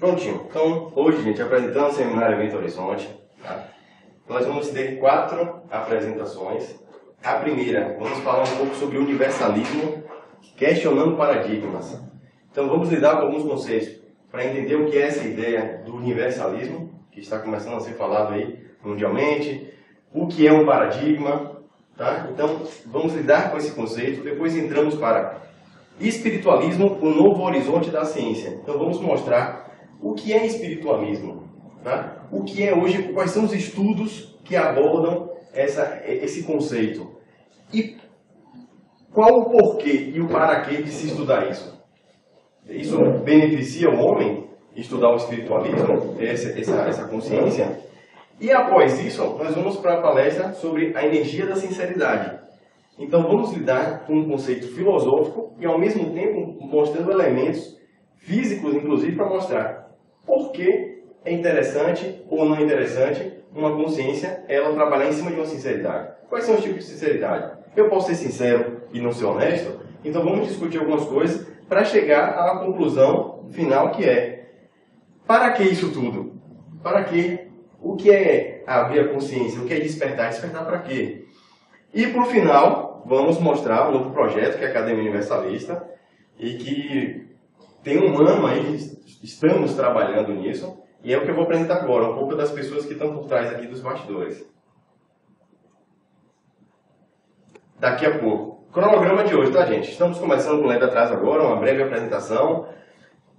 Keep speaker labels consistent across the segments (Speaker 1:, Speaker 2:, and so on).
Speaker 1: Prontinho. Então, hoje, gente, apresentando o Seminário Evento Horizonte, tá? Nós vamos ter 4 apresentações. A primeira, vamos falar um pouco sobre universalismo, questionando paradigmas. Então, vamos lidar com alguns conceitos para entender o que é essa ideia do universalismo, que está começando a ser falado aí mundialmente, o que é um paradigma, tá? Então, vamos lidar com esse conceito, depois entramos para espiritualismo, o novo horizonte da ciência. Então, vamos mostrar o que é espiritualismo, tá? O que é hoje, quais são os estudos que abordam esse conceito e qual o porquê e o para quê de se estudar isso. Isso beneficia o homem, estudar o espiritualismo, ter essa consciência. E após isso, nós vamos para a palestra sobre a energia da sinceridade. Então vamos lidar com um conceito filosófico e ao mesmo tempo mostrando elementos físicos, inclusive, para mostrar por que é interessante ou não interessante uma consciência ela trabalhar em cima de uma sinceridade. Quais são os tipos de sinceridade? Eu posso ser sincero e não ser honesto? Então vamos discutir algumas coisas para chegar à conclusão final, que é: para que isso tudo? Para que? O que é abrir a consciência? O que é despertar? Despertar para quê? E por final, vamos mostrar um novo projeto que é a Academia Universalista e que tem um ano aí, estamos trabalhando nisso, e é o que eu vou apresentar agora, um pouco das pessoas que estão por trás aqui dos bastidores. Daqui a pouco. Cronograma de hoje, tá, gente? Estamos começando com o leve atraso agora, uma breve apresentação.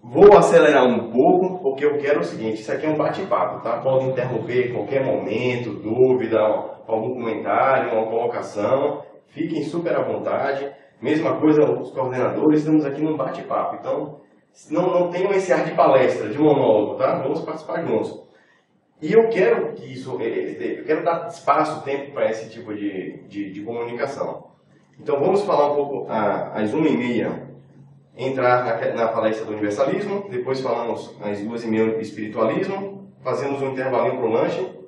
Speaker 1: Vou acelerar um pouco, porque eu quero o seguinte: isso aqui é um bate-papo, tá? Pode interromper em qualquer momento, dúvida, algum comentário, uma colocação. Fiquem super à vontade. Mesma coisa, os coordenadores, estamos aqui num bate-papo. Então, não tenham esse ar de palestra, de monólogo, tá? Vamos participar juntos. E eu quero que eu quero dar espaço, tempo para esse tipo de comunicação. Então, vamos falar um pouco às 1h30. Entrar na palestra do universalismo, depois falamos às 2h30 espiritualismo, fazemos um intervalinho para o lanche.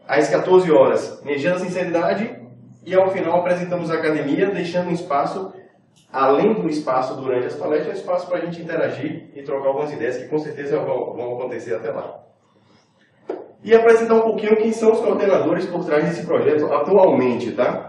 Speaker 1: Às 14 horas, energia da sinceridade, e ao final apresentamos a academia, deixando um espaço, além do espaço durante as palestras, um espaço para a gente interagir e trocar algumas ideias que com certeza vão acontecer até lá. E apresentar um pouquinho quem são os coordenadores por trás desse projeto atualmente, tá?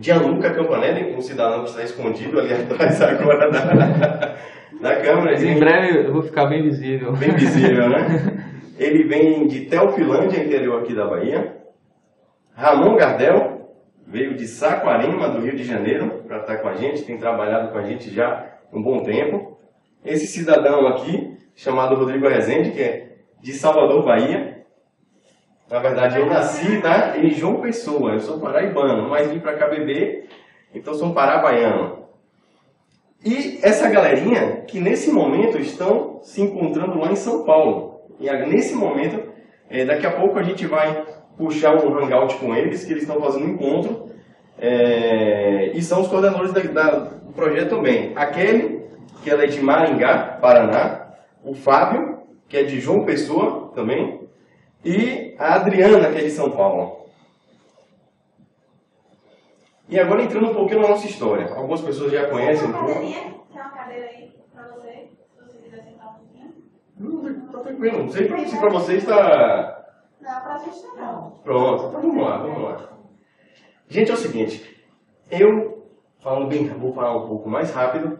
Speaker 1: Gianluca Campanelli, um cidadão que está escondido ali atrás agora da câmera.
Speaker 2: Mas em breve eu vou ficar bem visível.
Speaker 1: Bem visível, né? Ele vem de Teofilândia, interior aqui da Bahia. Ramon Gardel veio de Saquarema, do Rio de Janeiro, para estar com a gente. Tem trabalhado com a gente já há um bom tempo. Esse cidadão aqui, chamado Rodrigo Rezende, que é de Salvador, Bahia. Na verdade, eu nasci, tá, em João Pessoa. Eu sou paraibano, mas vim para cá beber, então sou um parabaiano. E essa galerinha que nesse momento estão se encontrando lá em São Paulo. E nesse momento, daqui a pouco a gente vai puxar um hangout com eles, que eles estão fazendo um encontro. E são os coordenadores do projeto também. A Kelly, que ela é de Maringá, Paraná. O Fábio, que é de João Pessoa também. E a Adriana, que é de São Paulo. E agora entrando um pouquinho na nossa história. Algumas pessoas já conhecem um pouco.
Speaker 3: Tem uma cadeira aí para você, se você quiser sentar um pouquinho.
Speaker 1: Tá tranquilo. Não sei se para vocês está...
Speaker 3: Não, para a gente tá bom.
Speaker 1: Pronto, então vamos lá. Gente, é o seguinte. Vou falar um pouco mais rápido.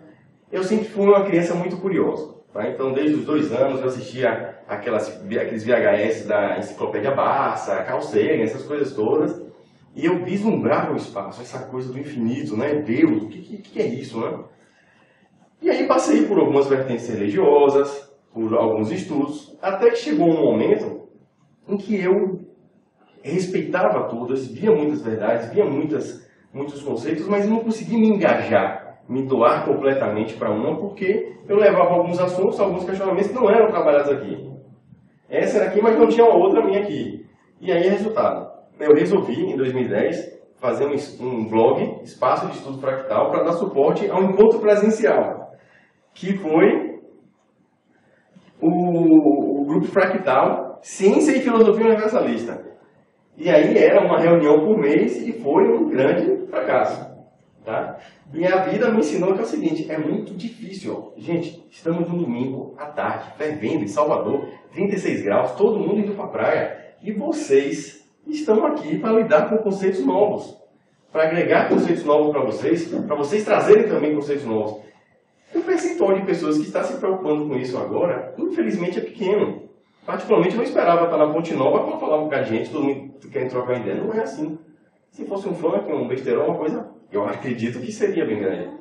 Speaker 1: Eu sempre fui uma criança muito curiosa. Tá? Então, desde os 2 anos, eu assistia aqueles VHS da Enciclopédia Barça, Carl Sagan, essas coisas todas. E eu vislumbrava o espaço, essa coisa do infinito, né? Deus, o que é isso, né? E aí passei por algumas vertentes religiosas, por alguns estudos, até que chegou um momento em que eu respeitava todas, via muitas verdades, via muitos conceitos, mas não conseguia me engajar, me doar completamente para uma, porque eu levava alguns assuntos, alguns questionamentos que não eram trabalhados aqui. Essa era aqui, mas não tinha outra minha aqui. E aí, resultado. Eu resolvi, em 2010, fazer um blog, Espaço de Estudo Fractal, para dar suporte ao encontro presencial, que foi o Grupo Fractal, Ciência e Filosofia Universalista. E aí era uma reunião por mês e foi um grande fracasso. Tá? Tá? E a vida me ensinou que é o seguinte, é muito difícil. Ó. Gente, estamos no domingo à tarde, fervendo em Salvador, 36 graus, todo mundo indo para a praia. E vocês estão aqui para lidar com conceitos novos, para agregar conceitos novos para vocês trazerem também conceitos novos. O percentual de pessoas que está se preocupando com isso agora, infelizmente, é pequeno. Particularmente, eu não esperava estar na Ponte Nova para falar um bocado de gente, todo mundo quer trocar ideia. Não é assim. Se fosse um funk, um besteirão, uma coisa, eu acredito que seria bem grande.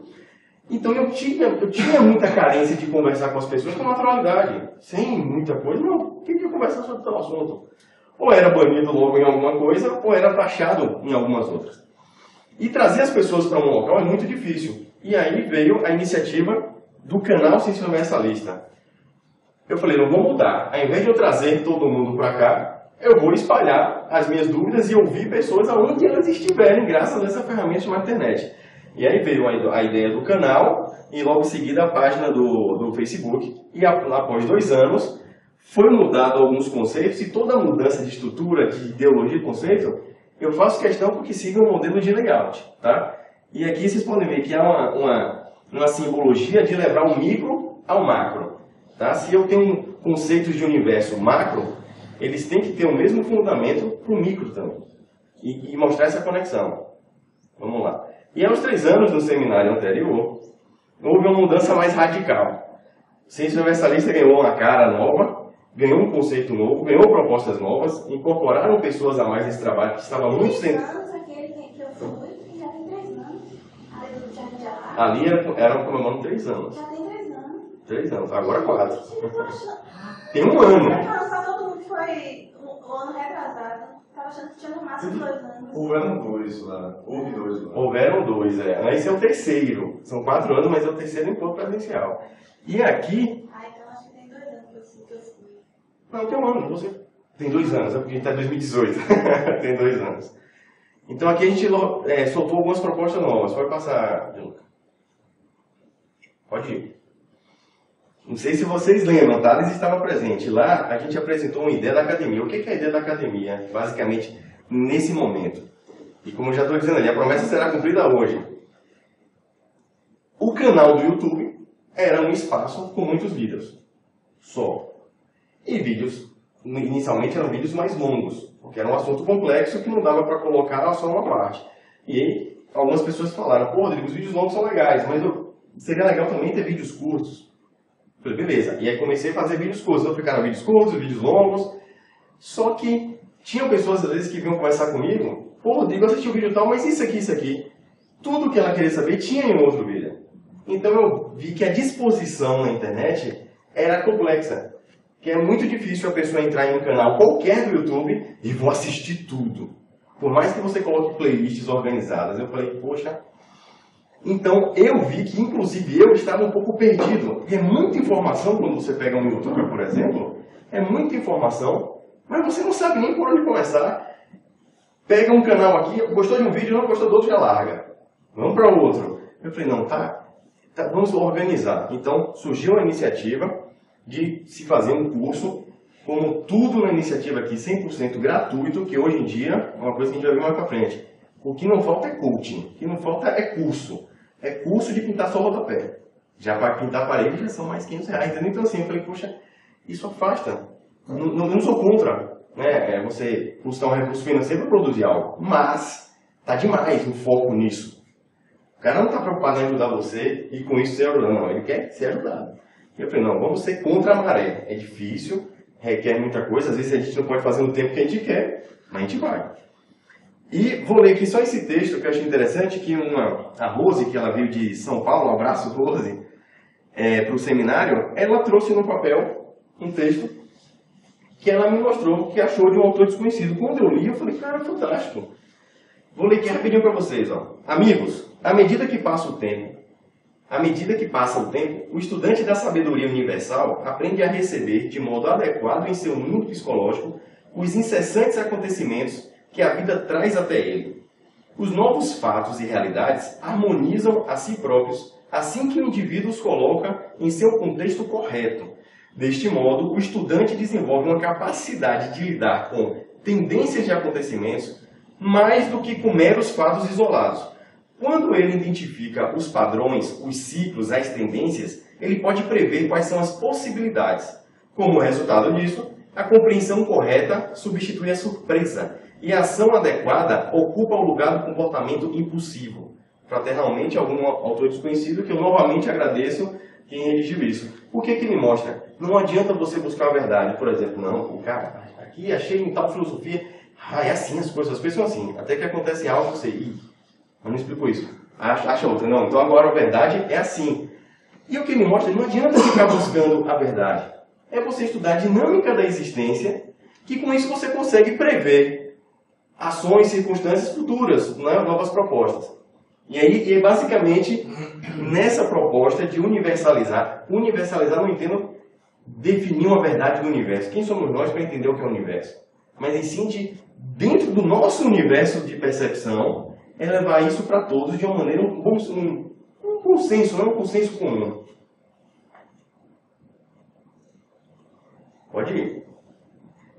Speaker 1: Então, eu tinha muita carência de conversar com as pessoas com naturalidade. Sem muita coisa, não. Quem quer conversar sobre tal assunto? Ou era banido logo em alguma coisa, ou era taxado em algumas outras. E trazer as pessoas para um local é muito difícil. E aí veio a iniciativa do canal Ciência Universalista. Eu falei, não vou mudar. Ao invés de eu trazer todo mundo para cá, eu vou espalhar as minhas dúvidas e ouvir pessoas aonde elas estiverem, graças a essa ferramenta chamada internet. E aí veio a ideia do canal e logo em seguida a página do Facebook. E após 2 anos, foi mudado alguns conceitos e toda mudança de estrutura, de ideologia de conceito, eu faço questão porque siga o modelo de layout. Tá? E aqui vocês podem ver que há uma simbologia de levar o micro ao macro. Tá? Se eu tenho conceitos de universo macro, eles têm que ter o mesmo fundamento para o micro também. E mostrar essa conexão. Vamos lá. E aos 3 anos no seminário anterior, houve uma mudança mais radical. Ciência Universalista ganhou uma cara nova, ganhou um conceito novo, ganhou propostas novas, incorporaram pessoas a mais nesse trabalho que estava muito centrado. Ali era comemorando 3 anos.
Speaker 3: Já tem 3 anos.
Speaker 1: 3 anos, agora 4. Tem 1 ano.
Speaker 3: Todo mundo foi o ano retrasado. Estava achando que tinha no máximo 2 anos.
Speaker 4: Houveram 2 lá. Houve 2 lá.
Speaker 1: Houveram 2, é. Esse é o 3º. São 4 anos, mas é o 3º encontro presencial. E aqui...
Speaker 3: Então acho que tem 2 anos que eu fui.
Speaker 1: Não, tem 1 ano. Você tem 2 anos, é porque a gente está em 2018. Tem 2 anos. Então aqui a gente soltou algumas propostas novas. Pode passar, Juca. Pode ir. Não sei se vocês lembram, Thales estava presente. Lá a gente apresentou uma ideia da academia. O que é a ideia da academia, basicamente, nesse momento? E como eu já estou dizendo ali, a promessa será cumprida hoje. O canal do YouTube era um espaço com muitos vídeos. Só. E vídeos, inicialmente eram vídeos mais longos, porque era um assunto complexo que não dava para colocar só uma parte. E algumas pessoas falaram, pô, Rodrigo, os vídeos longos são legais, mas seria legal também ter vídeos curtos. Falei, beleza. E aí comecei a fazer vídeos curtos. Então ficaram vídeos curtos, vídeos longos. Só que tinham pessoas, às vezes, que vinham conversar comigo. Pô, Rodrigo, eu assisti o vídeo tal, mas isso aqui. Tudo que ela queria saber tinha em outro vídeo. Então eu vi que a disposição na internet era complexa. Que é muito difícil a pessoa entrar em um canal qualquer do YouTube e vou assistir tudo. Por mais que você coloque playlists organizadas. Eu falei, poxa... Então, eu vi que, inclusive, eu estava um pouco perdido. E é muita informação, quando você pega um YouTuber, por exemplo, é muita informação, mas você não sabe nem por onde começar. Pega um canal aqui, gostou de um vídeo, não gostou do outro, já larga. Vamos para outro. Eu falei, não, vamos organizar. Então, surgiu a iniciativa de se fazer um curso, como tudo na iniciativa aqui, 100% gratuito, que hoje em dia é uma coisa que a gente vai ver mais para frente. O que não falta é coaching, o que não falta é curso. É curso de pintar só o rodapé. Já para pintar a parede já são mais R$500. Entendeu? Então assim, eu falei, poxa, isso afasta. Não sou contra, né? Você custar um recurso financeiro para produzir algo. Mas tá demais o foco nisso. O cara não está preocupado em ajudar você e com isso ser ajudado. Não, ele quer ser ajudado. E eu falei, não, vamos ser contra a maré. É difícil, requer muita coisa. Às vezes a gente não pode fazer no tempo que a gente quer, mas a gente vai. E vou ler aqui só esse texto que eu achei interessante, que a Rose, que ela veio de São Paulo, um abraço, Rose, para o seminário, ela trouxe no papel um texto que ela me mostrou, que achou de um autor desconhecido. Quando eu li, eu falei, cara, fantástico. Vou ler aqui rapidinho para vocês. Ó. Amigos, à medida que passa o tempo, o estudante da sabedoria universal aprende a receber, de modo adequado em seu mundo psicológico, os incessantes acontecimentos que a vida traz até ele. Os novos fatos e realidades harmonizam a si próprios assim que o indivíduo os coloca em seu contexto correto. Deste modo, o estudante desenvolve uma capacidade de lidar com tendências de acontecimentos mais do que com meros fatos isolados. Quando ele identifica os padrões, os ciclos, as tendências, ele pode prever quais são as possibilidades. Como resultado disso, a compreensão correta substitui a surpresa e a ação adequada ocupa o lugar do comportamento impulsivo. Fraternalmente, algum autor desconhecido, que eu novamente agradeço quem redigiu isso. O que que ele mostra? Não adianta você buscar a verdade, por exemplo. Não, o cara, aqui achei em tal filosofia, é assim as coisas pensam assim. Até que acontece algo, você, mas não explicou isso. Acha outra. Não, então agora a verdade é assim. E o que ele mostra, não adianta ficar buscando a verdade. É você estudar a dinâmica da existência, que com isso você consegue prever ações, circunstâncias futuras, né, novas propostas. E aí, basicamente, nessa proposta de universalizar não entendo definir uma verdade do universo. Quem somos nós para entender o que é o universo? Mas em sim, dentro do nosso universo de percepção, é levar isso para todos de uma maneira, um consenso, não é um consenso comum. Pode ir.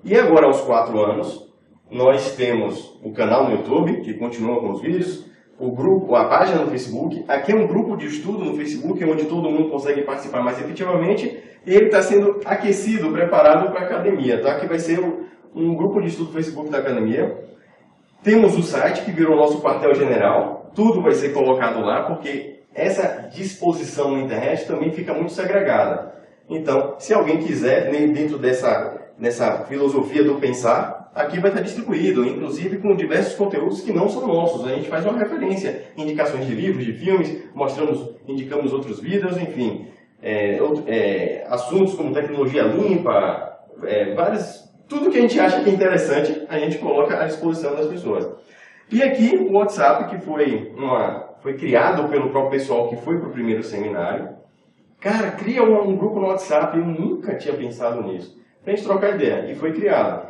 Speaker 1: E agora, aos 4 anos, nós temos o canal no YouTube, que continua com os vídeos, o grupo, a página no Facebook. Aqui é um grupo de estudo no Facebook, onde todo mundo consegue participar mais efetivamente, e ele está sendo aquecido, preparado para a academia, tá? Que vai ser um grupo de estudo no Facebook da academia. Temos o site, que virou nosso quartel-general, tudo vai ser colocado lá, porque essa disposição na internet também fica muito segregada. Então, se alguém quiser, dentro dessa filosofia do pensar, aqui vai estar distribuído, inclusive com diversos conteúdos que não são nossos. A gente faz uma referência, indicações de livros, de filmes, indicamos outros vídeos, enfim. Assuntos como tecnologia limpa, tudo que a gente acha que é interessante, a gente coloca à disposição das pessoas. E aqui o WhatsApp, que foi criado pelo próprio pessoal que foi para o primeiro seminário. Cara, cria um grupo no WhatsApp, eu nunca tinha pensado nisso. Pra gente trocar ideia, e foi criado.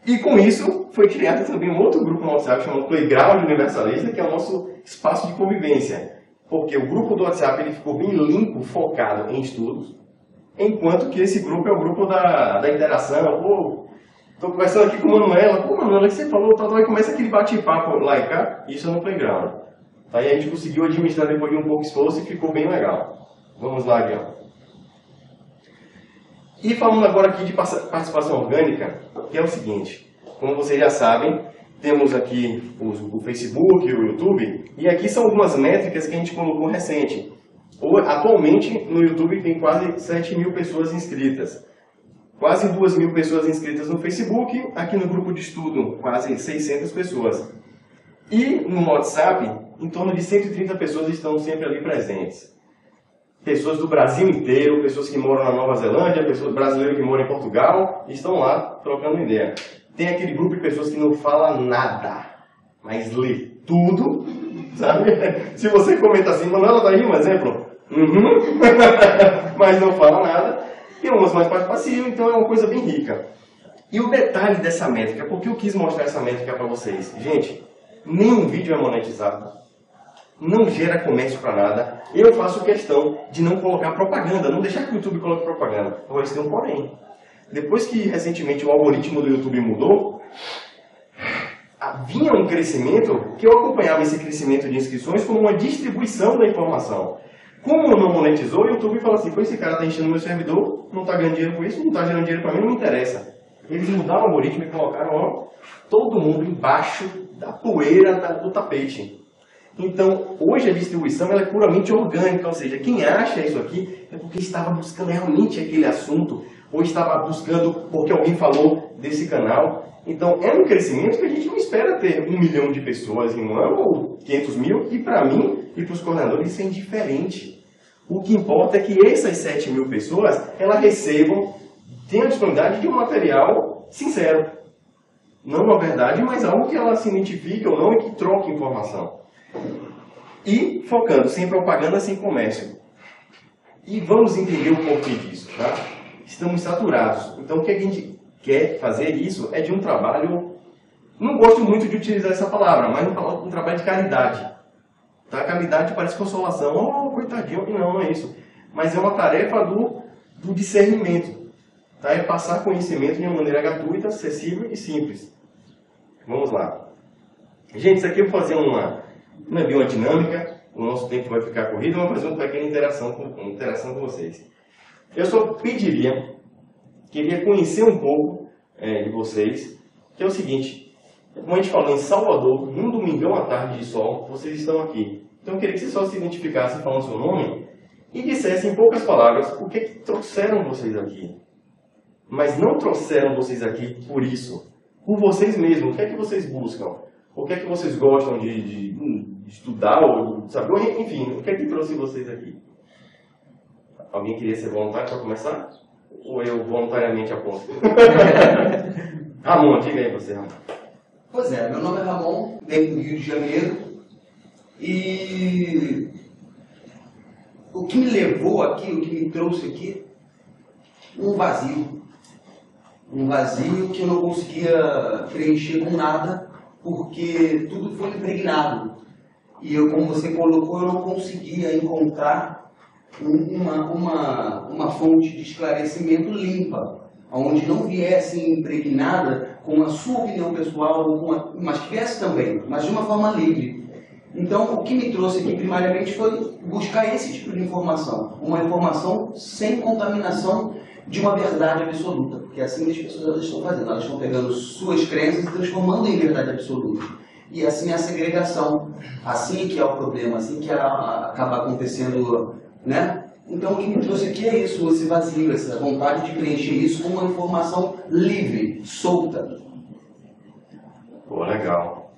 Speaker 1: E com isso, foi criado também um outro grupo no WhatsApp chamado Playground Universalista, que é o nosso espaço de convivência. Porque o grupo do WhatsApp ele ficou bem limpo, focado em estudos, enquanto que esse grupo é o grupo da interação. Pô, tô conversando aqui com a Manuela. Pô, Manuela, o que você falou? Aí começa aquele bate-papo lá e cá, isso é no Playground. Aí a gente conseguiu administrar depois de um pouco de esforço e ficou bem legal. Vamos lá, Guilherme. E falando agora aqui de participação orgânica, que é o seguinte, como vocês já sabem, temos aqui o Facebook, o YouTube, e aqui são algumas métricas que a gente colocou recente. Atualmente, no YouTube tem quase 7.000 pessoas inscritas. Quase 2.000 pessoas inscritas no Facebook, aqui no grupo de estudo, quase 600 pessoas. E no WhatsApp, em torno de 130 pessoas estão sempre ali presentes. Pessoas do Brasil inteiro, pessoas que moram na Nova Zelândia, pessoas brasileiras que moram em Portugal, estão lá trocando ideia. Tem aquele grupo de pessoas que não fala nada, mas lê tudo, sabe? Se você comenta assim, Manuela, tá aí um exemplo? Mas não fala nada. E umas mais participativas, então é uma coisa bem rica. E o detalhe dessa métrica, por que eu quis mostrar essa métrica para vocês? Gente, nenhum vídeo é monetizado. Não gera comércio para nada. Eu faço questão de não colocar propaganda, não deixar que o YouTube coloque propaganda. Agora, isso tem um porém. Depois que recentemente o algoritmo do YouTube mudou, vinha um crescimento que eu acompanhava esse crescimento de inscrições como uma distribuição da informação. Como não monetizou, o YouTube falou assim, esse cara está enchendo meu servidor, não está ganhando dinheiro com isso, não está gerando dinheiro para mim, não me interessa. Eles mudaram o algoritmo e colocaram todo mundo embaixo da poeira do tapete. Então, hoje a distribuição ela é puramente orgânica, ou seja, quem acha isso aqui é porque estava buscando realmente aquele assunto, ou estava buscando porque alguém falou desse canal. Então, é um crescimento que a gente não espera ter 1 milhão de pessoas em um ano, ou 500 mil, e para mim e para os coordenadores isso é indiferente. O que importa é que essas 7.000 pessoas, elas recebam, tenham a disponibilidade de um material sincero. Não uma verdade, mas algo que ela se identifique ou não e que troque informação. E focando, sem propaganda, sem comércio. E vamos entender o porquê disso, tá? Estamos saturados. Então o que a gente quer fazer isso é de um trabalho, não gosto muito de utilizar essa palavra, mas um trabalho de caridade. Tá? Caridade parece consolação, coitadinho, não é isso. Mas é uma tarefa do discernimento. Tá? É passar conhecimento de uma maneira gratuita, acessível e simples. Vamos lá. Gente, isso aqui eu vou fazer Não é bem uma dinâmica, o nosso tempo vai ficar corrido, mas fazer uma pequena interação com vocês. Eu só queria conhecer um pouco de vocês, que é o seguinte, como a gente falou, em Salvador, num domingão à tarde de sol, vocês estão aqui. Então eu queria que vocês só se identificassem falando seu nome e dissessem em poucas palavras o que é que trouxeram vocês aqui. Mas não trouxeram vocês aqui por isso, por vocês mesmos. O que é que vocês buscam? O que é que vocês gostam de estudar ou de saber? Enfim, o que é que trouxe vocês aqui? Alguém queria ser voluntário para começar? Ou eu voluntariamente aponto? Ramon, diga aí você, Ramon.
Speaker 5: Pois é, meu nome é Ramon, venho do Rio de Janeiro e o que me levou aqui, o que me trouxe aqui, um vazio. Um vazio que eu não conseguia preencher com nada, porque tudo foi impregnado. E eu, como você colocou, eu não conseguia encontrar uma fonte de esclarecimento limpa, onde não viesse impregnada com a sua opinião pessoal, mas que viesse também, mas de uma forma livre. Então, o que me trouxe aqui primariamente foi buscar esse tipo de informação, uma informação sem contaminação de uma verdade absoluta, porque assim que as pessoas elas estão fazendo, elas estão pegando suas crenças e transformando em verdade absoluta. E assim é a segregação, assim que é o problema, assim que acaba acontecendo, né? Então o que me trouxe aqui é isso, esse vazio, essa vontade de preencher isso com uma informação livre, solta.
Speaker 1: Pô, legal.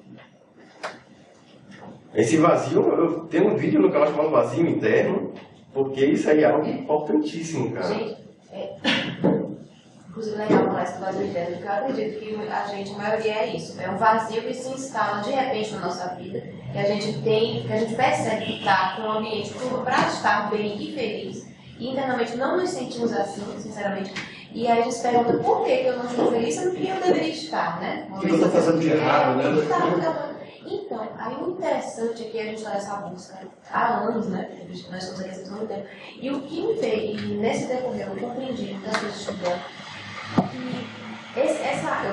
Speaker 1: Esse vazio, eu tenho um vídeo no canal chamado Vazio Interno, porque isso aí é algo importantíssimo, cara.
Speaker 6: Gente, inclusive legal falar isso do vazio interno, porque eu acredito que a maioria é isso. É um vazio que se instala de repente na nossa vida, que a gente percebe que está com o ambiente tudo para estar bem e feliz, e internamente não nos sentimos assim, sinceramente. E aí a gente se pergunta por que eu não estou feliz, sendo que eu deveria estar, né?
Speaker 5: O que eu estou fazendo de errado, né?
Speaker 6: Então, aí o interessante é que a gente está nessa busca há anos, né? Nós estamos aqui há muito tempo. E o que me veio, e nesse decorrer eu compreendi, muitas vezes estudando, que eu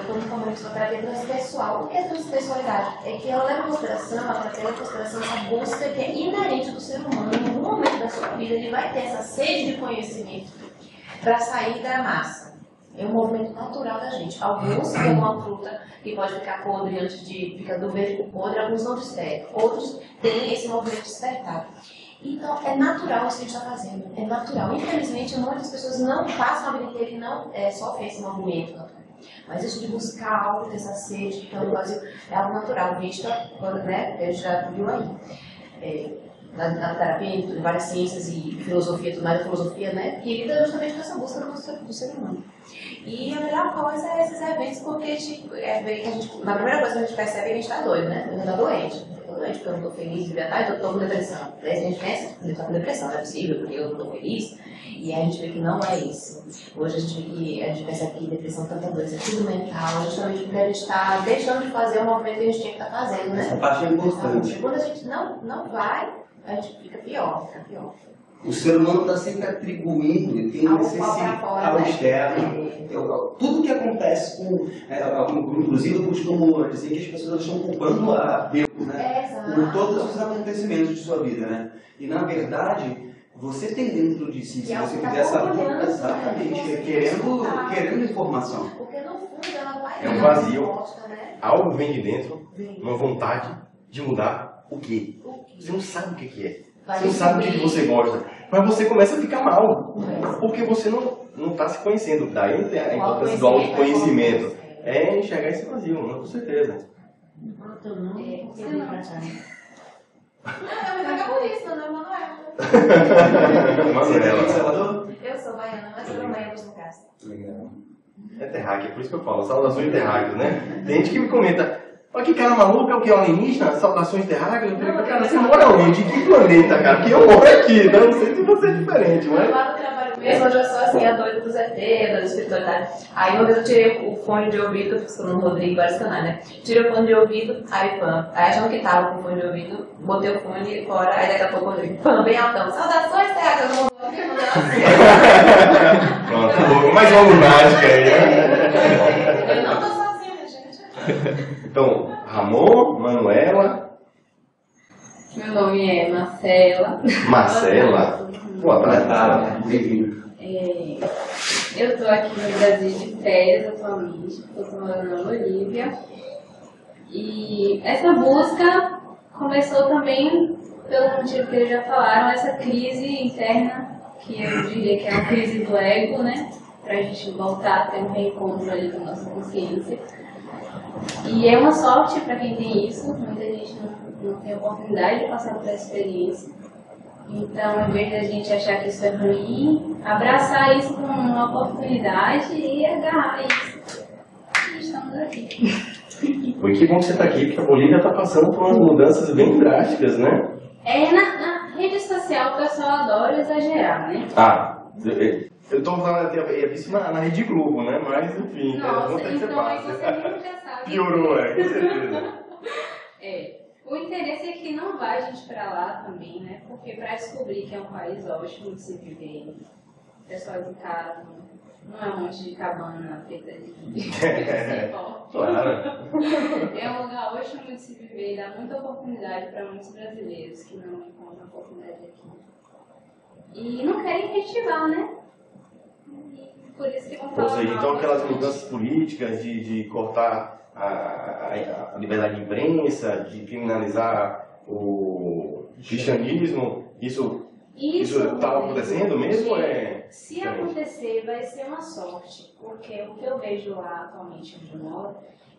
Speaker 6: estou me formando em psicoterapia transpessoal. O que é transpessoalidade? É que ela leva em consideração, essa busca que é inerente do ser humano. Em algum momento da sua vida, ele vai ter essa sede de conhecimento para sair da massa. É um movimento natural da gente. Alguns têm uma fruta que pode ficar podre antes de ficar do verde para o podre, alguns não despertam. Outros têm esse movimento despertado. Então, é natural isso que a gente está fazendo. É natural. Infelizmente, muitas pessoas não passam a vida inteira e não sofrem esse movimento natural. Mas isso de buscar algo, dessa sede, de ficar no vazio, é algo natural. Vista, né, a gente já viu aí. Na terapia, em várias ciências e filosofia, tudo mais, a filosofia, né, que lida justamente com essa busca do ser humano. E a melhor coisa é esses eventos, porque na primeira coisa que a gente percebe é que a gente está doido, né? A gente está doente. Estou doente porque eu não estou feliz de verdade, eu estou com depressão. Daí a gente pensa, eu estou com depressão, não é possível, porque eu não estou feliz. E aí a gente vê que não é isso. Hoje a gente pensa que depressão é tanta doença, é tudo mental, justamente porque a gente está deixando de fazer o movimento que a gente tinha que estar fazendo, né?
Speaker 5: Essa parte é importante.
Speaker 6: Quando a gente não vai, a gente fica pior.
Speaker 5: O ser humano está sempre atribuindo e tem ao externo. Tudo que acontece inclusive eu costumo dizer que as pessoas estão culpando a Deus, né? Por todos os acontecimentos de sua vida, né? E na verdade, você tem dentro de si, se você fizer essa pergunta, exatamente, querendo informação.
Speaker 6: Porque no fundo ela vai
Speaker 1: é um vazio. Algo vem de dentro, uma vontade de mudar o quê? Você não sabe o que é. Você não sabe o que você gosta. Mas você começa a ficar mal. Porque você não está se conhecendo. Daí a importância do autoconhecimento. É enxergar esse vazio, com certeza.
Speaker 6: Não, mas é por isso, não é
Speaker 1: Manuela.
Speaker 6: Eu sou baiana, mas eu não baiano no caso.
Speaker 5: Legal.
Speaker 1: É terráqueo, é por isso que eu falo. Saudações terráqueas, né? Tem gente que me comenta. Olha que cara maluco, é o que? Alienígena? Saudações terráqueas? Eu falei, cara, você mora onde? De que planeta, cara? Que eu moro aqui, né? Não sei se você é diferente, mas...
Speaker 6: Lá no trabalho mesmo, eu já sou assim, a doida dos ET, da espiritualidade. Aí uma vez eu tirei o fone de ouvido, porque estou no Rodrigo, vários canais, né? Tirei o fone de ouvido, aí pam. Aí achando que tava com o fone de ouvido, botei o fone fora, aí daqui a pouco o Rodrigo, pam, bem altão. Saudações terráqueas, eu não
Speaker 1: Pronto, mais uma lunática aí, né?
Speaker 6: Eu não tô sozinha, gente.
Speaker 1: Então, Ramon, Manuela,
Speaker 7: Meu nome é Marcela.
Speaker 1: Marcela? Boa tarde.
Speaker 5: Bem-vindo.
Speaker 7: Eu estou aqui no Brasil de férias atualmente, estou morando na Bolívia. E essa busca começou também pelo motivo que eles já falaram, essa crise interna, que eu diria que é uma crise do ego, né? Para a gente voltar a ter um reencontro ali com a nossa consciência. E é uma sorte para quem tem isso, muita gente não tem oportunidade de passar por essa experiência. Então, em vez da gente achar que isso é ruim, abraçar isso como uma oportunidade e agarrar isso. E estamos aqui.
Speaker 1: Foi que bom que você está aqui, porque a Bolívia está passando por umas mudanças bem drásticas, né?
Speaker 7: Na rede social o pessoal adora exagerar, né?
Speaker 1: Eu estou falando, eu tinha visto na Rede Globo, né? Mas, enfim,
Speaker 7: Nossa,
Speaker 1: vamos ter que ser
Speaker 7: então aí
Speaker 1: fácil.
Speaker 7: você mesmo já sabe.
Speaker 1: Piorou, com certeza.
Speaker 7: O interesse é que não vá a gente para lá também, né? Porque para descobrir que é um país ótimo de se viver, pessoal educado, não é um monte de cabana feita de
Speaker 1: Claro.
Speaker 7: É um lugar ótimo de se viver e dá muita oportunidade para muitos brasileiros que não encontram oportunidade aqui. E não querem festival, né? E por isso que vão falar.
Speaker 1: Ou seja, então
Speaker 7: mal
Speaker 1: aquelas
Speaker 7: bastante.
Speaker 1: mudanças políticas de cortar a liberdade de imprensa, de criminalizar o cristianismo, isso está acontecendo mesmo?
Speaker 7: Se acontecer, vai ser uma sorte, porque o que eu vejo lá atualmente onde eu moro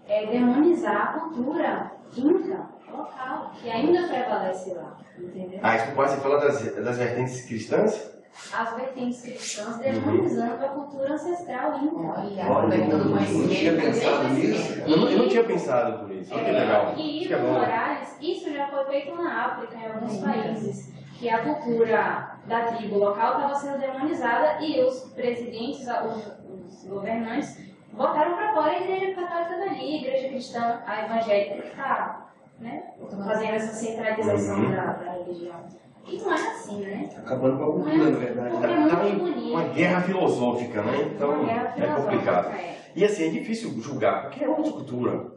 Speaker 7: é demonizar a cultura inca local, que ainda prevalece lá, entendeu?
Speaker 1: Isso quase fala das vertentes cristãs?
Speaker 7: As vertentes cristãs demonizando a cultura ancestral inca.
Speaker 5: Não tinha pensado nisso.
Speaker 1: Eu não tinha pensado por isso. Olha que legal.
Speaker 7: E
Speaker 1: Isso que é
Speaker 7: Evo
Speaker 1: bom.
Speaker 7: Morales, isso já foi feito na África, em alguns países, que a cultura da tribo local estava sendo demonizada e os presidentes, os governantes, botaram para fora a igreja católica dali, a igreja cristã, a evangélica que está, né, fazendo essa centralização da religião. E não é assim, né?
Speaker 5: Acabando com a cultura, na verdade.
Speaker 7: Porque é muito bonito.
Speaker 1: Uma guerra filosófica, né? Então
Speaker 7: Uma guerra
Speaker 1: é
Speaker 7: filosófica,
Speaker 1: complicado.
Speaker 7: é.
Speaker 1: E assim, é difícil julgar, porque é outra cultura,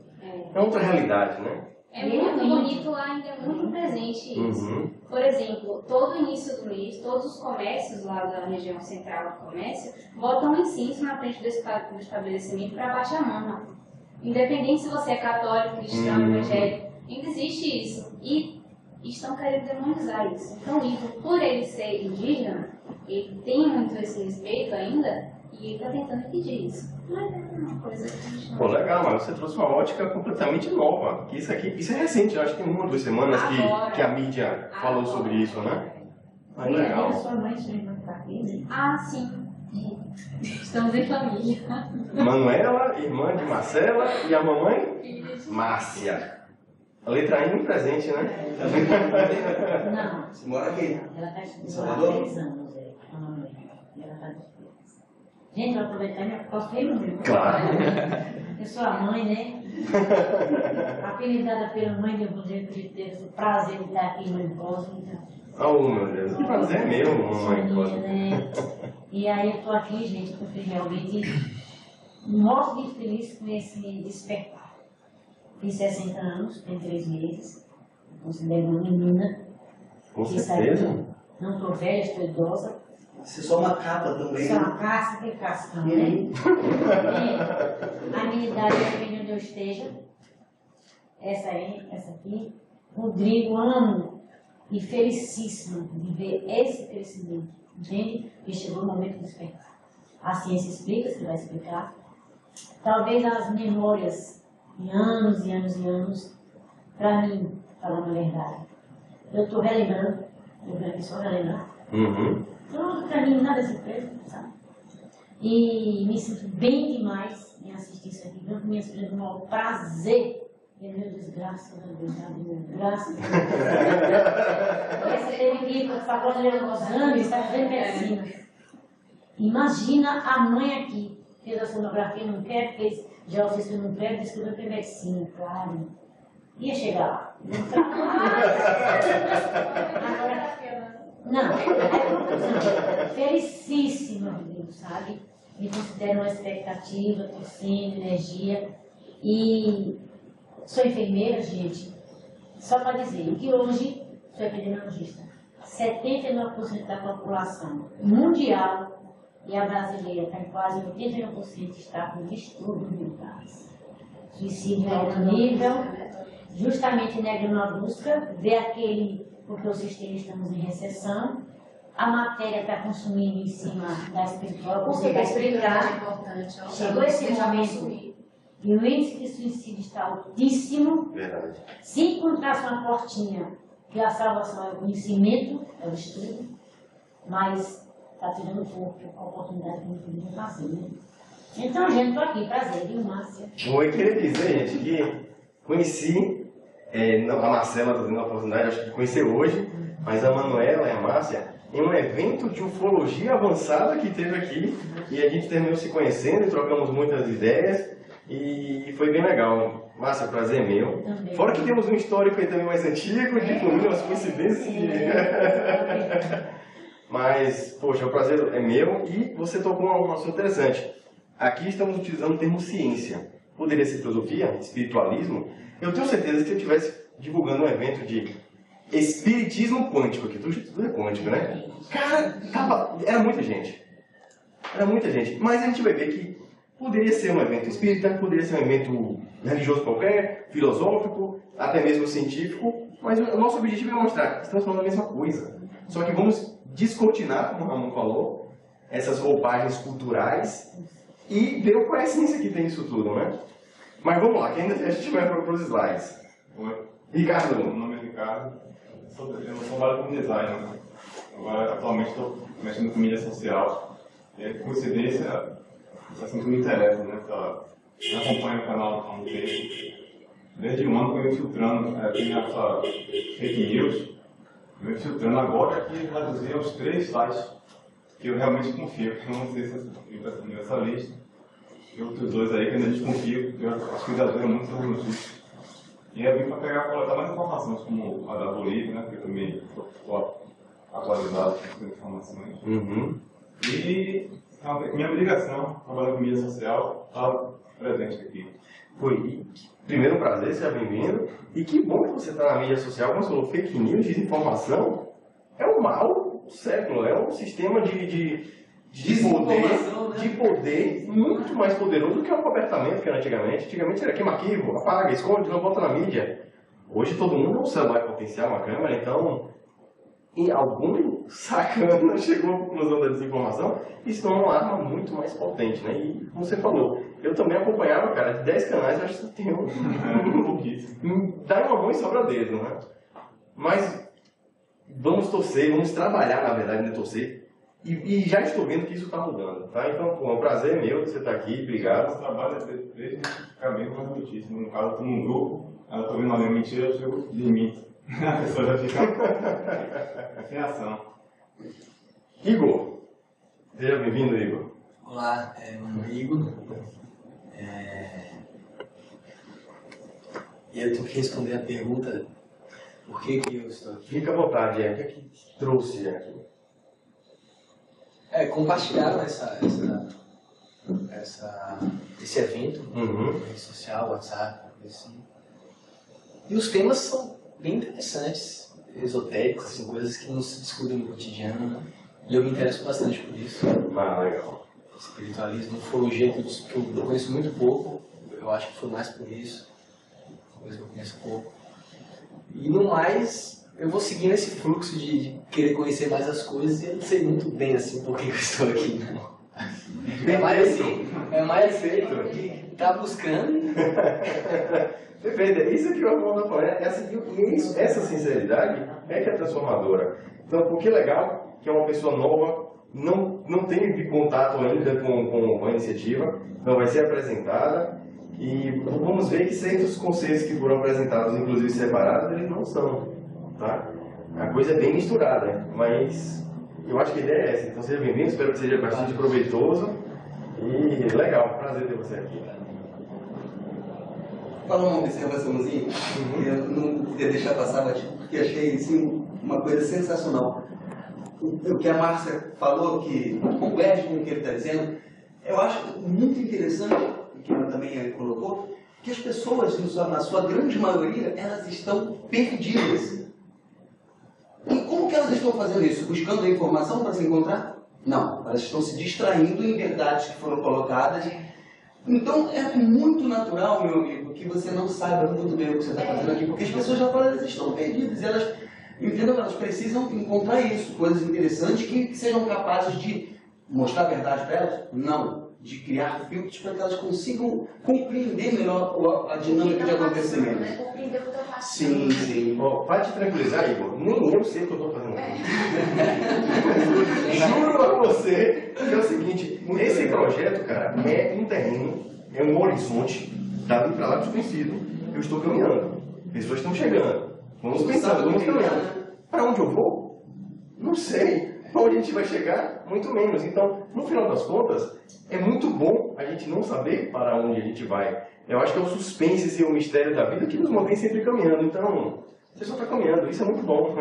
Speaker 1: é outra realidade, né?
Speaker 7: É muito bonito lá, ainda é muito presente isso. Por exemplo, todo início do mês, todos os comércios lá da região central do comércio botam um incenso na frente do estabelecimento para baixar a mama. Independente se você é católico, cristão, evangélico, ainda existe isso. E estão querendo demonizar isso. Então, o Ivo, por ele ser indígena, ele tem muito esse respeito ainda, e ele está tentando impedir isso. Mas é uma coisa que a gente não...
Speaker 1: Pô, legal, mas você trouxe uma ótica completamente nova. Que isso é recente, eu acho que tem 1 ou 2 semanas que a mídia falou sobre isso, né? Mas legal.
Speaker 8: A sua mãe sua irmã está aqui, né?
Speaker 7: Ah, sim. Estamos em família.
Speaker 1: Manuela, irmã de Marcela, e a mamãe? Márcia. A letra I muito presente, né?
Speaker 8: Não.
Speaker 5: Você mora aqui?
Speaker 8: Ela está estudando
Speaker 5: Salvador?
Speaker 8: há 10 anos, a mamãe. E ela está de férias. Gente, eu vou aproveitar e me posso ir no meu.
Speaker 1: Claro.
Speaker 8: Eu sou a mãe, né? Apelidada pela mãe de algum jeito de ter esse prazer de estar aqui no Incógnito. Então.
Speaker 1: Oh, meu Deus, que prazer meu, mamãe.
Speaker 8: Né? E aí eu estou aqui, gente, porque realmente muito feliz com esse despertar. Fiz 60 anos, tem 3 meses, considero uma menina.
Speaker 1: Com
Speaker 8: que
Speaker 1: certeza.
Speaker 8: saiu. Não estou velha, estou idosa.
Speaker 5: Você é só uma capa também.
Speaker 8: Só uma casca, que cascão, né? E a minha idade depende de onde eu esteja. Essa aí, essa aqui. Rodrigo, amo e felicíssimo de ver esse crescimento. Entende? E chegou o momento de despertar. A ciência explica, você vai explicar. Talvez as memórias de anos e anos e anos, para mim, falando a verdade. Eu estou relembrando, eu venho aqui só relembrar. Tudo para mim, nada surpresa, sabe? E me sinto bem demais em assistir isso aqui. Tanto minhas filhas com o maior prazer. E meu desgraça, meu Deus, meu desgraça. Essa teve que ir para a faculdade de Los Angeles, está fazendo medicina. Imagina a mãe aqui, fez a sonografia, não quer, fez já o que não quer, descobriu que é medicina, claro. Ia chegar lá. Não, felicíssima, Rodrigo, sabe? Me considero uma expectativa, torcendo, energia. E sou enfermeira, gente, só para dizer que hoje sou epidemiologista. 79% da população mundial e a brasileira está em quase 81% está com distúrbios mentais. Suicídio em alto nível, justamente nega uma busca, vê aquele, porque o sistema estamos em recessão, a matéria está consumindo em cima da espiritual,
Speaker 6: Porque a espiritualidade é importante.
Speaker 8: chegou esse momento e o índice de suicídio está altíssimo.
Speaker 1: Verdade.
Speaker 8: Se encontrasse uma portinha, que a salvação é o conhecimento, é o estudo, mas está tirando pouco a oportunidade que não podia fazer, né? Então, gente, estou aqui, prazer, viu, Márcia?
Speaker 1: Bom, eu queria dizer, gente, que conheci a Marcela, estou tendo a oportunidade, acho que de conhecer hoje, mas a Manuela e a Márcia, em um evento de ufologia avançada que teve aqui, e a gente terminou se conhecendo, trocamos muitas ideias, e foi bem legal. Márcia, prazer é meu.
Speaker 8: Também.
Speaker 1: Fora que temos um histórico aí também mais antigo, de família, umas coincidências. Mas, poxa, o prazer é meu, e você tocou um assunto interessante. Aqui estamos utilizando o termo ciência. Poderia ser filosofia, espiritualismo. Eu tenho certeza que se eu estivesse divulgando um evento de espiritismo quântico, aqui tudo é quântico, né? Cara, era muita gente. Era muita gente. Mas a gente vai ver que poderia ser um evento espírita, poderia ser um evento religioso qualquer, filosófico, até mesmo científico. Mas o nosso objetivo é mostrar que estamos falando a mesma coisa. Só que vamos descortinar, como o Ramon falou, essas roupagens culturais e ver qual é a essência que tem isso tudo, né? Mas vamos lá, que ainda a gente vai para os slides.
Speaker 9: Oi.
Speaker 1: Ricardo.
Speaker 9: Meu nome é Ricardo. Eu trabalho como designer. Né? Agora, atualmente, estou mexendo com mídia social. E aí, por coincidência, esse assunto me interessa, né? Eu acompanho o canal há um tempo. Desde um ano que eu venho filtrando, tem essa fake news. Eu venho filtrando agora que reduzi aos 3 sites que eu realmente confio. Eu não sei se é universalista. E outros 2 aí que ainda desconfio, porque as cuidadoras muito sobre notícias. E aí eu vim para coletar mais informações, como a da Bolívia, né? Porque eu também estou atualizado com essas informações.
Speaker 1: Uhum.
Speaker 9: E minha obrigação, trabalhando com mídia social, está presente aqui.
Speaker 1: Foi. Primeiro, um prazer, seja bem-vindo. E que bom que você está na mídia social, como você falou, fake news, desinformação. É o mal do século, é um sistema de poder muito mais poderoso do que o acobertamento que era antigamente. Antigamente era queima arquivo, apaga, esconde, não bota na mídia. Hoje todo mundo tem um celular potencial, uma câmera, então em algum sacana chegou à conclusão da desinformação e se tornou uma arma muito mais potente, né? E como você falou, eu também acompanhava, cara, de 10 canais eu acho que tem um pouquíssimo. Dá uma mão e sobra dedo, né? Mas vamos torcer, vamos trabalhar, na verdade, né, torcer. E já estou vendo que isso está mudando, tá? Então, pô, é um prazer meu você estar aqui, obrigado.
Speaker 9: O trabalho é desde ficar bem com as notícias. No caso, eu estou num grupo, ela está vendo ali mentira, eu chego e limito. A pessoa já fica sem ação.
Speaker 1: Igor, seja bem-vindo, Igor.
Speaker 10: Olá, meu nome é Igor. E eu tenho que responder a pergunta: por que eu estou aqui?
Speaker 1: Fica à vontade, o que é que trouxe aqui?
Speaker 10: Compartilharam esse evento, rede social, WhatsApp, assim. E os temas são bem interessantes, esotéricos, assim, coisas que não se discutem no cotidiano. E eu me interesso bastante por isso.
Speaker 1: Legal.
Speaker 10: Espiritualismo, ufologia, que eu conheço muito pouco. Eu acho que foi mais por isso. Coisa que eu conheço pouco. E no mais, eu vou seguindo esse fluxo de querer conhecer mais as coisas e eu não sei muito bem assim por que eu estou aqui, não. É mais que tá buscando.
Speaker 1: Perfeito, é isso que o Ramon está falando. Essa sinceridade é que é transformadora. Então, por que legal que é uma pessoa nova, não teve contato ainda com a iniciativa, então vai ser apresentada e vamos ver que certos conceitos que foram apresentados, inclusive separados, eles não são. Tá? A coisa é bem misturada, mas eu acho que a ideia é essa. Então seja bem-vindo, espero que seja bastante proveitoso e legal, prazer ter você aqui.
Speaker 5: Falar uma observaçãozinha, eu não podia deixar passar batido, porque achei assim, uma coisa sensacional. O que a Márcia falou, que converge com o que ele está dizendo, eu acho muito interessante, e que ela também colocou, que as pessoas, na sua grande maioria, elas estão perdidas. como que elas estão fazendo isso? Buscando a informação para se encontrar? Não, elas estão se distraindo em verdades que foram colocadas. Então é muito natural, meu amigo, que você não saiba muito bem o que você está fazendo aqui, porque as pessoas já falam, elas estão perdidas, elas, entendeu? Elas precisam encontrar isso, coisas interessantes que sejam capazes de mostrar a verdade para elas? Não. De criar filtros para que elas consigam compreender melhor a dinâmica de acontecimento.
Speaker 6: Compreender o que eu estou fazendo.
Speaker 5: Sim, sim.
Speaker 1: Bom, para te tranquilizar, Igor, nem eu sei o que eu estou fazendo aqui. Juro a você que é o seguinte, esse projeto, cara, é um terreno, é um horizonte, dali para lá desconhecido. Eu estou caminhando, pessoas estão chegando, vamos pensando, vamos caminhando. Para onde eu vou? Não sei. Para onde a gente vai chegar? Muito menos. Então, no final das contas, é muito bom a gente não saber para onde a gente vai. Eu acho que é o suspense e o mistério da vida que nos mantém sempre caminhando. Então, você só está caminhando, isso é muito bom.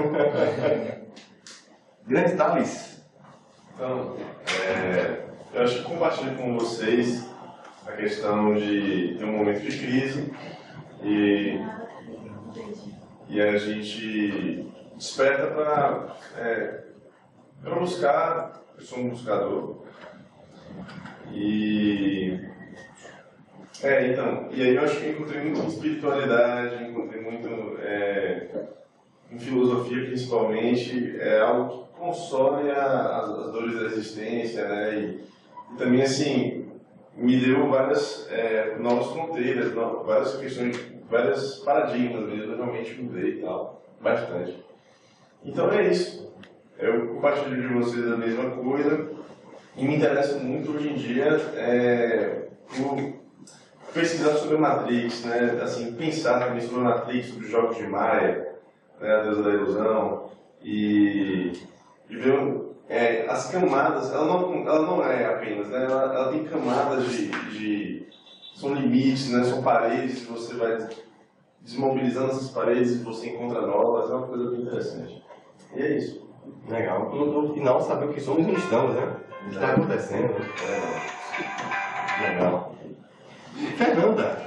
Speaker 1: Grande Thales.
Speaker 4: Então, eu acho que compartilho com vocês a questão de ter um momento de crise e a gente desperta para buscar. Eu sou um buscador. E aí eu acho que encontrei muito em espiritualidade, encontrei muito em filosofia principalmente, é algo que console as dores da existência, né? E também assim me deu várias novas fronteiras, várias questões, vários paradigmas mesmo, eu realmente mudei e tal, bastante. Então é isso. Eu compartilho de vocês a mesma coisa e me interessa muito hoje em dia por pesquisar sobre a Matrix, né? Assim, pensar também sobre a Matrix, sobre os jogos de Maia, né? A deusa da ilusão, e ver as camadas. Ela não é apenas, né? Ela tem camadas são limites, né? São paredes, você vai desmobilizando essas paredes e você encontra novas, é uma coisa bem interessante. E é isso.
Speaker 1: Legal. No final, saber o que somos e onde estamos, né? O que está acontecendo. Legal. Fernanda.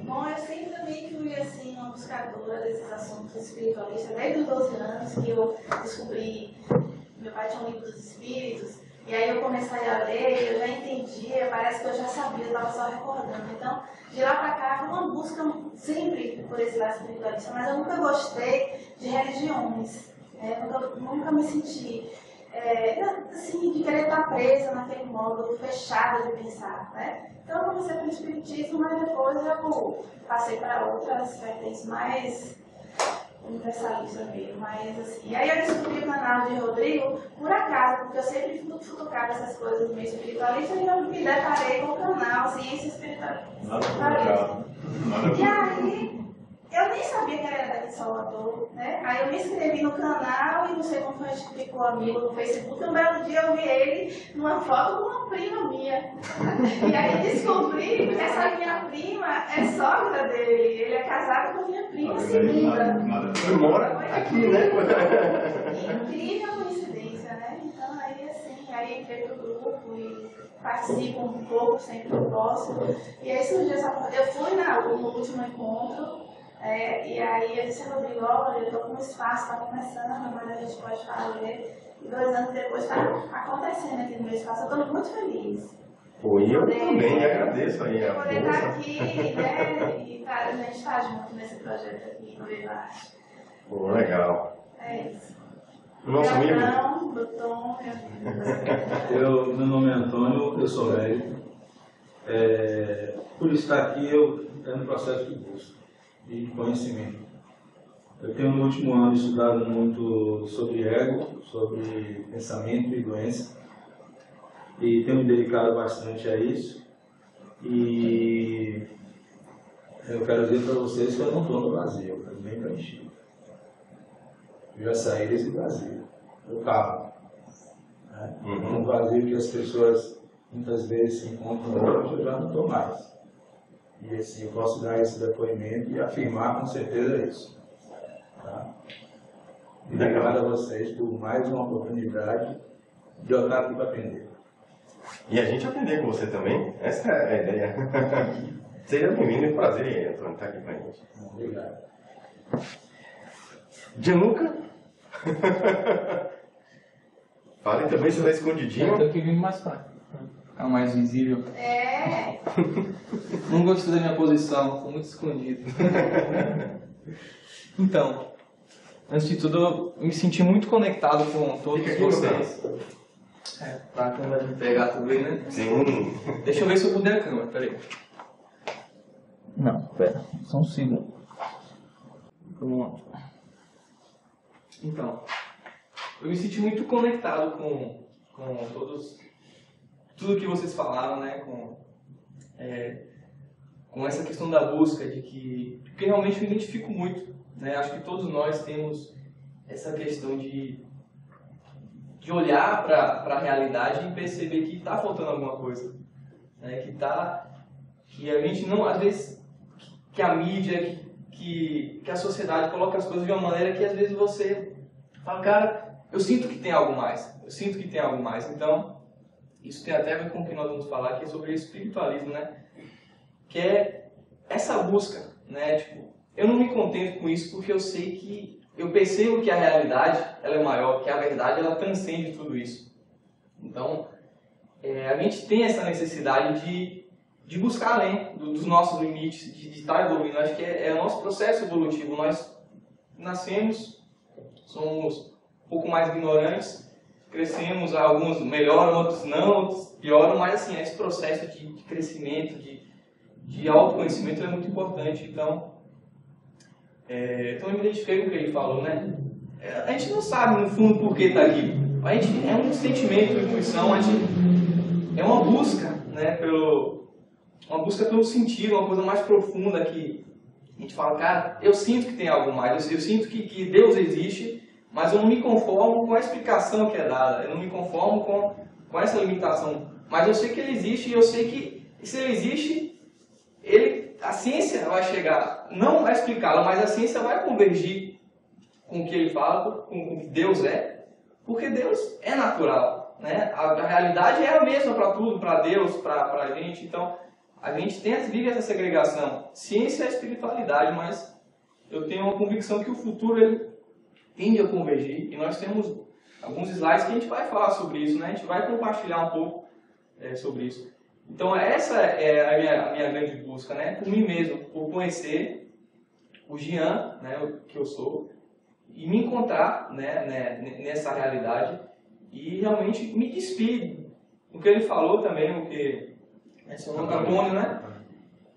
Speaker 3: Bom, eu sempre também fui assim, uma buscadora desses assuntos espiritualistas, desde os 12 anos que eu descobri, meu pai tinha um livro dos espíritos, e aí eu comecei a ler, eu já entendia, parece que eu já sabia, eu estava só recordando. Então, de lá para cá, foi uma busca sempre por esse lado espiritualista, mas eu nunca gostei de religiões, nunca me senti assim, de querer estar presa naquele modo fechado de pensar, né? Então eu comecei pelo espiritismo, mas depois eu passei para outras vertentes mais universalistas mesmo, mas assim. E aí eu descobri o canal de Rodrigo por acaso, porque eu sempre futucava essas coisas meio espiritualistas e eu me deparei com o canal Ciência Espiritualista. E aí eu nem sabia que era daqui de Salvador, né? Aí eu me inscrevi no canal e não sei como a gente ficou amigo no Facebook. Um belo dia eu vi ele numa foto com uma prima minha. E aí descobri que essa minha prima é sogra dele. Ele é casado com a minha prima segunda.
Speaker 1: Ele mora aqui, né?
Speaker 3: Incrível coincidência, né? Então aí assim, aí entrei pro grupo e participo um pouco, sempre que eu posso. E aí surgiu essa coisa. Eu fui no último encontro. E aí eu disse, Rodrigo, olha, eu estou com um espaço, está começando, mas a gente pode fazer. E 2 anos depois está acontecendo aqui no meu espaço, eu estou muito feliz.
Speaker 1: Pô, e eu também agradeço aí.
Speaker 3: Eu poder estar aqui, né, e a gente está junto nesse projeto aqui no Vivarte.
Speaker 1: Pô, legal.
Speaker 3: É isso.
Speaker 1: Nosso amigo.
Speaker 3: Do Tom,
Speaker 2: Meu nome é Antônio, eu sou médico. Por estar aqui, eu estou no processo de busca de conhecimento. Eu tenho no último ano estudado muito sobre ego, sobre pensamento e doença, e tenho me dedicado bastante a isso. E eu quero dizer para vocês que eu não estou no vazio, eu estou bem preenchido. Eu já saí desse vazio, do carro. Um vazio que as pessoas muitas vezes se encontram hoje, eu já não estou mais. E assim, eu posso dar esse depoimento e afirmar com certeza isso. Tá? E obrigado a vocês por mais uma oportunidade de eu estar aqui para aprender.
Speaker 1: E a gente aprender com você também, essa é a ideia. Seja bem-vindo e prazer, Antônio, estar aqui com a gente.
Speaker 2: Obrigado.
Speaker 1: Gianluca? Falem também se vai escondidinho.
Speaker 10: Eu tenho que vir mais pra ficar mais visível.
Speaker 3: É.
Speaker 10: Não gostei da minha posição, tô muito escondido. Então, antes de tudo, eu me senti muito conectado com todos vocês. Pra câmera me pegar também, né?
Speaker 1: Sim.
Speaker 10: Deixa eu ver se eu mudei a câmera, peraí. Não, pera, só um segundo. Vamos lá. Então, eu me senti muito conectado com tudo que vocês falaram, né? Com essa questão da busca, porque realmente eu me identifico muito, né? Acho que todos nós temos essa questão de olhar para a realidade e perceber que está faltando alguma coisa, né? Que a gente não, às vezes, que a mídia, que a sociedade coloca as coisas de uma maneira que às vezes você fala, cara, eu sinto que tem algo mais, Então, isso tem até a ver com o que nós vamos falar, que é sobre espiritualismo, né? Que é essa busca, né? Tipo, eu não me contento com isso porque eu sei que eu percebo que a realidade ela é maior, que a verdade ela transcende tudo isso. Então, a gente tem essa necessidade de buscar além dos nossos limites, de estar evoluindo. Acho que é o nosso processo evolutivo. Nós nascemos, somos um pouco mais ignorantes, crescemos, alguns melhoram, outros não, outros pioram, mas assim, esse processo de crescimento, de autoconhecimento é muito importante. Então eu me identifiquei com o que ele falou, né? A gente não sabe, no fundo, por que está aqui. A gente, é um sentimento, uma intuição, é uma busca, né? Uma busca pelo sentido, uma coisa mais profunda que a gente fala, cara, eu sinto que tem algo mais, eu sinto que Deus existe, mas eu não me conformo com a explicação que é dada, eu não me conformo com essa limitação. Mas eu sei que ele existe e eu sei que se ele existe, a ciência vai chegar, não vai explicá-la, mas a ciência vai convergir com o que ele fala, com o que Deus é, porque Deus é natural, né? A realidade é a mesma para tudo, para Deus, para a gente. Então, a gente vive essa segregação. Ciência é espiritualidade, mas eu tenho uma convicção que o futuro ele tende a convergir, e nós temos alguns slides que a gente vai falar sobre isso, né? A gente vai compartilhar um pouco sobre isso. Então, essa é a minha grande busca, né? Por mim mesmo, por conhecer o Jean, né, que eu sou, e me encontrar, né, nessa realidade e realmente me despir. O que ele falou também, o que seu nome Antônio, né?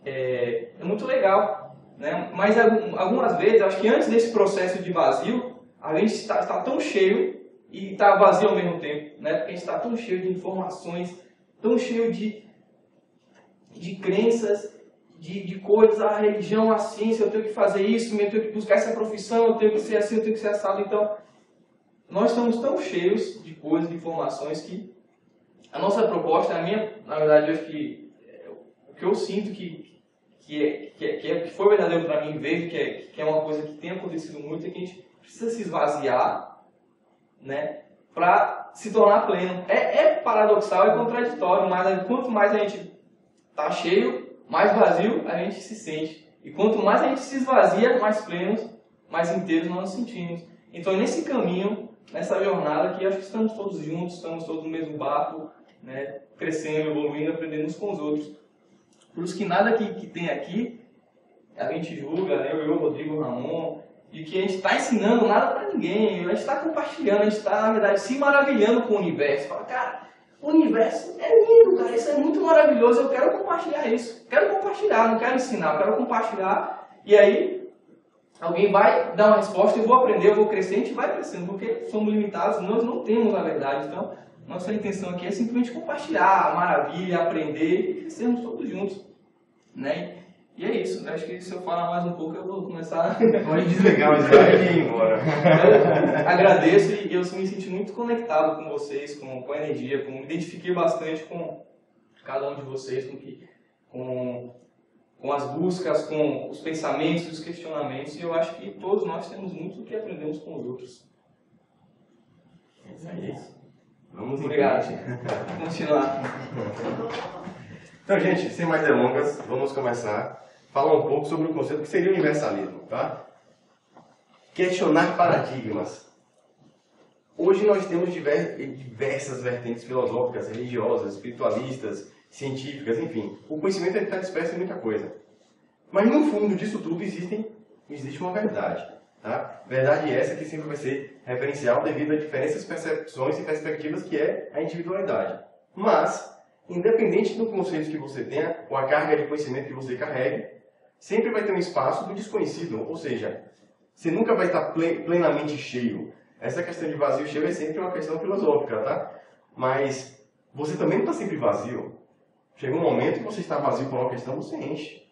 Speaker 10: É muito legal, né? Mas algumas vezes, acho que antes desse processo de vazio, a gente está tão cheio e está vazio ao mesmo tempo, né? Porque a gente está tão cheio de informações, tão cheio de crenças, de coisas, a religião, a ciência, eu tenho que fazer isso, eu tenho que buscar essa profissão, eu tenho que ser assim, eu tenho que ser assado. Então, nós estamos tão cheios de coisas, de informações, que a nossa proposta, na verdade, eu acho que o que eu sinto que foi verdadeiro para mim, vejo que é uma coisa que tem acontecido muito, é que a gente precisa se esvaziar, né, para se tornar pleno. É paradoxal, é contraditório, mas quanto mais a gente está cheio, mais vazio a gente se sente. E quanto mais a gente se esvazia, mais plenos, mais inteiros nós nos sentimos. Então, nesse caminho, nessa jornada que acho que estamos todos juntos, estamos todos no mesmo barco, né, crescendo, evoluindo, aprendendo uns com os outros. Por isso que nada que tem aqui, a gente julga, né, eu, Rodrigo, Ramon, e que a gente está ensinando nada para ninguém, a gente está compartilhando, a gente está, na verdade, se maravilhando com o universo. Fala, cara, o universo é lindo, cara, isso é muito maravilhoso, eu quero compartilhar isso. Quero compartilhar, não quero ensinar, eu quero compartilhar. E aí, alguém vai dar uma resposta, eu vou aprender, eu vou crescer, a gente vai crescendo, porque somos limitados, nós não temos a verdade. Então, nossa intenção aqui é simplesmente compartilhar a maravilha, aprender e crescermos todos juntos, né? E é isso, acho que se eu falar mais um pouco eu vou começar...
Speaker 1: Pode desligar o slide e ir embora.
Speaker 10: Eu agradeço e eu me senti muito conectado com vocês, com a energia, me identifiquei bastante com cada um de vocês, com as buscas, com os pensamentos, os questionamentos, e eu acho que todos nós temos muito o que aprendemos com os outros.
Speaker 1: É isso. Vamos
Speaker 10: Obrigado. Vamos continuar.
Speaker 1: Então, gente, sem mais delongas, vamos começar a falar um pouco sobre o conceito que seria o universalismo, tá? Questionar paradigmas. Hoje nós temos diversas vertentes filosóficas, religiosas, espiritualistas, científicas, enfim. O conhecimento está disperso em muita coisa. Mas no fundo disso tudo existe uma verdade. Tá? Verdade essa que sempre vai ser referencial devido a diferentes percepções e perspectivas que é a individualidade. Mas, independente do conceito que você tenha, ou a carga de conhecimento que você carregue, sempre vai ter um espaço do desconhecido. Ou seja, você nunca vai estar plenamente cheio. Essa questão de vazio e cheio é sempre uma questão filosófica, tá? Mas você também não está sempre vazio. Chega um momento que você está vazio por uma questão, você enche.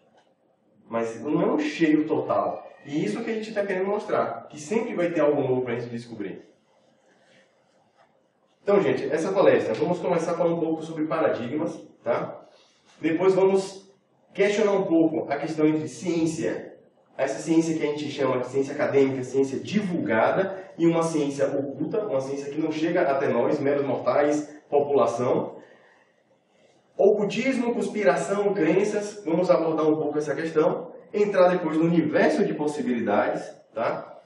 Speaker 1: Mas não é um cheio total. E isso que a gente está querendo mostrar. Que sempre vai ter algo novo para a gente descobrir. Então, gente, essa palestra, vamos começar falando um pouco sobre paradigmas, tá? Depois vamos questionar um pouco a questão entre ciência, essa ciência que a gente chama de ciência acadêmica, ciência divulgada, e uma ciência oculta, uma ciência que não chega até nós, meros mortais, população. Ocultismo, conspiração, crenças, vamos abordar um pouco essa questão, entrar depois no universo de possibilidades, tá?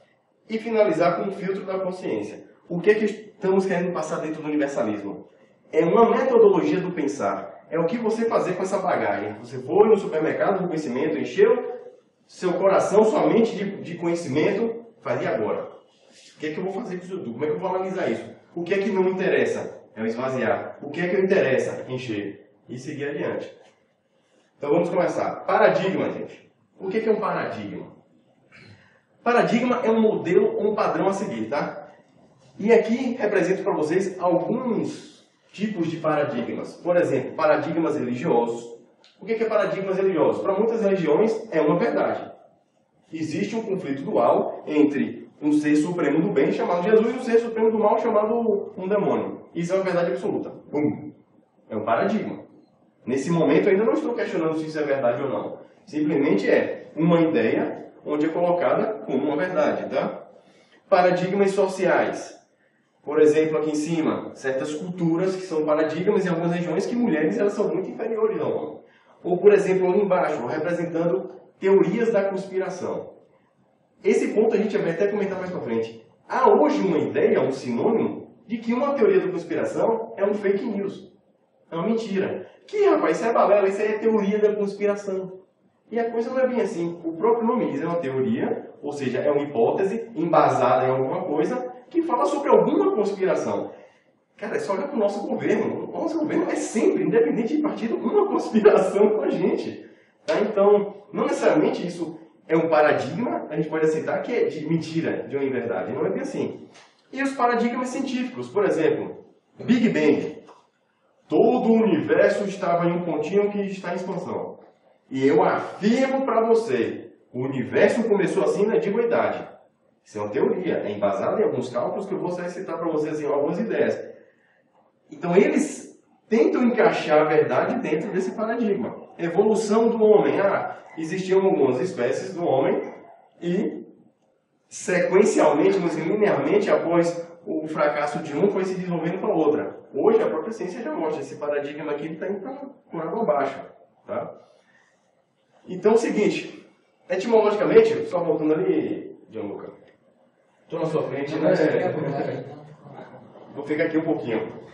Speaker 1: E finalizar com o filtro da consciência. O que é que estamos querendo passar dentro do universalismo? É uma metodologia do pensar. É o que você fazer com essa bagagem. Você foi no supermercado do conhecimento, encheu seu coração, sua mente de conhecimento, faz e agora? O que é que eu vou fazer com isso tudo? Como é que eu vou analisar isso? O que é que não me interessa? É o esvaziar. O que é que me interessa? Encher. E seguir adiante. Então vamos começar. Paradigma, gente. O que é um paradigma? Paradigma é um modelo ou um padrão a seguir, tá? E aqui represento para vocês alguns tipos de paradigmas. Por exemplo, paradigmas religiosos. O que é paradigmas religiosos? Para muitas religiões é uma verdade. Existe um conflito dual entre um ser supremo do bem chamado Jesus e um ser supremo do mal chamado um demônio. Isso é uma verdade absoluta. É um paradigma. Nesse momento eu ainda não estou questionando se isso é verdade ou não. Simplesmente é uma ideia onde é colocada como uma verdade, tá? Paradigmas sociais. Por exemplo, aqui em cima, certas culturas que são paradigmas em algumas regiões que mulheres elas são muito inferiores ao homem. Ou, por exemplo, ali embaixo, representando teorias da conspiração. Esse ponto a gente vai até comentar mais para frente. Há hoje uma ideia, um sinônimo, de que uma teoria da conspiração é um fake news. É uma mentira. Que, rapaz, isso é balela, isso aí é teoria da conspiração. E a coisa não é bem assim. O próprio nome diz, é uma teoria, ou seja, é uma hipótese embasada em alguma coisa que fala sobre alguma conspiração. Cara, é só olhar para o nosso governo. O nosso governo é sempre, independente de partido, uma conspiração com a gente. Tá? Então, não necessariamente isso é um paradigma, a gente pode aceitar que é de mentira, de uma inverdade. Não é bem assim. E os paradigmas científicos, por exemplo, Big Bang. Todo o universo estava em um pontinho que está em expansão. E eu afirmo para você, o universo começou assim na antiguidade. Isso é uma teoria, é embasada em alguns cálculos que eu vou citar para vocês em algumas ideias. Então eles tentam encaixar a verdade dentro desse paradigma. Evolução do homem. Existiam algumas espécies do homem e sequencialmente, linearmente, após o fracasso de um, foi se desenvolvendo para outra. Hoje a própria ciência já mostra esse paradigma aqui está indo por água abaixo. Tá? Então é o seguinte, etimologicamente, só voltando ali, Gianluca, estou na sua frente, né? Vou ficar aqui um pouquinho.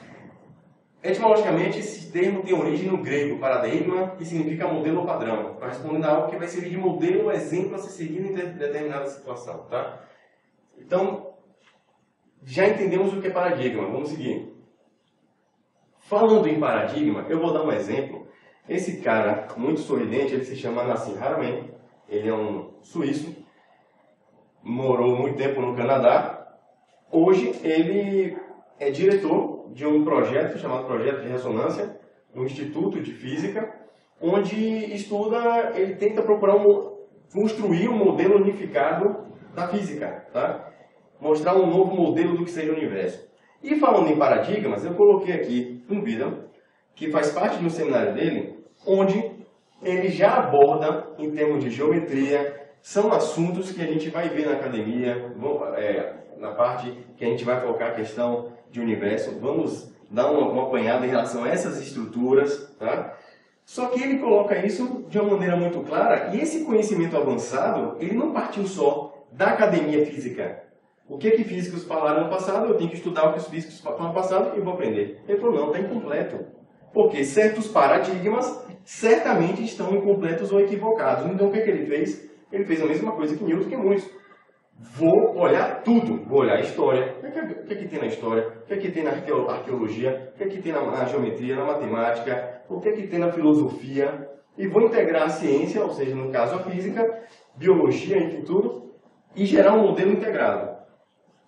Speaker 1: Etimologicamente, esse termo tem origem no grego, paradigma, que significa modelo ou padrão, correspondendo a algo que vai servir de modelo ou exemplo a ser seguido em determinada situação. Tá? Então, já entendemos o que é paradigma, vamos seguir. Falando em paradigma, eu vou dar um exemplo. Esse cara, muito sorridente, ele se chama Nassim Haramein, ele é um suíço, morou muito tempo no Canadá. Hoje ele é diretor de um projeto chamado Projeto de Ressonância, no Instituto de Física, onde estuda, ele tenta procurar construir um modelo unificado da física, tá? Mostrar um novo modelo do que seja o universo. E falando em paradigmas, eu coloquei aqui um vídeo que faz parte do seminário dele, onde ele já aborda, em termos de geometria, são assuntos que a gente vai ver na academia, na parte que a gente vai focar a questão de universo. Vamos dar uma apanhada em relação a essas estruturas, tá? Só que ele coloca isso de uma maneira muito clara, e esse conhecimento avançado, ele não partiu só da academia física. O que físicos falaram no passado, eu tenho que estudar o que os físicos falaram no passado e vou aprender. Ele falou, não, está incompleto. Porque certos paradigmas certamente estão incompletos ou equivocados. Então o que ele fez? Ele fez a mesma coisa que Newton, que muitos. Vou olhar tudo. Vou olhar a história. O que tem na história? O que tem na arqueologia? O que tem na geometria, na matemática? O que tem na filosofia? E vou integrar a ciência, ou seja, no caso a física, biologia, enfim, tudo, e gerar um modelo integrado.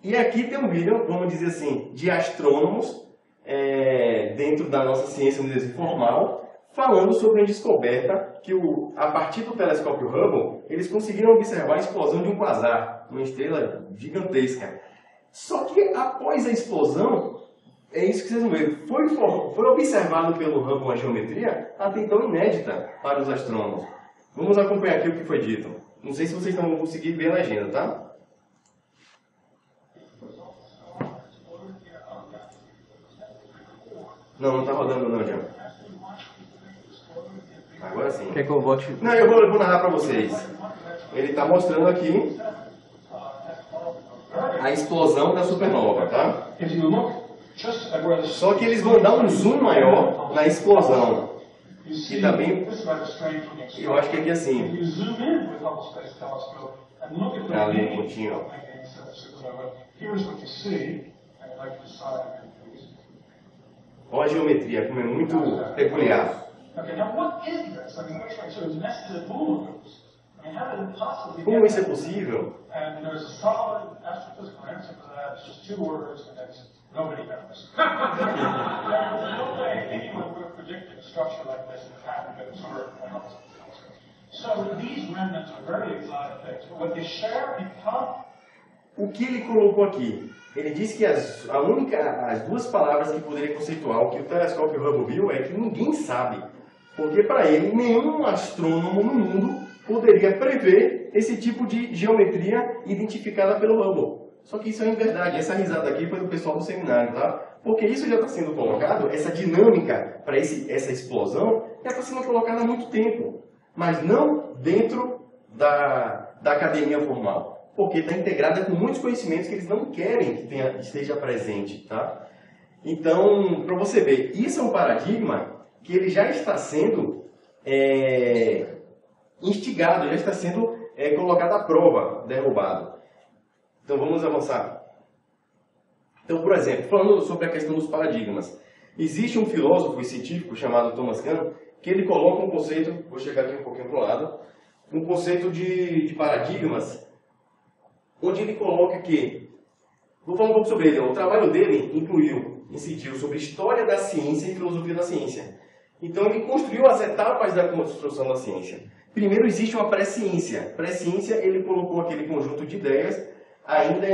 Speaker 1: E aqui tem um vídeo, vamos dizer assim, de astrônomos dentro da nossa ciência, vamos dizer assim, formal, falando sobre a descoberta que, a partir do telescópio Hubble, eles conseguiram observar a explosão de um quasar, uma estrela gigantesca. Só que após a explosão, é isso que vocês vão ver, foi observado pelo Hubble uma geometria até então inédita para os astrônomos. Vamos acompanhar aqui o que foi dito. Não sei se vocês vão conseguir ver a legenda, tá? Não está rodando não, Jean. Agora sim.
Speaker 10: Quer que eu volte?
Speaker 1: Não, eu vou narrar para vocês. Ele está mostrando aqui a explosão da supernova, tá? Só que eles vão dar um zoom maior na explosão. Que também, eu acho que aqui assim. Ali um pouquinho, ó. Olha a geometria, como é muito peculiar. Como isso é possível? O que ele colocou aqui? Ele disse que as duas palavras que poderia conceituar o que o telescópio Hubble viu é que ninguém sabe. Porque para ele, nenhum astrônomo no mundo poderia prever esse tipo de geometria identificada pelo Hubble. Só que isso é verdade. Essa risada aqui foi do pessoal do seminário, tá? Porque isso já está sendo colocado, essa dinâmica para essa explosão, já está sendo colocada há muito tempo. Mas não dentro da academia formal. Porque está integrada com muitos conhecimentos que eles não querem que esteja presente, tá? Então, para você ver, isso é um paradigma que ele já está sendo instigado, já está sendo colocado à prova, derrubado. Então, vamos avançar. Então, por exemplo, falando sobre a questão dos paradigmas, existe um filósofo e científico chamado Thomas Kuhn, que ele coloca um conceito, vou chegar aqui um pouquinho para o lado, um conceito de paradigmas, onde ele coloca que, vou falar um pouco sobre ele, o trabalho dele incidiu sobre história da ciência e filosofia da ciência. Então ele construiu as etapas da construção da ciência. Primeiro existe uma pré-ciência. Pré-ciência, ele colocou aquele conjunto de ideias, ainda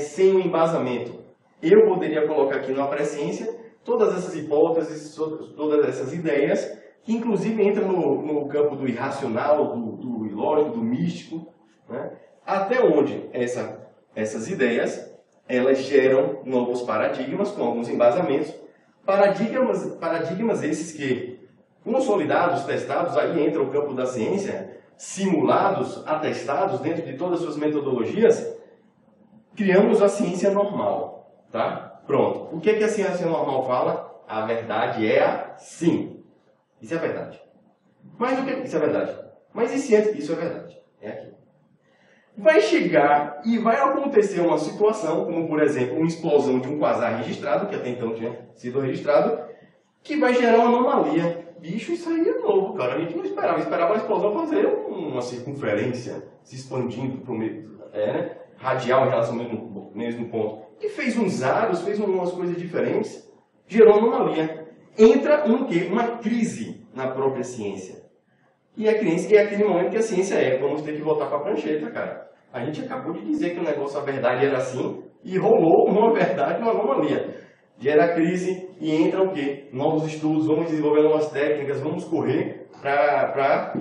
Speaker 1: sem um embasamento. Eu poderia colocar aqui na pré-ciência todas essas hipóteses, todas essas ideias, que inclusive entram no campo do irracional, do ilógico, do místico, né? Até onde essas ideias, elas geram novos paradigmas com alguns embasamentos. Paradigmas esses que, consolidados, testados, aí entra o campo da ciência, simulados, atestados dentro de todas as suas metodologias, criamos a ciência normal, tá? Pronto. O que a ciência normal fala? A verdade é assim. Isso é verdade. Mas o que? Isso é verdade. Mas e se antes? Isso é verdade. É aqui. Vai chegar e vai acontecer uma situação, como por exemplo, uma explosão de um quasar registrado, que até então tinha sido registrado, que vai gerar uma anomalia. Bicho, isso aí é novo, cara. A gente não esperava. Esperava a explosão fazer uma circunferência se expandindo para o meio, né? Radial em relação ao mesmo ponto. E fez uns aros, fez umas coisas diferentes, gerou uma anomalia. Entra uma crise na própria ciência. E é aquele momento que a ciência vamos ter que voltar para a prancheta, cara. A gente acabou de dizer que o negócio, a verdade era assim, e rolou uma verdade, uma anomalia. Gera crise e entra o quê? Novos estudos, vamos desenvolver novas técnicas, vamos correr para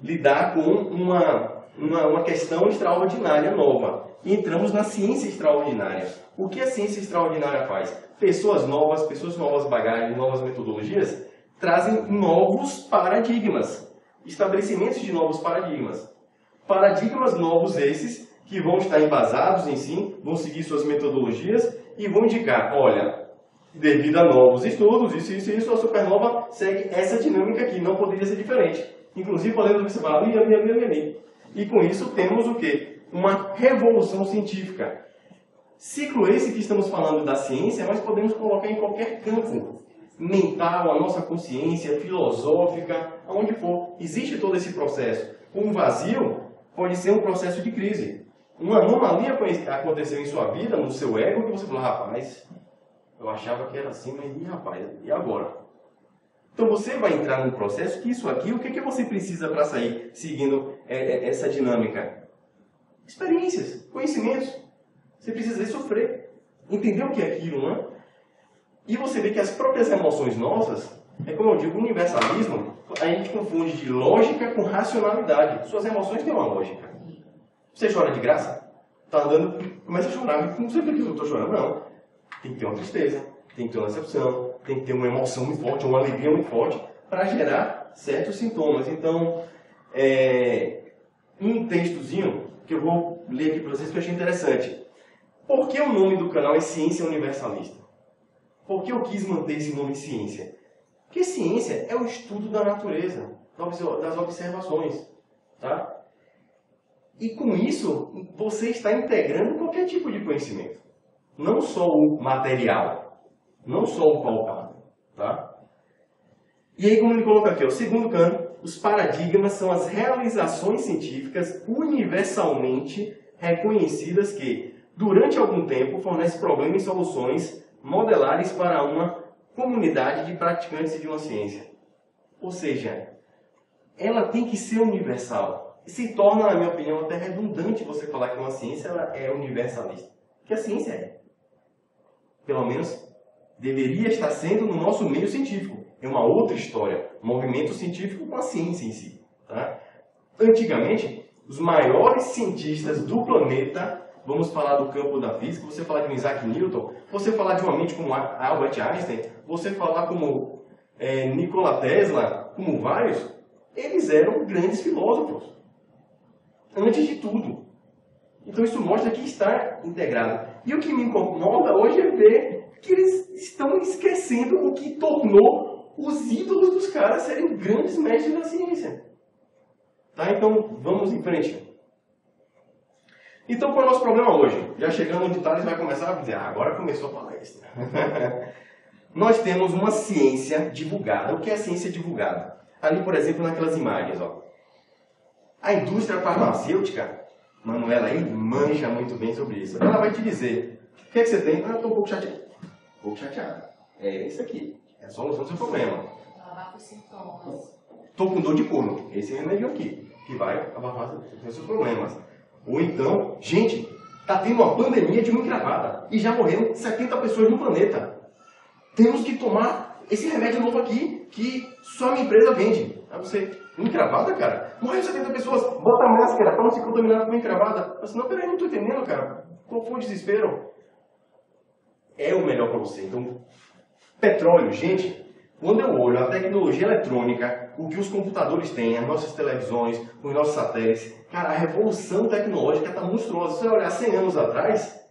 Speaker 1: lidar com uma questão extraordinária nova. E entramos na ciência extraordinária. O que a ciência extraordinária faz? Pessoas novas bagagens, novas metodologias, trazem novos paradigmas. Estabelecimentos de novos paradigmas. Paradigmas novos esses que vão estar embasados em si, vão seguir suas metodologias e vão indicar, olha, devido a novos estudos, isso, a supernova segue essa dinâmica aqui, não poderia ser diferente. Inclusive, podendo observar ali. E com isso temos o quê? Uma revolução científica. Ciclo esse que estamos falando da ciência, nós podemos colocar em qualquer campo mental, a nossa consciência, filosófica, aonde for. Existe todo esse processo. Um vazio pode ser um processo de crise. Uma anomalia aconteceu em sua vida, no seu ego, que você falou, rapaz, eu achava que era assim, mas rapaz, e agora? Então você vai entrar num processo que isso aqui, o que você precisa para sair seguindo essa dinâmica? Experiências, conhecimentos. Você precisa sofrer, entender o que é aquilo, não é? E você vê que as próprias emoções nossas, como eu digo, o universalismo, a gente confunde de lógica com racionalidade. Suas emoções têm uma lógica. Você chora de graça? Tá andando, começa a chorar, não sei por que eu estou chorando, não. Tem que ter uma tristeza, tem que ter uma decepção, tem que ter uma emoção muito forte, uma alegria muito forte, para gerar certos sintomas. Então, um textozinho que eu vou ler aqui para vocês que eu achei interessante. Por que o nome do canal é Ciência Universalista? Por que eu quis manter esse nome Ciência? Porque ciência é o estudo da natureza, das observações. Tá? E com isso, você está integrando qualquer tipo de conhecimento. Não só o material, não só o palpável. Tá? E aí, como ele coloca aqui, o segundo canto, os paradigmas são as realizações científicas universalmente reconhecidas que, durante algum tempo, fornecem problemas e soluções modelares para uma comunidade de praticantes de uma ciência. Ou seja, ela tem que ser universal. Se torna, na minha opinião, até redundante você falar que uma ciência ela é universalista. Porque a ciência é. Pelo menos, deveria estar sendo no nosso meio científico. É uma outra história. Movimento científico com a ciência em si. Tá? Antigamente, os maiores cientistas do planeta, vamos falar do campo da física, você falar de um Isaac Newton, você falar de uma mente como Albert Einstein, você falar como Nikola Tesla, como vários, eles eram grandes filósofos. Antes de tudo. Então isso mostra que está integrado. E o que me incomoda hoje é ver que eles estão esquecendo o que tornou os ídolos dos caras serem grandes mestres da ciência. Tá? Então, vamos em frente. Então, qual é o nosso problema hoje? Já chegando onde Thales vai começar a dizer, agora começou a palestra. Nós temos uma ciência divulgada. O que é ciência divulgada? Ali, por exemplo, naquelas imagens. Ó. A indústria farmacêutica, Manuela aí manja muito bem sobre isso. Ela vai te dizer, o que é que você tem? Estou um pouco chateado. Um pouco chateado. É isso aqui. É a solução do seu problema.
Speaker 6: Abafar os sintomas.
Speaker 1: Estou com dor de corno. Esse remédio aqui, que vai abafar os seus problemas. Ou então, gente, está tendo uma pandemia de uma encravada e já morreram 70 pessoas no planeta. Temos que tomar esse remédio novo aqui que só a minha empresa vende. Aí você, encravada, cara? Morreu 70 pessoas, bota a máscara para não se contaminar com uma encravada. Mas não, peraí, não estou entendendo, cara. Qual foi o desespero? É o melhor para você. Então, petróleo, gente, quando eu olho a tecnologia eletrônica, o que os computadores têm, as nossas televisões, os nossos satélites, cara, a revolução tecnológica está monstruosa. Se você olhar 100 anos atrás,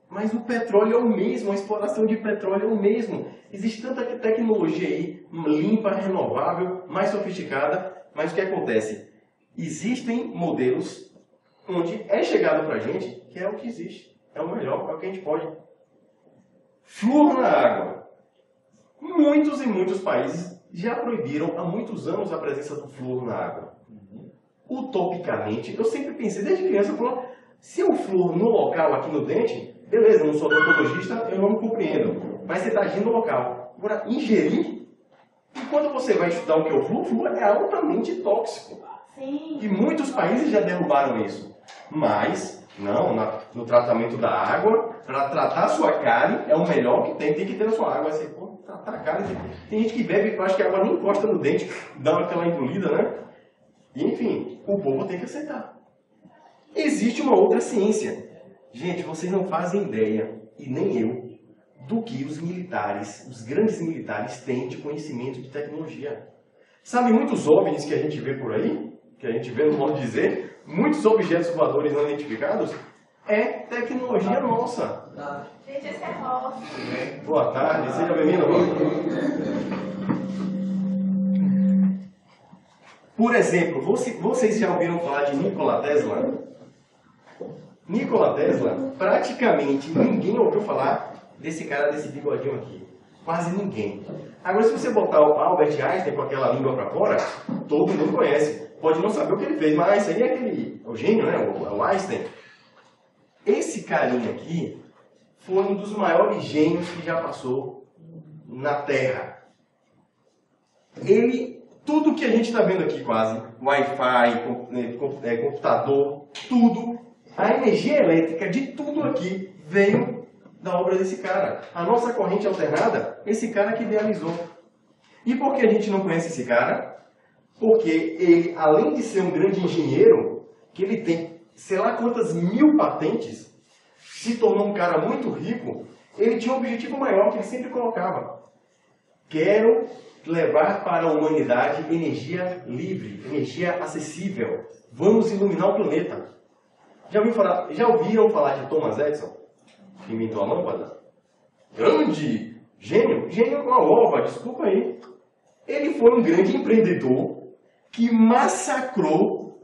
Speaker 1: mas o petróleo é o mesmo, a exploração de petróleo é o mesmo. Existe tanta tecnologia aí, limpa, renovável, mais sofisticada, mas o que acontece? Existem modelos onde é chegado para a gente que é o que existe, é o melhor, é o que a gente pode. Flúor na água. Muitos e muitos países já proibiram há muitos anos a presença do flúor na água. Utopicamente, eu sempre pensei, desde criança, eu falo, se o flúor no local, aqui no dente, beleza, eu não sou odontologista, eu não compreendo, mas você está agindo no local. Agora, ingerir, e quando você vai estudar o que é o flúor é altamente tóxico.
Speaker 3: Sim.
Speaker 1: E muitos países já derrubaram isso. Mas, não, no tratamento da água, para tratar a sua cárie, é o melhor que tem que ter na sua água. Assim, pô, tratar a cárie, tem gente que bebe, acho que a água nem encosta no dente, dá aquela engolida, né? E, enfim, o povo tem que aceitar. Existe uma outra ciência. Gente, vocês não fazem ideia, e nem eu, do que os militares, os grandes militares, têm de conhecimento de tecnologia. Sabe muitos OVNIs que a gente vê por aí? Que a gente vê, no modo de dizer, muitos objetos voadores não identificados, é tecnologia nossa.
Speaker 3: Gente, esse é nosso.
Speaker 1: Boa tarde, seja bem-vindo. Por exemplo, vocês já ouviram falar de Nikola Tesla? Nikola Tesla, praticamente ninguém ouviu falar desse cara, desse bigodinho aqui. Quase ninguém. Agora, se você botar o Albert Einstein com aquela língua para fora, todo mundo conhece. Pode não saber o que ele fez, mas isso aí é o gênio, né? O Einstein. Esse carinha aqui foi um dos maiores gênios que já passou na Terra. Tudo que a gente está vendo aqui quase, Wi-Fi, computador, tudo, a energia elétrica de tudo aqui veio da obra desse cara. A nossa corrente alternada, esse cara que idealizou. E por que a gente não conhece esse cara? Porque ele, além de ser um grande engenheiro, que ele tem sei lá quantas 1000 patentes, se tornou um cara muito rico, ele tinha um objetivo maior que ele sempre colocava. Quero levar para a humanidade energia livre, energia acessível. Vamos iluminar o planeta. Já ouviram falar de Thomas Edison, que inventou a lâmpada? Grande gênio. Gênio com a ova, desculpa aí. Ele foi um grande empreendedor que massacrou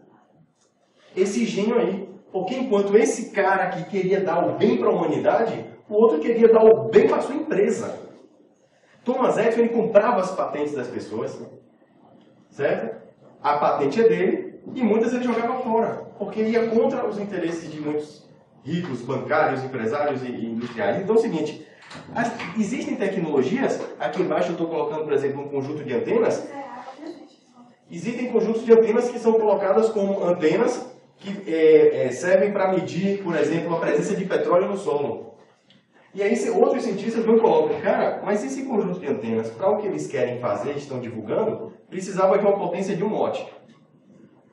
Speaker 1: esse gênio aí. Porque enquanto esse cara que queria dar o bem para a humanidade, o outro queria dar o bem para a sua empresa. Thomas Edison, ele comprava as patentes das pessoas, certo? A patente é dele e muitas ele jogava fora, porque ia contra os interesses de muitos ricos, bancários, empresários e industriais. Então é o seguinte, existem tecnologias, aqui embaixo eu estou colocando, por exemplo, um conjunto de antenas. Existem conjuntos de antenas que são colocadas como antenas que servem para medir, por exemplo, a presença de petróleo no solo. E aí outros cientistas vão colocar, cara, mas esse conjunto de antenas, para o que eles querem fazer, estão divulgando, precisava de uma potência de 1 watt.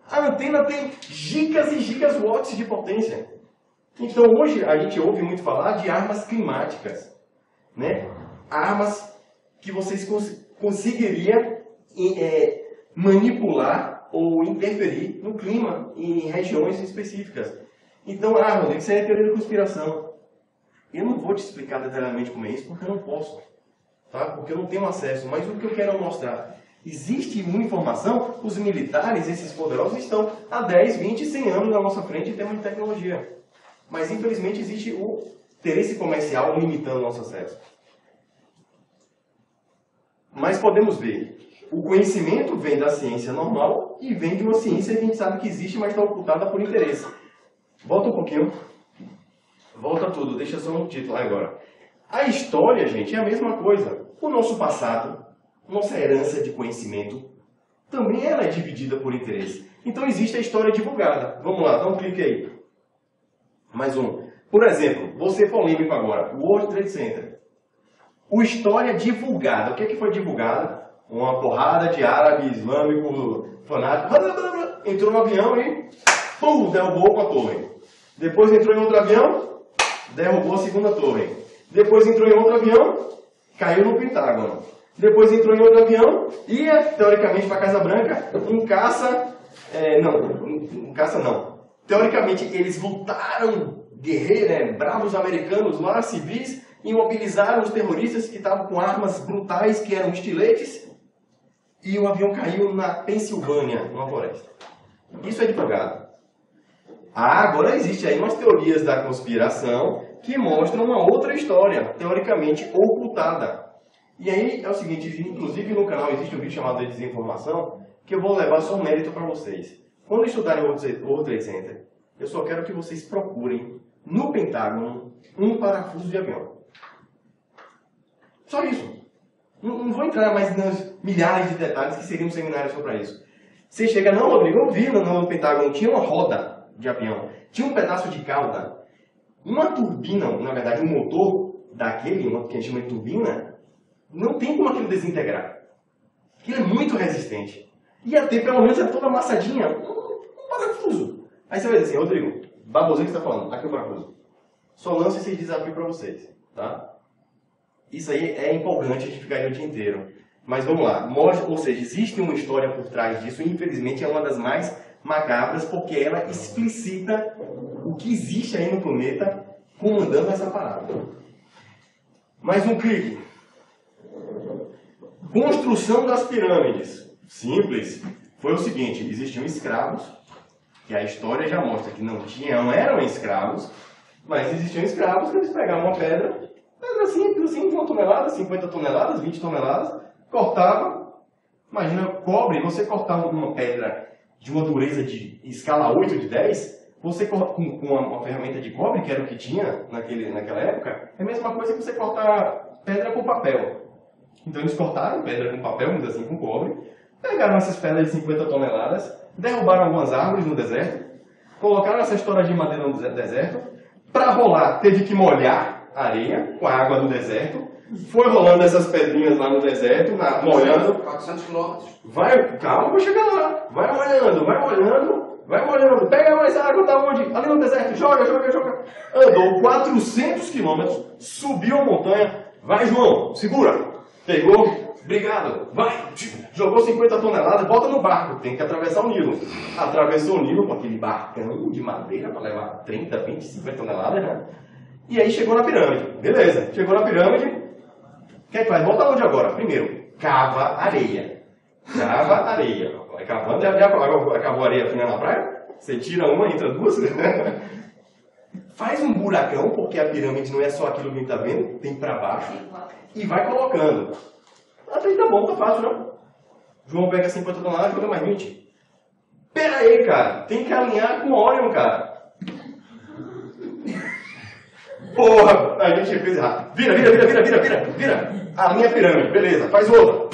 Speaker 1: A antena tem gigas e gigas watts de potência. Então hoje a gente ouve muito falar de armas climáticas, né? Armas que vocês conseguiriam manipular ou interferir no clima em regiões específicas. Então, Rodrigo, isso aí é teoria da conspiração. Eu não vou te explicar detalhadamente como é isso, porque eu não posso, tá? Porque eu não tenho acesso. Mas o que eu quero mostrar, existe uma informação, os militares, esses poderosos, estão há 10, 20, 100 anos na nossa frente em termos de tecnologia. Mas, infelizmente, existe o interesse comercial limitando o nosso acesso. Mas podemos ver, o conhecimento vem da ciência normal e vem de uma ciência que a gente sabe que existe, mas está ocultada por interesse. Volta um pouquinho. Volta tudo, deixa só um título agora. A história, gente, é a mesma coisa. O nosso passado, nossa herança de conhecimento, também ela é dividida por interesse. Então existe a história divulgada. Vamos lá, dá um clique aí. Mais um. Por exemplo, vou ser polêmico agora. O World Trade Center. O história divulgada. O que foi divulgado? Uma porrada de árabe islâmico fanático. Entrou no avião e pum, derrubou com a torre. Depois entrou em outro avião, derrubou a segunda torre. Depois entrou em outro avião, caiu no Pentágono. Depois entrou em outro avião, ia, teoricamente, para a Casa Branca, um caça... um caça não. Teoricamente, eles lutaram, guerreiros, bravos americanos lá, civis, imobilizaram os terroristas que estavam com armas brutais, que eram estiletes, e o avião caiu na Pensilvânia, numa floresta. Isso é divulgado. Agora existe aí umas teorias da conspiração que mostram uma outra história, teoricamente ocultada. E aí é o seguinte, inclusive no canal existe um vídeo chamado de Desinformação, que eu vou levar só um mérito para vocês. Quando estudarem o World Trade Center, eu só quero que vocês procurem no Pentágono um parafuso de avião. Só isso. Não vou entrar mais nos milhares de detalhes que seriam um seminário só para isso. Você chega, não, Rodrigo, eu vi no Pentágono, tinha uma roda de avião, tinha um pedaço de cauda, uma turbina, na verdade, um motor daquele, que a gente chama de turbina, não tem como aquilo desintegrar. Aquilo é muito resistente. Ia ter, pelo menos, toda amassadinha, um parafuso. Aí você vai dizer assim, Rodrigo, baboseiro que você está falando, aqui é o parafuso. Só lanço esse desafio para vocês, tá? Isso aí é empolgante, a gente ficaria o dia inteiro. Mas vamos lá, ou seja, existe uma história por trás disso e infelizmente é uma das mais macabras, porque ela explicita o que existe aí no planeta comandando essa parada. Mais um clique. Construção das pirâmides. Simples. Foi o seguinte, existiam escravos, que a história já mostra que não eram escravos, mas existiam escravos que eles pegavam uma pedra simples assim, 1 tonelada, 50 toneladas, 20 toneladas, cortava. Imagina, cobre, você cortar uma pedra de uma dureza de escala 8 de 10, você com uma ferramenta de cobre, que era o que tinha naquela época, é a mesma coisa que você cortar pedra com papel. Então eles cortaram pedra com papel, vamos dizer assim, com cobre, pegaram essas pedras de 50 toneladas, derrubaram algumas árvores no deserto, colocaram essa história de madeira no deserto, para rolar teve que molhar a areia com a água do deserto, foi rolando essas pedrinhas lá no deserto, molhando.
Speaker 5: 400 quilômetros.
Speaker 1: Calma, vou chegar lá. Vai molhando. Pega mais água, tá onde? Ali no deserto, joga. Andou 400 quilômetros, subiu a montanha. Vai, João, segura. Pegou, obrigado, vai. Jogou 50 toneladas, volta no barco. Tem que atravessar o Nilo. Atravessou o Nilo com aquele barcão de madeira para levar 30, 20, 50 toneladas, né? E aí chegou na pirâmide. Beleza, chegou na pirâmide. O que é que faz? Volta onde agora? Primeiro, cava areia. Vai cavando, já acabou a areia fina na praia? Você tira uma, entra duas. Faz um buracão, porque a pirâmide não é só aquilo que a gente está vendo, tem para baixo. E vai colocando. Até aí tá bom, tá fácil, não? João pega 50 toneladas e joga mais 20. Pera aí, cara. Tem que alinhar com o Orion, cara. Porra, a gente fez errado. Vira. Alinha a pirâmide, beleza. Faz outra.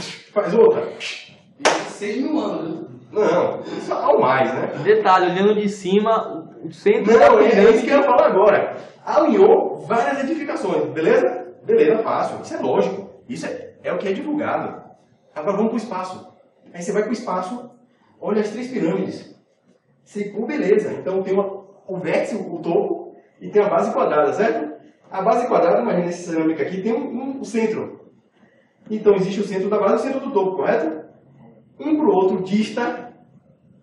Speaker 5: 6.000 anos.
Speaker 1: Não, isso é ao mais, né?
Speaker 11: Detalhe, olhando de cima, o centro
Speaker 1: Não, é isso que eu ia falar agora. Alinhou várias edificações, beleza? Beleza, fácil. Isso é lógico. Isso é o que é divulgado. Agora vamos para o espaço. Aí você vai para o espaço, olha as 3 pirâmides. Beleza. Então tem o vértice, o topo, e tem a base quadrada, certo? A base quadrada, imagina essa cerâmica aqui, tem um centro. Então existe o centro da base e o centro do topo, correto? Um para o outro dista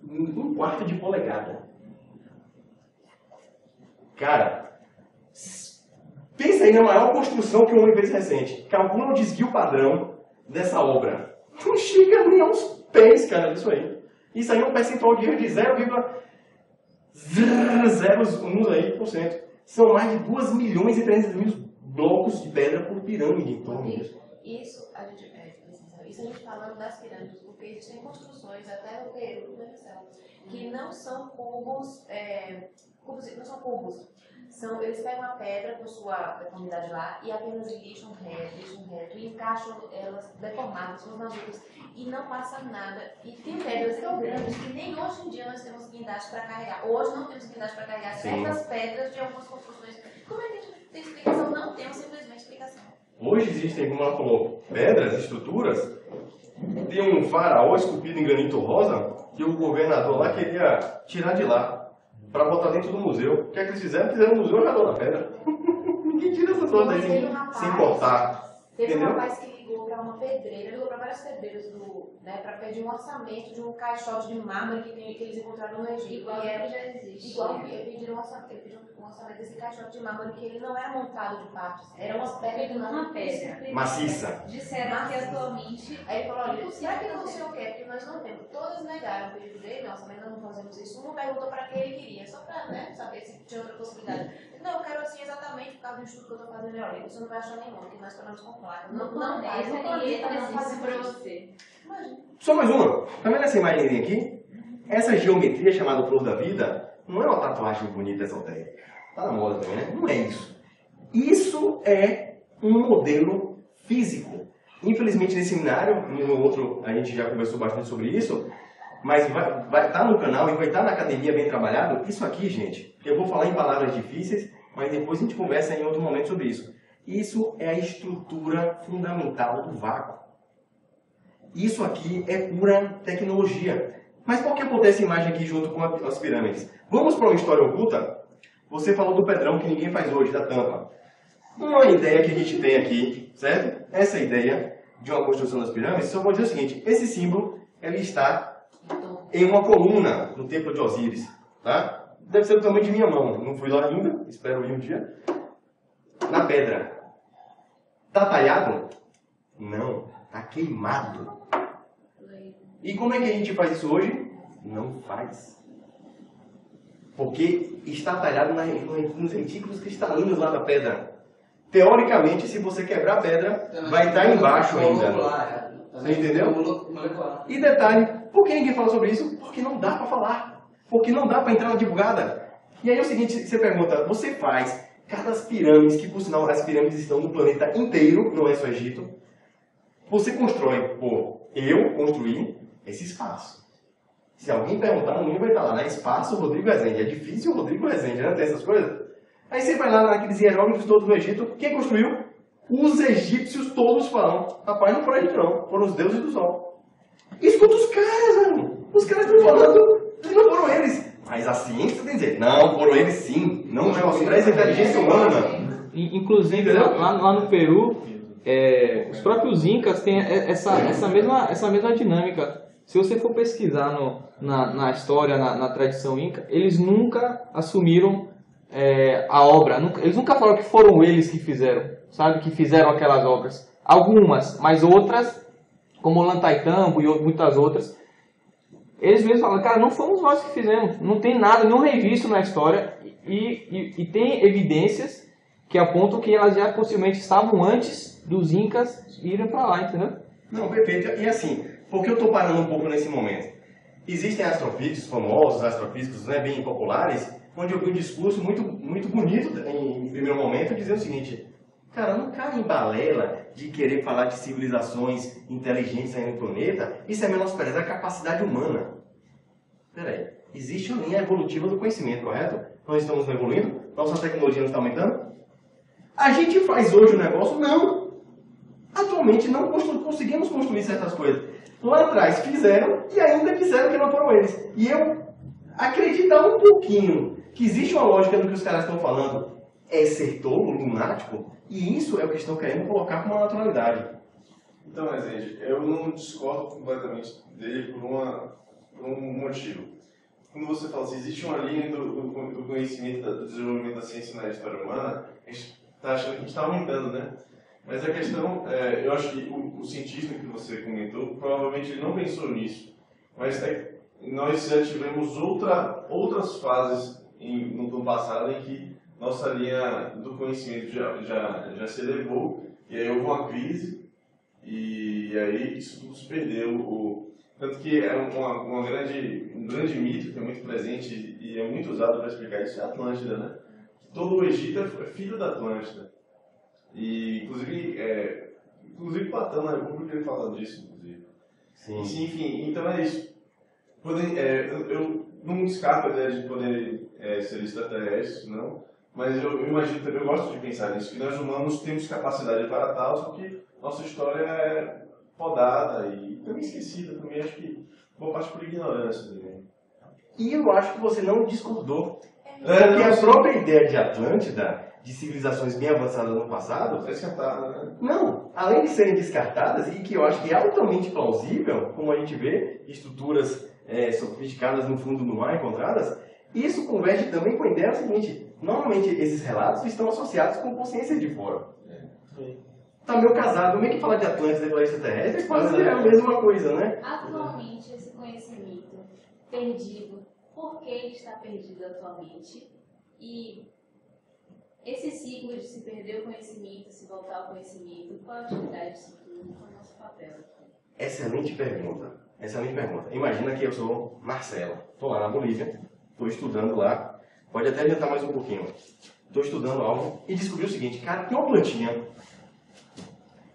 Speaker 1: 1/4 de polegada. Cara, pensa aí na maior construção que o homem fez recente. Calcula o desvio padrão dessa obra. Não chega nem aos pés, cara, disso aí. Isso aí é um percentual de erro de 0,001 aí por cento. São mais de 2.300.000 blocos de pedra por pirâmide em torno disso.
Speaker 6: Isso a gente falando das pirâmides, porque existem construções até no Peru, que não são cubos, não são cubos. Eles pegam a pedra com sua deformidade lá e apenas lixam reto e encaixam elas deformadas com as outras e não passa nada. E tem pedras tão grandes que nem hoje em dia nós temos guindaste para carregar. Hoje não temos guindaste para carregar certas pedras de algumas construções. Como é que a gente tem explicação? Não temos simplesmente explicação.
Speaker 1: Hoje existem, como ela falou, pedras, estruturas. Tem um faraó esculpido em granito rosa que o governador lá queria tirar de lá para botar dentro do museu. O que é que eles fizeram? Fizeram um museu e jogaram na pedra. Ninguém tira essa toda aí sem cortar.
Speaker 6: Teve um rapaz que ligou para uma pedreira, ligou para várias pedreiras para pedir um orçamento de um caixote de mármore que eles encontraram no Egito.
Speaker 7: Igual que já existe.
Speaker 6: Igual que ele pediu um orçamento desse caixote de mármore que ele não era montado de partes, eram umas pedras de
Speaker 7: uma pedra
Speaker 1: maciça.
Speaker 7: Disseram que atualmente.
Speaker 6: Aí ele falou: olha, será que não sei o que? Porque nós não temos. Todas negaram o pedido dele, nossa, mas nós não fazemos isso. Um perguntou para quem ele queria, só para saber se tinha outra possibilidade. Não, eu quero assim exatamente por causa do estudo que eu estou fazendo. Olha, você não vai achar nenhum, porque nós trabalhamos com placa. Não
Speaker 7: ninguém faz isso para você.
Speaker 6: Imagina.
Speaker 1: Só mais uma. Tá vendo essa imagem aqui? Essa geometria chamada flor da vida não é uma tatuagem bonita esotérica. Tá na moda também, né? Não é isso. Isso é um modelo físico. Infelizmente, nesse seminário, no outro, a gente já conversou bastante sobre isso, mas vai estar no canal e vai estar na academia bem trabalhado. Isso aqui, gente, eu vou falar em palavras difíceis, mas depois a gente conversa em outro momento sobre isso. Isso é a estrutura fundamental do vácuo. Isso aqui é pura tecnologia. Mas por que botar essa imagem aqui junto com as pirâmides? Vamos para uma história oculta? Você falou do pedrão que ninguém faz hoje, da tampa. Uma ideia que a gente tem aqui, certo? Essa ideia de uma construção das pirâmides, só vou dizer o seguinte: esse símbolo, ele está em uma coluna no templo de Osíris, tá? Deve ser do tamanho de minha mão, não fui lá ainda, espero ir um dia. Na pedra. Tá talhado? Não, tá queimado. E como é que a gente faz isso hoje? Não faz. Porque está talhado nos retículos cristalinos lá da pedra. Teoricamente, se você quebrar a pedra, vai estar embaixo ainda. Você entendeu? E detalhe, por que ninguém fala sobre isso? Porque não dá para falar. Porque não dá para entrar na divulgada. E aí é o seguinte, você pergunta, você faz cada pirâmides, que por sinal as pirâmides estão no planeta inteiro, não é só Egito. Você constrói, eu construí esse espaço. Se alguém perguntar, ninguém vai estar lá, né? Espaço Rodrigo Rezende. É difícil o Rodrigo Rezende, né? Tem essas coisas. Aí você vai lá naqueles hieróglifos todos no Egito. Quem construiu? Os egípcios todos falam. Rapaz, não foram eles não. Foram os deuses do sol. Escuta os caras, velho. Os caras estão falando que não foram eles. Mas a ciência tem que dizer, não, foram eles sim. Não menospreza a inteligência humana.
Speaker 11: Inclusive, lá no Peru, os próprios incas têm essa mesma dinâmica. Se você for pesquisar na história, na tradição inca, eles nunca assumiram a obra. Eles nunca falaram que foram eles que fizeram, sabe? Que fizeram aquelas obras. Algumas, mas outras, como o Lantaitambo e muitas outras, eles mesmos falam, cara, não fomos nós que fizemos. Não tem nada, nenhum registro na história. E tem evidências que apontam que elas já possivelmente estavam antes dos incas irem para lá, entendeu?
Speaker 1: Não, perfeito. E assim, por que eu estou parando um pouco nesse momento? Existem astrofísicos famosos, astrofísicos bem populares, onde eu vi um discurso muito bonito, em primeiro momento, dizendo o seguinte, cara, não cai em balela de querer falar de civilizações inteligentes aí no planeta, isso é menosprezar a capacidade humana. Peraí, existe uma linha evolutiva do conhecimento, correto? Nós estamos evoluindo? Nossa tecnologia não está aumentando? A gente faz hoje o negócio? Não. Atualmente não conseguimos construir certas coisas. Lá atrás fizeram e ainda quiseram que não foram eles. E eu acreditar um pouquinho que existe uma lógica do que os caras estão falando é ser tolo, lunático, e isso é o que estão querendo colocar como uma naturalidade.
Speaker 4: Então, Rezende, eu não discordo completamente dele por um motivo. Quando você fala assim, existe uma linha do conhecimento, do desenvolvimento da ciência na história humana, a gente está achando que a gente está aumentando, né? Mas a questão, eu acho que o cientista que você comentou, provavelmente ele não pensou nisso. Mas nós já tivemos outras fases no passado em que nossa linha do conhecimento já se elevou, e aí houve uma crise, e aí isso tudo se perdeu. Tanto que é um grande mito que é muito presente e é muito usado para explicar isso, é a Atlântida, né? Todo o Egito é filho da Atlântida. E, inclusive Platão na República ele fala disso, inclusive.
Speaker 1: Sim.
Speaker 4: Enfim, então é isso. Eu não descarto a ideia de poder ser extraterrestres, não. Mas eu imagino, eu gosto de pensar nisso, que nós humanos temos capacidade para tal, só que nossa história é podada e também esquecida, também acho que boa parte por ignorância também.
Speaker 1: E eu acho que você não discordou. Porque a própria ideia de Atlântida, de civilizações bem avançadas no passado,
Speaker 4: é descartada, né?
Speaker 1: Não, além de serem descartadas, e que eu acho que é altamente plausível, como a gente vê, estruturas sofisticadas no fundo do mar encontradas, isso converge também com a ideia seguinte, normalmente esses relatos estão associados com consciências de fora. Tá meio casado, meio que falar de Atlântida e falar extraterrestre, quase é a mesma coisa, né?
Speaker 7: Atualmente, esse conhecimento perdido, por que ele está perdido atualmente? E esse ciclo de se perder o conhecimento, se voltar ao conhecimento, qual a utilidade disso tudo, qual é o nosso papel?
Speaker 1: Excelente pergunta. Excelente pergunta. Imagina que eu sou Marcelo, estou lá na Bolívia, estou estudando lá, pode até adiantar mais um pouquinho. Estou estudando algo e descobri o seguinte, cara, tem uma plantinha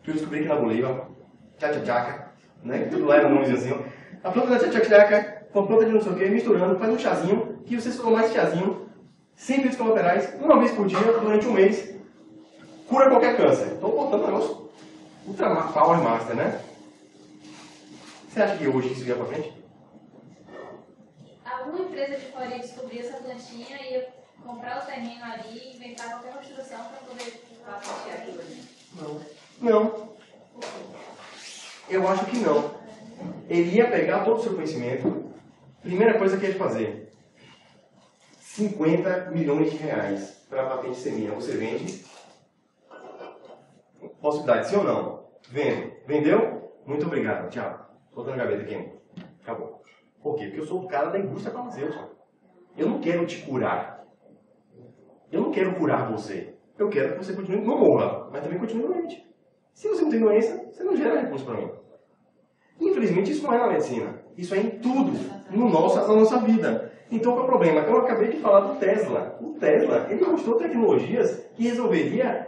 Speaker 1: que eu descobri aqui na Bolívia, tchachachaca, né? Que tudo lá era um nomezinho assim. A planta da tchachachaca com a planta de não sei o que, misturando, faz um chazinho, que você tomar esse chazinho, sem efeitos colaterais, uma vez por dia, durante um mês, cura qualquer câncer. Estou botando um negócio ultra power master, né? Você acha que hoje isso ia pra frente?
Speaker 7: Alguma empresa de fora ia descobrir essa plantinha e ia comprar o terreno ali e inventar qualquer construção para poder fazer aquilo ali?
Speaker 1: Não. Eu acho que não. Ele ia pegar todo o seu conhecimento Primeira coisa que ele fazer. 50 milhões de reais para a patente semina. Você vende? Possibilidade, sim ou não? Vendo. Vendeu? Muito obrigado. Tchau. Botando a gaveta aqui. Acabou. Por quê? Porque eu sou o cara da indústria farmacêutica. Eu não quero te curar. Eu não quero curar você. Eu quero que você continue, não morra, mas também continue doente. Se você não tem doença, você não gera recurso para mim. Infelizmente, isso não é na medicina. Isso é em tudo, na nossa vida. Então, qual é o problema? Eu acabei de falar do Tesla. O Tesla, ele mostrou tecnologias que resolveria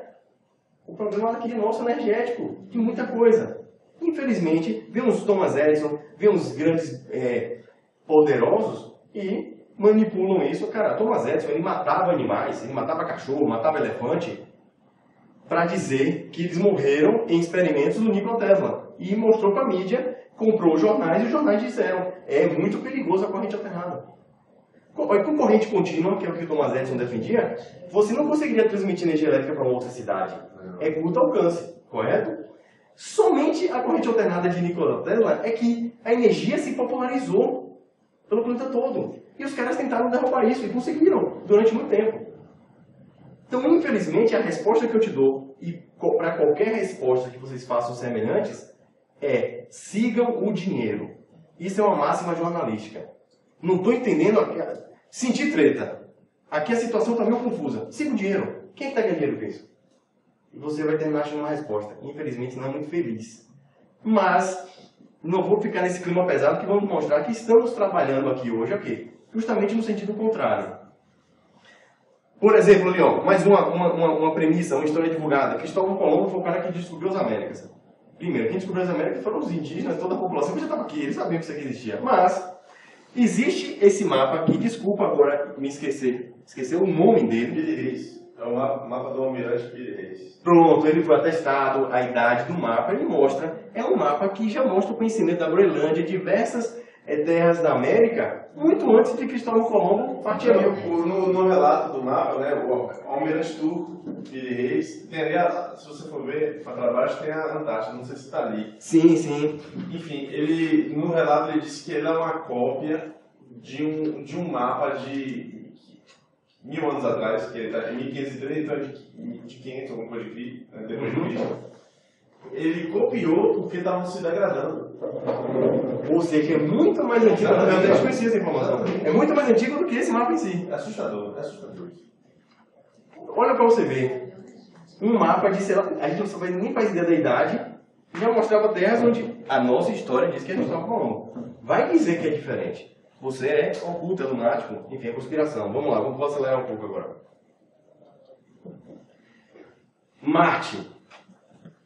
Speaker 1: o problema aqui nosso energético, de muita coisa. Infelizmente, vem uns Thomas Edison, vem uns grandes poderosos e manipulam isso. Cara, Thomas Edison, ele matava animais, ele matava cachorro, matava elefante, para dizer que eles morreram em experimentos do Nikola Tesla. E mostrou para a mídia, comprou os jornais e os jornais disseram, é muito perigoso a corrente alternada. Com corrente contínua, que é o que o Thomas Edison defendia, você não conseguiria transmitir energia elétrica para uma outra cidade. É curto alcance, correto? Somente a corrente alternada de Nikola Tesla é que a energia se popularizou pelo planeta todo. E os caras tentaram derrubar isso e conseguiram durante muito tempo. Então, infelizmente, a resposta que eu te dou, e para qualquer resposta que vocês façam semelhantes, é sigam o dinheiro. Isso é uma máxima jornalística. Não estou entendendo. Sentir treta. Aqui a situação está meio confusa. Siga o dinheiro. Quem está ganhando dinheiro com isso? E você vai terminar achando uma resposta. Infelizmente, não é muito feliz. Mas, não vou ficar nesse clima pesado que vamos mostrar que estamos trabalhando aqui hoje aqui. Justamente no sentido contrário. Por exemplo, ali, ó, mais uma premissa, uma história divulgada. Cristóvão Colombo foi o cara que descobriu as Américas. Primeiro, quem descobriu as Américas foram os indígenas, toda a população que já estava aqui, eles sabiam que isso aqui existia. Mas, existe esse mapa que, desculpa agora me esquecer o nome dele.
Speaker 4: Pires. É o mapa do Almirante Pires.
Speaker 1: Pronto, ele foi atestado, a idade do mapa, ele mostra, é um mapa que já mostra o conhecimento da Groenlândia, diversas terras da América, muito antes de Cristóvão Colombo partir ali.
Speaker 4: No relato do mapa, né, o Almirante Turco Pires, tem ali, se você for ver para baixo, tem a Antártida, não sei se está ali.
Speaker 1: Sim, sim.
Speaker 4: Enfim, no relato ele disse que ele é uma cópia de um mapa de 1000 anos atrás, que ele está em 1530, então de 500, alguma coisa depois de Cristo. Ele copiou porque estavam se degradando.
Speaker 1: Ou seja, é muito mais antigo do que eu desconhecia essa informação. É muito mais antigo do que esse mapa em si.
Speaker 4: É assustador, é assustador.
Speaker 1: Olha para você ver. Um mapa de, sei lá, a gente não nem faz ideia da idade, já mostrava terras onde a nossa história diz que a gente estava falando. Vai dizer que é diferente. Você é oculto, é lunático, enfim, é conspiração. Vamos lá, vamos acelerar um pouco agora. Marte.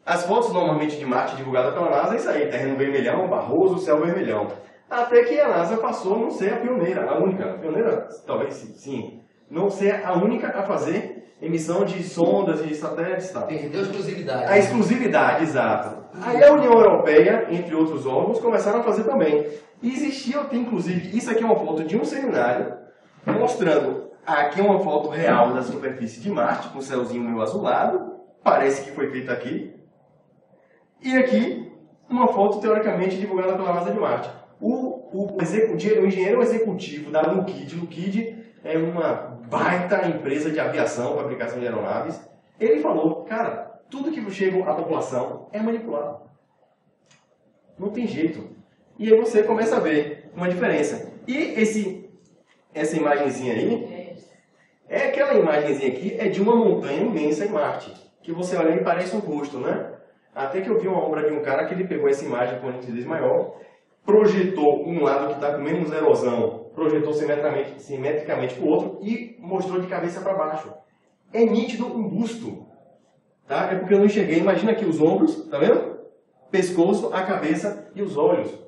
Speaker 1: As fotos normalmente de Marte divulgadas pela NASA é isso aí, terreno vermelhão, barroso, céu vermelhão. Até que a NASA passou a não ser a pioneira, a única. A pioneira, talvez sim. Não ser a única a fazer emissão de sondas e satélites e tal.
Speaker 5: Perdeu a exclusividade.
Speaker 1: A exclusividade, exato. Aí a União Europeia, entre outros órgãos, começaram a fazer também. E existia, inclusive, isso aqui é uma foto de um seminário, mostrando, aqui é uma foto real da superfície de Marte, com o céuzinho meio azulado, parece que foi feita aqui. E aqui, uma foto teoricamente divulgada pela NASA de Marte. O engenheiro executivo da Lockheed, Lockheed é uma baita empresa de aviação, fabricação de aeronaves, ele falou, cara, tudo que chega à população é manipulado. Não tem jeito. E aí você começa a ver uma diferença. E essa imagenzinha aí, é aquela imagenzinha aqui, é de uma montanha imensa em Marte, que você olha e parece um rosto, né? Até que eu vi uma obra de um cara que ele pegou essa imagem com a nitidez maior, projetou um lado que está com menos erosão, projetou simetricamente para o outro e mostrou de cabeça para baixo. É nítido um busto. Tá? É porque eu não enxerguei. Imagina aqui os ombros, tá vendo? Pescoço, a cabeça e os olhos.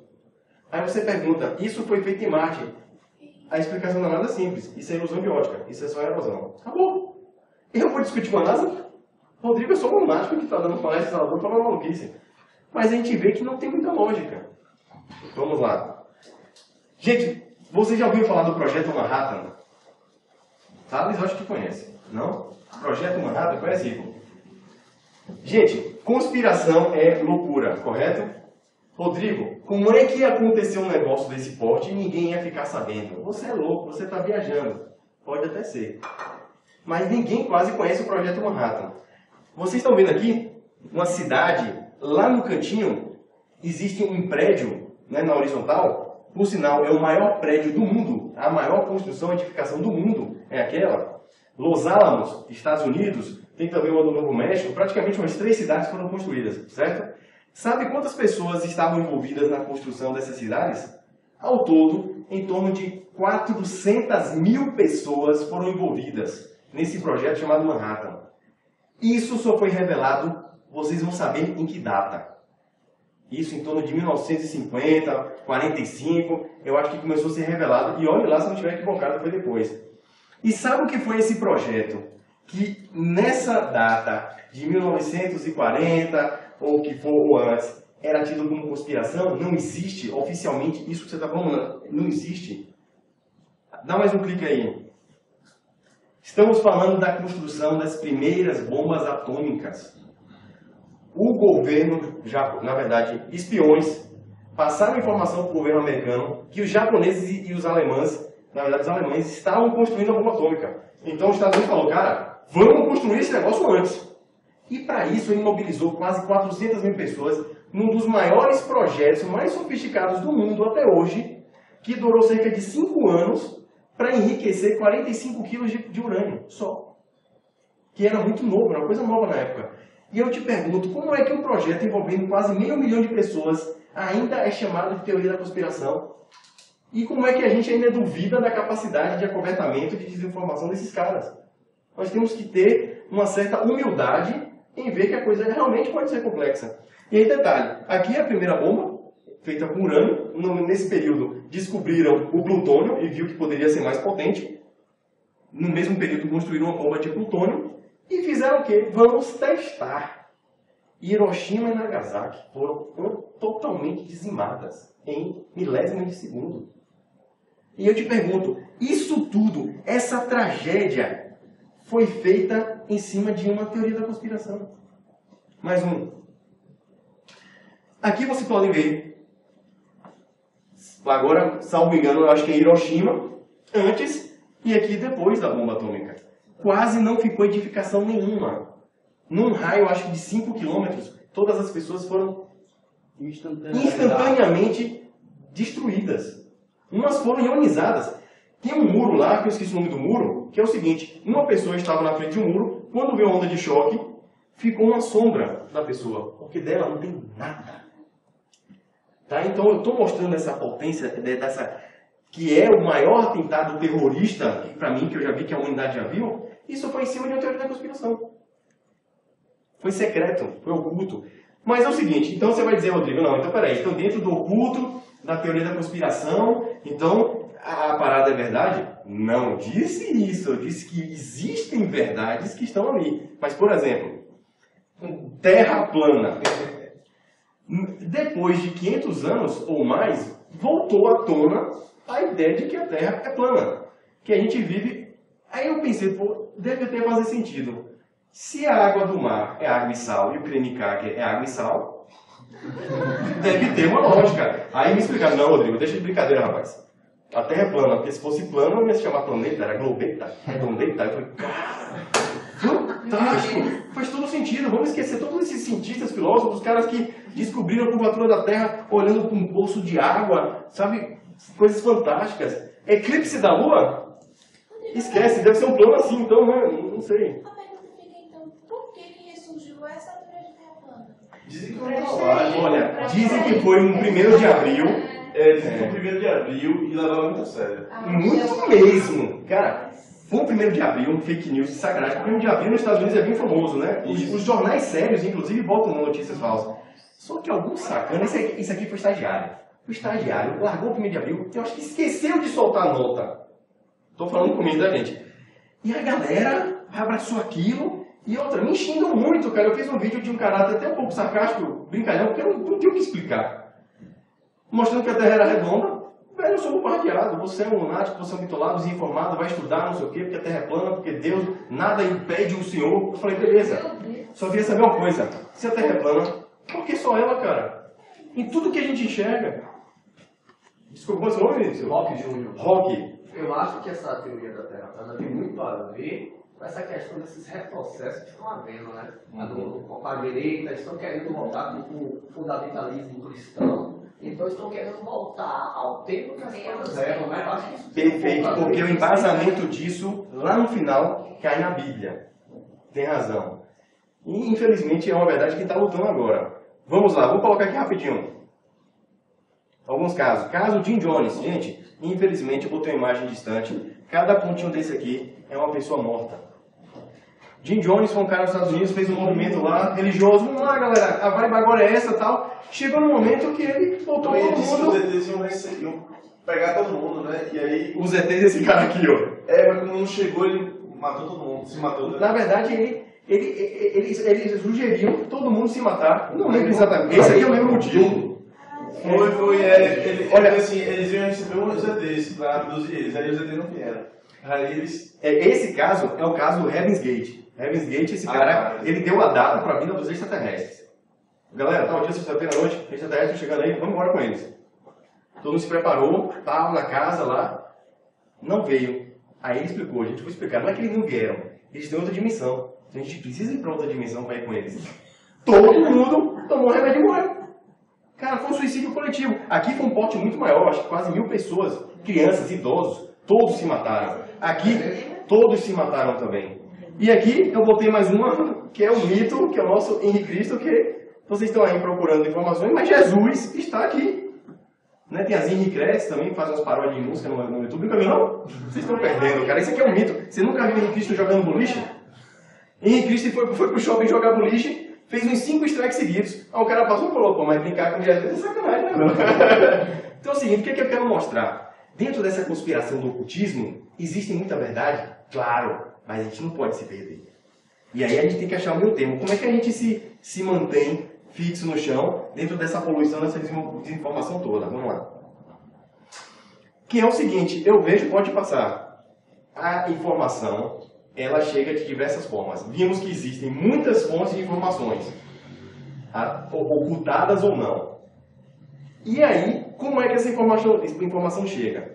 Speaker 1: Aí você pergunta, isso foi feito em Marte? A explicação não é nada simples. Isso é ilusão de ótica. Isso é só erosão. Acabou. Eu vou discutir com a NASA? Rodrigo é só um lunático que está dando palestra, instalador, falando maluquice. Mas a gente vê que não tem muita lógica. Vamos lá. Gente, você já ouviu falar do Projeto Manhattan? Thales, eu acho que conhece. Não? Projeto Manhattan, conhece, Igor? Gente, conspiração é loucura, correto? Rodrigo, como é que ia acontecer um negócio desse porte e ninguém ia ficar sabendo? Você é louco, você está viajando. Pode até ser. Mas ninguém quase conhece o Projeto Manhattan. Vocês estão vendo aqui uma cidade, lá no cantinho, existe um prédio, né, na horizontal. Por sinal, é o maior prédio do mundo. A maior construção e edificação do mundo é aquela. Los Alamos, Estados Unidos, tem também o do Novo México. Praticamente umas 3 cidades foram construídas, certo? Sabe quantas pessoas estavam envolvidas na construção dessas cidades? Ao todo, em torno de 400 mil pessoas foram envolvidas nesse projeto chamado Manhattan. Isso só foi revelado, vocês vão saber em que data. Isso em torno de 1950, 45, eu acho que começou a ser revelado. E olhe lá se não estiver equivocado, foi depois. E sabe o que foi esse projeto? Que nessa data de 1940, ou que for antes, era tido como conspiração? Não existe oficialmente isso que você está falando. Não existe. Dá mais um clique aí. Estamos falando da construção das primeiras bombas atômicas. O governo, na verdade, espiões, passaram informação para o governo americano que os japoneses e os alemães, na verdade os alemães, estavam construindo a bomba atômica. Então os Estados Unidos falou, cara, vamos construir esse negócio antes. E para isso ele mobilizou quase 400 mil pessoas num dos maiores projetos mais sofisticados do mundo até hoje, que durou cerca de 5 anos, para enriquecer 45 quilos de urânio, só. Que era muito novo, era uma coisa nova na época. E eu te pergunto, como é que um projeto envolvendo quase 500 mil de pessoas ainda é chamado de teoria da conspiração? E como é que a gente ainda duvida da capacidade de acobertamento e de desinformação desses caras? Nós temos que ter uma certa humildade em ver que a coisa realmente pode ser complexa. E aí, detalhe, aqui é a primeira bomba, feita com urânio. Nesse período, descobriram o plutônio e viu que poderia ser mais potente. No mesmo período, construíram uma bomba de plutônio e fizeram o quê? Vamos testar. Hiroshima e Nagasaki foram totalmente dizimadas em milésimos de segundo. E eu te pergunto, isso tudo, essa tragédia, foi feita em cima de uma teoria da conspiração. Mais um. Aqui vocês podem ver, agora, salvo engano, eu acho que é Hiroshima, antes, e aqui depois da bomba atômica. Quase não ficou edificação nenhuma. Num raio, acho que de 5 quilômetros, todas as pessoas foram instantaneamente destruídas. Umas foram ionizadas. Tem um muro lá, que eu esqueci o nome do muro, que é o seguinte, uma pessoa estava na frente de um muro, quando veio a onda de choque, ficou uma sombra da pessoa, porque dela não tem nada. Tá? Então eu estou mostrando essa potência, que é o maior atentado terrorista, para mim, que eu já vi que a humanidade já viu, isso foi em cima de uma teoria da conspiração. Foi secreto, foi oculto. Mas é o seguinte, então você vai dizer, Rodrigo, não, então peraí, então dentro do oculto, da teoria da conspiração, então a parada é verdade? Não disse isso, eu disse que existem verdades que estão ali. Mas, por exemplo, terra plana. Depois de 500 anos ou mais, voltou à tona a ideia de que a Terra é plana. Que a gente vive... Aí eu pensei, pô, deve até fazer sentido. Se a água do mar é água e sal e o creme cracker é água e sal, deve ter uma lógica. Aí me explicaram, não, Rodrigo, deixa de brincadeira, rapaz. A Terra é plana, porque se fosse plana não ia se chamar planeta, era globeta, redondeta. Eu falei, cara, fantástico, faz todo sentido. Vamos esquecer todos esses cientistas, filósofos, os caras que descobriram a curvatura da Terra olhando para um poço de água, sabe? Coisas fantásticas. Eclipse da Lua? Esquece, deve ser um plano assim, então, né? Não sei.
Speaker 3: A pergunta fica então, por que ressurgiu essa teoria de Terra plana?
Speaker 4: Dizem que foi uma
Speaker 1: Olha, dizem que foi no 1º de abril.
Speaker 4: Dizem que foi 1º de abril e levaram muito a sério.
Speaker 1: Muito mesmo. Cara, foi o 1º de abril, um fake news de sacanagem. O 1º de abril nos Estados Unidos é bem famoso, né? Os jornais sérios, inclusive, botam notícias falsas. Só que algum sacana, isso aqui foi estagiário. O estagiário largou o 1º de abril, eu acho que esqueceu de soltar a nota. Tô falando comigo da gente. E a galera abraçou aquilo. E outra, me xingam muito, cara. Eu fiz um vídeo de um caráter até um pouco sarcástico, brincalhão, porque eu não tinha o que explicar. Mostrando que a Terra era redonda. Velho, eu sou bombardeado. Você é um lunático, você é um bitolado, desinformado, vai estudar, não sei o quê, porque a Terra é plana, porque Deus nada impede o Senhor. Eu falei, beleza. Só queria saber uma coisa. Se a Terra é plana, por que só ela, cara? em tudo que a gente enxerga. Desculpa, seu nome, Vinícius?
Speaker 10: Rock Júnior.
Speaker 1: Rock.
Speaker 10: Eu acho que essa teoria da Terra plana tem muito a ver com essa questão desses retrocessos que estão havendo, né? A direita estão querendo voltar com o fundamentalismo cristão, então estão querendo voltar ao tempo que as coisas eram, né? Eu acho que isso
Speaker 1: Perfeito, porque o embasamento disso, lá no final, cai na Bíblia. Tem razão. E, infelizmente, é uma verdade que está lutando agora. Vamos lá, vou colocar aqui rapidinho. Alguns casos. Caso Jim Jones. Gente, infelizmente, eu botei uma imagem distante. Cada pontinho desse aqui é uma pessoa morta. Jim Jones foi um cara dos Estados Unidos, fez um movimento lá, religioso. Vamos lá, galera, a vibe agora é essa e tal. Chegou no momento que ele botou todo mundo...
Speaker 4: Os ETs iam pegar todo mundo, né? E aí...
Speaker 1: Os ETs desse cara aqui, ó.
Speaker 4: Mas quando não chegou, ele matou todo mundo, se matou. Né?
Speaker 1: Na verdade, eles sugeriam todo mundo se matar. Não lembro exatamente. Esse aqui eu lembro o motivo.
Speaker 4: Olha, assim, eles iam receber uns ETs para abduzir eles, aí os ETs não vieram. Aí eles...
Speaker 1: Esse caso é o caso do Heaven's Gate. Heaven's Gate, esse cara, ele deu a data para a vinda dos extraterrestres. Galera, tá o dia sexta-feira à noite, extraterrestres chegando aí, vamos embora com eles. Todo mundo se preparou, tava na casa lá, não veio. Aí ele explicou, a gente foi explicar, não é que eles não vieram, eles têm outra dimensão. Então a gente precisa ir para outra dimensão para ir com eles. Todo mundo tomou remédio e morreu. Cara, foi um suicídio coletivo. Aqui foi um porte muito maior, acho que quase 1000 pessoas, crianças, idosos, todos se mataram. Aqui, todos se mataram também. E aqui eu botei mais uma, que é o mito, que é o nosso Henrique Cristo, que vocês estão aí procurando informações, mas Jesus está aqui. Né? Tem as Henrique Cresce também, que faz umas paródias de música no YouTube. Nunca viu, não? Vocês estão perdendo, cara. Isso aqui é um mito. Você nunca viu Henrique Cristo jogando boliche? Henrique Cristo foi pro shopping jogar boliche, fez uns 5 strikes seguidos. Aí o cara passou e falou, pô, mas brincar com Jesus é sacanagem, né? Então é o seguinte, o que eu quero mostrar? Dentro dessa conspiração do ocultismo, existe muita verdade? Claro, mas a gente não pode se perder. E aí a gente tem que achar o meio termo. Como é que a gente se mantém fixo no chão dentro dessa poluição, dessa desinformação toda? Vamos lá. Que é o seguinte, eu vejo, pode passar. A informação, ela chega de diversas formas. Vimos que existem muitas fontes de informações, ocultadas ou não. E aí, como é que essa informação chega?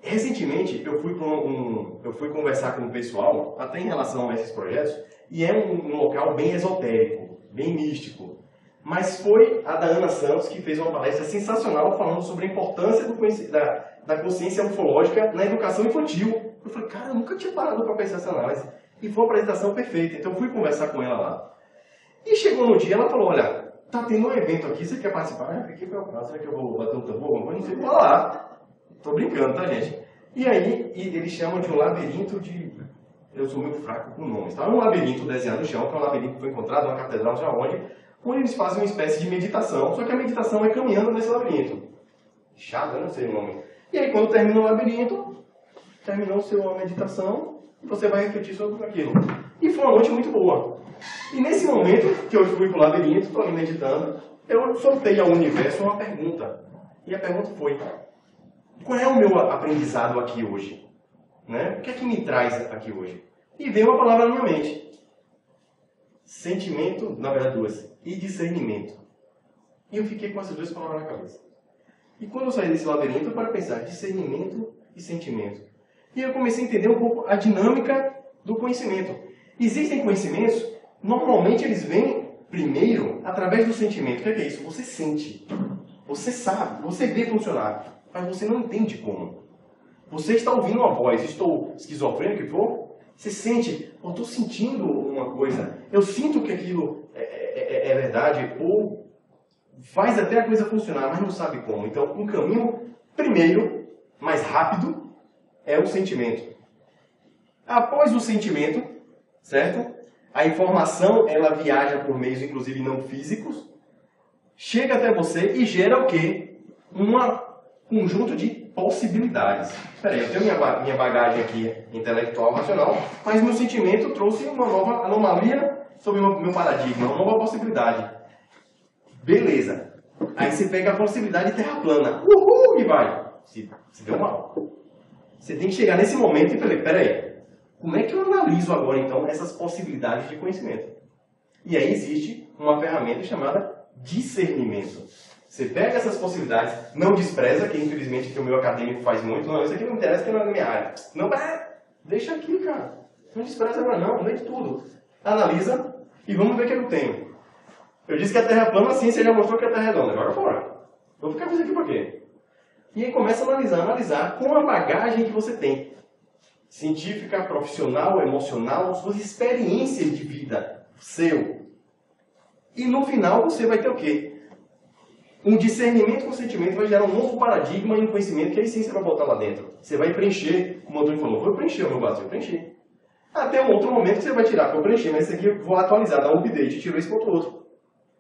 Speaker 1: Recentemente, eu fui conversar com o pessoal, até em relação a esses projetos, e é um local bem esotérico, bem místico. Mas foi a da Ana Santos que fez uma palestra sensacional falando sobre a importância da consciência ufológica na educação infantil. Eu falei, cara, eu nunca tinha parado para pensar essa análise. E foi uma apresentação perfeita, então eu fui conversar com ela lá. E chegou no dia, ela falou, olha, tá tendo um evento aqui, você quer participar? O que é o caso? Será que eu vou bater um tambor? Não sei, vou lá. Tô brincando, tá, gente? E aí, eles chamam de um labirinto de... Eu sou muito fraco com nomes, tá? Um labirinto desenhado no chão, que é um labirinto que foi encontrado numa catedral, não sei aonde, onde eles fazem uma espécie de meditação, só que a meditação é caminhando nesse labirinto. Chato, eu não sei o nome. E aí, quando termina o labirinto, terminou sua meditação, você vai refletir sobre aquilo. E foi uma noite muito boa. E nesse momento que eu fui pro labirinto, estou ali meditando, eu soltei ao universo uma pergunta. E a pergunta foi, qual é o meu aprendizado aqui hoje? Né? O que é que me traz aqui hoje? E veio uma palavra na minha mente. Sentimento, na verdade duas, e discernimento. E eu fiquei com essas duas palavras na cabeça. E quando eu saí desse labirinto, eu parei a pensar, discernimento e sentimento. E eu comecei a entender um pouco a dinâmica do conhecimento. Existem conhecimentos, normalmente eles vêm primeiro através do sentimento. O que é isso? Você sente, você sabe, você vê funcionar, mas você não entende como. Você está ouvindo uma voz, estou esquizofrênico que for, você sente, eu estou sentindo uma coisa, eu sinto que aquilo é verdade, ou faz até a coisa funcionar, mas não sabe como. Então, um caminho, primeiro, mais rápido, é o sentimento. Após o sentimento, certo? A informação, ela viaja por meios, inclusive, não físicos, chega até você e gera o quê? Um conjunto de possibilidades. Espera aí, eu tenho minha bagagem aqui intelectual, racional, mas meu sentimento trouxe uma nova anomalia sobre o meu paradigma, uma nova possibilidade. Beleza. Aí você pega a possibilidade de terra plana. Uhul! E vai. Se deu mal. Você tem que chegar nesse momento e falar, peraí, como é que eu analiso agora, então, essas possibilidades de conhecimento? E aí existe uma ferramenta chamada discernimento. Você pega essas possibilidades, não despreza, que infelizmente que o meu acadêmico faz muito, não, isso aqui não me interessa, que não é na minha área. Não, deixa aqui, cara. Não despreza agora não, lê de tudo. Analisa e vamos ver o que eu tenho. Eu disse que a Terra é plana, a ciência já mostrou que a Terra é redonda. Agora fora. Vou ficar fazendo aqui por quê? E aí começa a analisar com a bagagem que você tem. Científica, profissional, emocional, suas experiências de vida. Seu. E no final você vai ter o quê? Um discernimento com o sentimento vai gerar um novo paradigma e um conhecimento que aí sim você vai botar lá dentro. Você vai preencher, como o Antônio falou, vou preencher o meu vazio, preencher. Até um outro momento que você vai tirar, vou preencher, mas esse aqui eu vou atualizar, dar um update, tiro esse para o outro.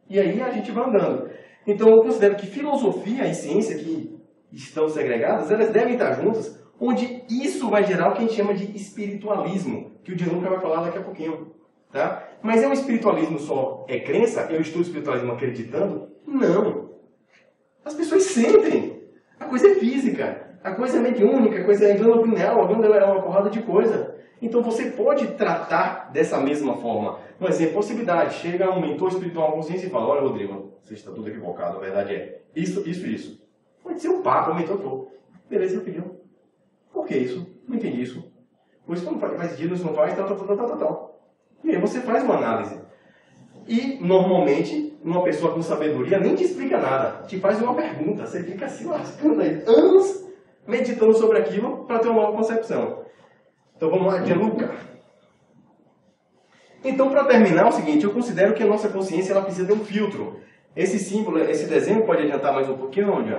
Speaker 1: E aí a gente vai andando. Então eu considero que filosofia e ciência, que estão segregadas, elas devem estar juntas, onde isso vai gerar o que a gente chama de espiritualismo, que o Gianluca vai falar daqui a pouquinho. Tá? Mas é um espiritualismo só? É crença? Eu estudo espiritualismo acreditando? Não. As pessoas sentem. A coisa é física. A coisa é mediúnica, a coisa é glândula pineal, a glândula é uma porrada de coisa. Então você pode tratar dessa mesma forma. Um exemplo, possibilidade. Chega um mentor espiritual consciência e fala, olha Rodrigo, você está tudo equivocado, a verdade é isso, isso e isso. Pode ser um papo, um mentor falou. Beleza, filho. Por que isso? Não entendi isso. Por isso não faz sentido, isso não faz, tal. E aí você faz uma análise. E, normalmente, uma pessoa com sabedoria nem te explica nada. Te faz uma pergunta. Você fica assim, lascando aí, anos meditando sobre aquilo para ter uma nova concepção. Então vamos lá, Gianluca. Então, para terminar, é o seguinte, eu considero que a nossa consciência ela precisa de um filtro. Esse símbolo, esse desenho, pode adiantar mais um pouquinho, onde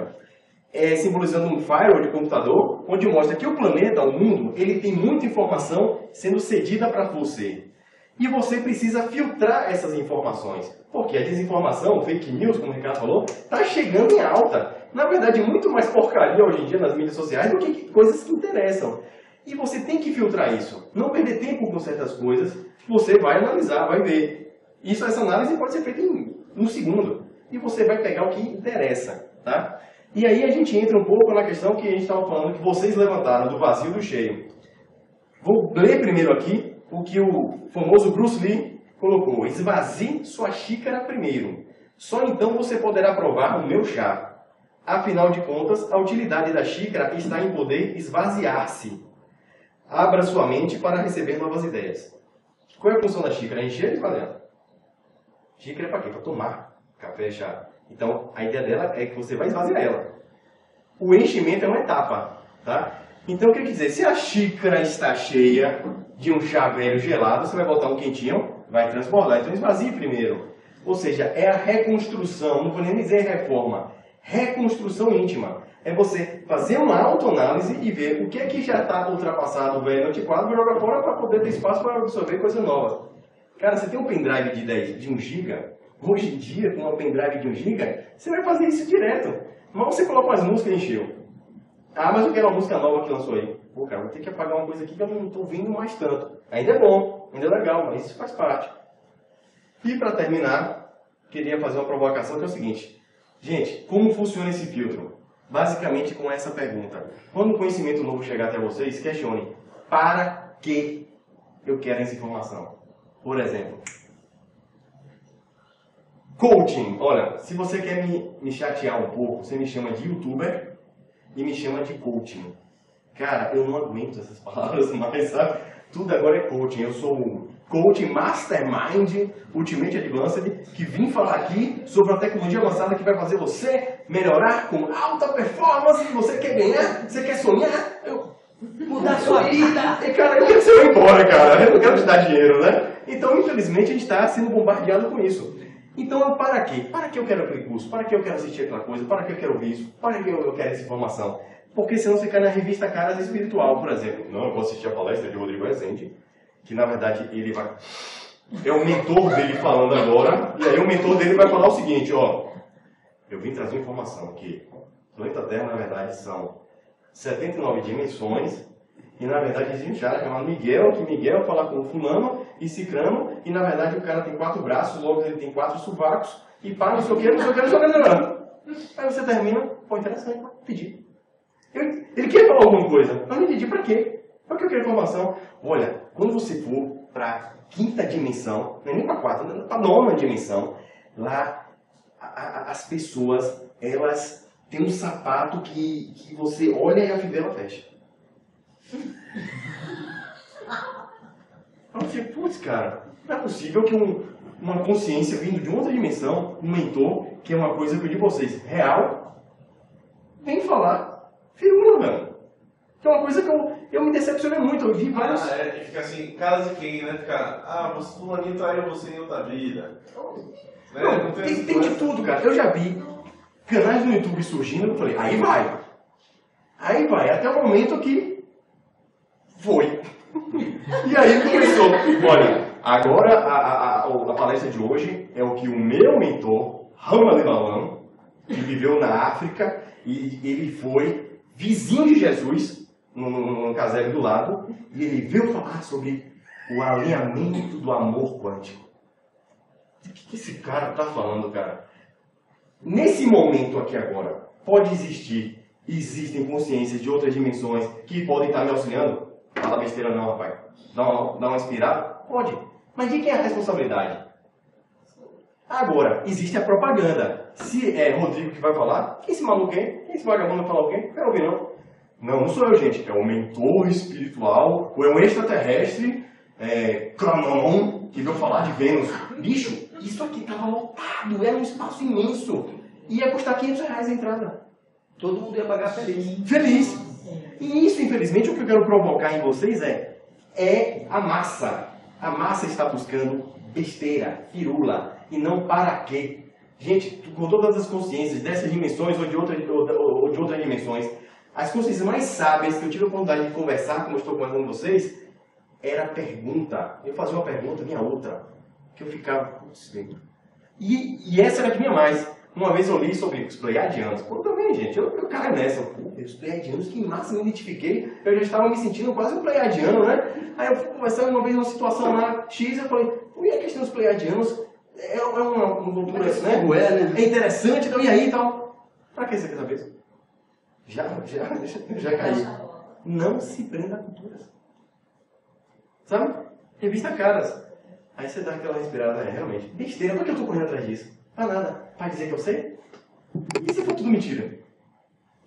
Speaker 1: é simbolizando um firewall de computador, onde mostra que o planeta, o mundo, ele tem muita informação sendo cedida para você. E você precisa filtrar essas informações. Porque a desinformação, fake news, como o Ricardo falou, está chegando em alta. Na verdade, muito mais porcaria hoje em dia nas mídias sociais do que coisas que interessam. E você tem que filtrar isso. Não perder tempo com certas coisas. Você vai analisar, vai ver. Essa análise pode ser feita em um segundo. E você vai pegar o que interessa. Tá? E aí a gente entra um pouco na questão que a gente estava falando, que vocês levantaram, do vazio e do cheio. Vou ler primeiro aqui o que o famoso Bruce Lee colocou. Esvazie sua xícara primeiro. Só então você poderá provar o meu chá. Afinal de contas, a utilidade da xícara está em poder esvaziar-se. Abra sua mente para receber novas ideias. Qual é a função da xícara? Encher e esvaziar. Xícara é para quê? Para tomar café, chá. Então, a ideia dela é que você vai esvaziar ela. O enchimento é uma etapa. Tá? Então, o que quer dizer? Se a xícara está cheia de um chá velho gelado, você vai botar um quentinho, vai transbordar. Então, esvazie primeiro. Ou seja, é a reconstrução, não vou nem dizer reforma. Reconstrução íntima. É você fazer uma autoanálise e ver o que é que já está ultrapassado, velho, antiquado, joga fora para poder ter espaço para absorver coisa nova. Cara, você tem um pendrive de 1 GB, hoje em dia, com uma pendrive de 1 GB, você vai fazer isso direto. Mas você coloca as músicas e encheu. Ah, mas eu quero uma música nova que lançou aí. Pô, cara, vou ter que apagar uma coisa aqui que eu não estou ouvindo mais tanto. Ainda é bom, ainda é legal, mas isso faz parte. E para terminar, queria fazer uma provocação que é o seguinte. Gente, como funciona esse filtro? Basicamente com essa pergunta. Quando o conhecimento novo chegar até vocês, questione. Para que eu quero essa informação? Por exemplo, coaching. Olha, se você quer me chatear um pouco, você me chama de youtuber e me chama de coaching. Cara, eu não aguento essas palavras mais, sabe? Tudo agora é coaching. Eu sou um coaching mastermind, Ultimate Advanced, que vim falar aqui sobre uma tecnologia avançada que vai fazer você melhorar com alta performance. Você quer ganhar? Você quer sonhar? Mudar sua vida. E, cara, eu quero que você vá embora, cara. Eu não quero te dar dinheiro, né? Então, infelizmente, a gente está sendo bombardeado com isso. Então, para quê? Para que eu quero aquele curso? Para que eu quero assistir aquela coisa? Para que eu quero ouvir isso? Para que eu quero essa informação? Porque senão você cai na revista Caras Espiritual, por exemplo. Não, eu vou assistir a palestra de Rodrigo Rezende, que na verdade ele vai... É o mentor dele falando agora, e aí o mentor dele vai falar o seguinte, ó. Eu vim trazer informação que o planeta Terra, na verdade, são 79 dimensões, e na verdade existe um cara chamado Miguel, que Miguel fala com o fulano e cicrano, e na verdade o cara tem 4 braços, logo ele tem 4 sovacos, e pá, não sei o que, não sei o que, não sei o que, não sei o que. Aí você termina, pô, interessante, pode pedir. Ele quer falar alguma coisa, mas não entendi pra quê. Para que eu quero informação? Olha, quando você for para a 5ª dimensão, não é nem para a 4ª, para a 9ª dimensão, lá as pessoas, elas têm um sapato que você olha e a fivela fecha. Eu falei, putz, cara, não é possível que uma consciência vindo de outra dimensão, um mentor, que é uma coisa que eu digo a vocês, real, vem falar firula, velho. Que é uma coisa que eu me decepcionei muito, eu vi vários...
Speaker 4: E fica assim, caras de quem, né? Fica, você fulaninho traiu você em outra vida. Né?
Speaker 1: Não, tem de tudo, cara. Eu já vi canais no YouTube surgindo, eu falei, aí vai. Aí vai, até o momento que foi. E aí começou. Olha, agora a palestra de hoje é o que o meu mentor, Rama Lebalan, que viveu na África, e ele foi vizinho de Jesus, no casebre do lado, e ele veio falar sobre o alinhamento do amor quântico. O que esse cara está falando, cara? Nesse momento aqui agora, pode existem consciências de outras dimensões que podem estar me auxiliando? Fala besteira não, rapaz. Dá uma inspirada? Pode. Mas de quem é a responsabilidade? Agora, existe a propaganda. Se é Rodrigo que vai falar, quem esse maluco é? Quem esse vagabundo vai falar o quê? Não quero ouvir não. Não sou eu, gente. É um mentor espiritual, ou é um extraterrestre, Cranon, que veio falar de Vênus. Bicho, isso aqui estava lotado, era um espaço imenso. Ia custar R$500 a entrada.
Speaker 5: Todo mundo ia pagar feliz.
Speaker 1: Feliz. E isso, infelizmente, o que eu quero provocar em vocês é a massa. A massa está buscando besteira, firula, e não para quê. Gente, com todas as consciências dessas dimensões ou de outras dimensões, as consciências mais sábias que eu tive a oportunidade de conversar, como eu estou conversando com vocês, era a pergunta. Eu fazia uma pergunta, vinha outra. Que eu ficava, putz, e essa era a que vinha mais. Uma vez eu li sobre os pleiadianos. Pô, também, gente, eu caio nessa. Pô, os pleiadianos, que massa, me identifiquei. Eu já estava me sentindo quase um pleiadiano, né? Aí eu fui conversando uma vez numa situação lá, X, eu falei, pô, e a questão dos pleiadianos? É uma cultura, né? É interessante, então, e aí, tal? Pra que você quer saber? Já caí. Não se prenda a culturas. Sabe? Revista caras. Aí você dá aquela respirada, realmente. Besteira, por que eu tô correndo atrás disso? Pra nada. Pra dizer que eu sei? E se for tudo mentira?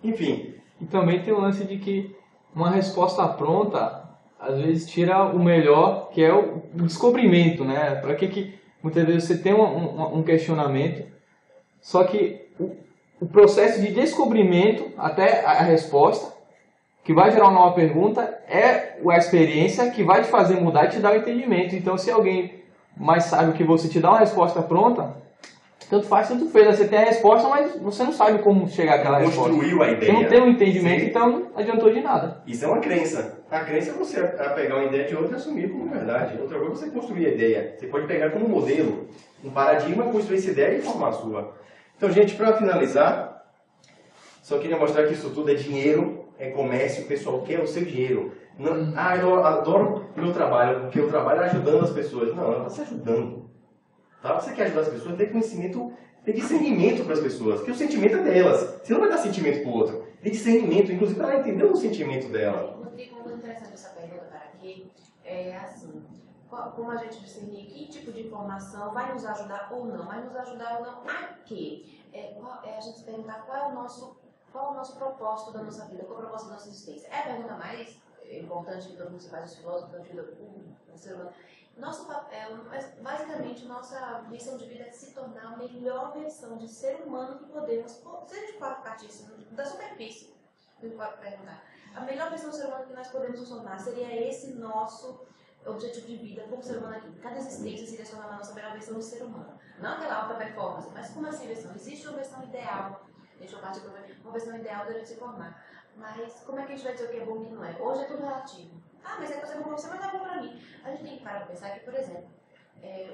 Speaker 1: Enfim.
Speaker 11: E também tem o lance de que uma resposta pronta, às vezes tira o melhor, que é o descobrimento, né? Pra que muitas vezes você tem um questionamento, só que o processo de descobrimento até a resposta, que vai gerar uma nova pergunta, é a experiência que vai te fazer mudar e te dar o entendimento. Então, se alguém mais sábio que você te dá uma resposta pronta, tanto faz, tanto fez. Você tem a resposta, mas você não sabe como chegar àquela resposta.
Speaker 1: Construiu a ideia.
Speaker 11: Você não tem um entendimento, então não adiantou de nada.
Speaker 1: Isso é uma crença. A crença é você pegar uma ideia de outra e assumir como verdade. Outra coisa é você construir a ideia. Você pode pegar como modelo, um paradigma, construir essa ideia e formar a sua. Então, gente, para finalizar, só queria mostrar que isso tudo é dinheiro, é comércio, o pessoal quer o seu dinheiro. Não, eu adoro o meu trabalho, porque eu trabalho ajudando as pessoas. Não, ela está se ajudando. Tá? Você quer ajudar as pessoas, tem conhecimento, tem discernimento para as pessoas, porque o sentimento é delas. Você não vai dar sentimento para o outro. Tem discernimento, inclusive, para ela entender o sentimento dela.
Speaker 6: Rodrigo, uma coisa interessante essa pergunta para aqui é assim, como a gente discernir que tipo de informação vai nos ajudar ou não? Vai nos ajudar ou não a quê? A gente se perguntar qual é o nosso propósito da nossa vida, qual é o propósito da nossa existência. É a pergunta mais importante que todo mundo se faz, os filósofos da vida do ser humano. Nosso papel, basicamente, nossa missão de vida é se tornar a melhor versão de ser humano que podemos, se a gente for partir da superfície, perguntar, a melhor versão de ser humano que nós podemos nos tornar, seria esse nosso objetivo de vida como ser humano aqui. Cada existência seria se tornar a nossa melhor versão de ser humano. Não aquela alta performance, mas como assim versão? Existe uma versão ideal, deixa eu partir para uma versão ideal da gente se formar. Mas como é que a gente vai dizer o que é bom e o que não é? Hoje é tudo relativo. Mas é coisa boa pra você, mas não é bom pra mim. A gente tem que parar pra pensar que, por exemplo,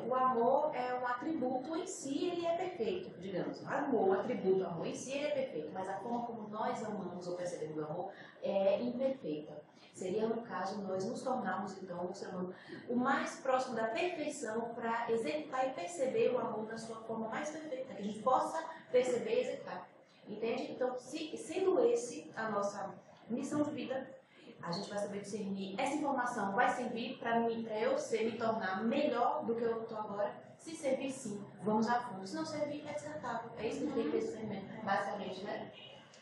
Speaker 6: o amor é um atributo em si, ele é perfeito, digamos. O atributo, o amor em si, ele é perfeito, mas a forma como nós amamos ou percebemos o amor é imperfeita. Seria, no caso, nós nos tornarmos, então, um ser humano o mais próximo da perfeição para executar e perceber o amor na sua forma mais perfeita, que a gente possa perceber e executar. Entende? Então, sendo esse a nossa missão de vida, a gente vai saber discernir. Essa informação vai servir para eu me tornar melhor do que eu estou agora, Se servir, sim, vamos a fundo. Se não servir, é descartável. É isso que tem que ser, basicamente, né?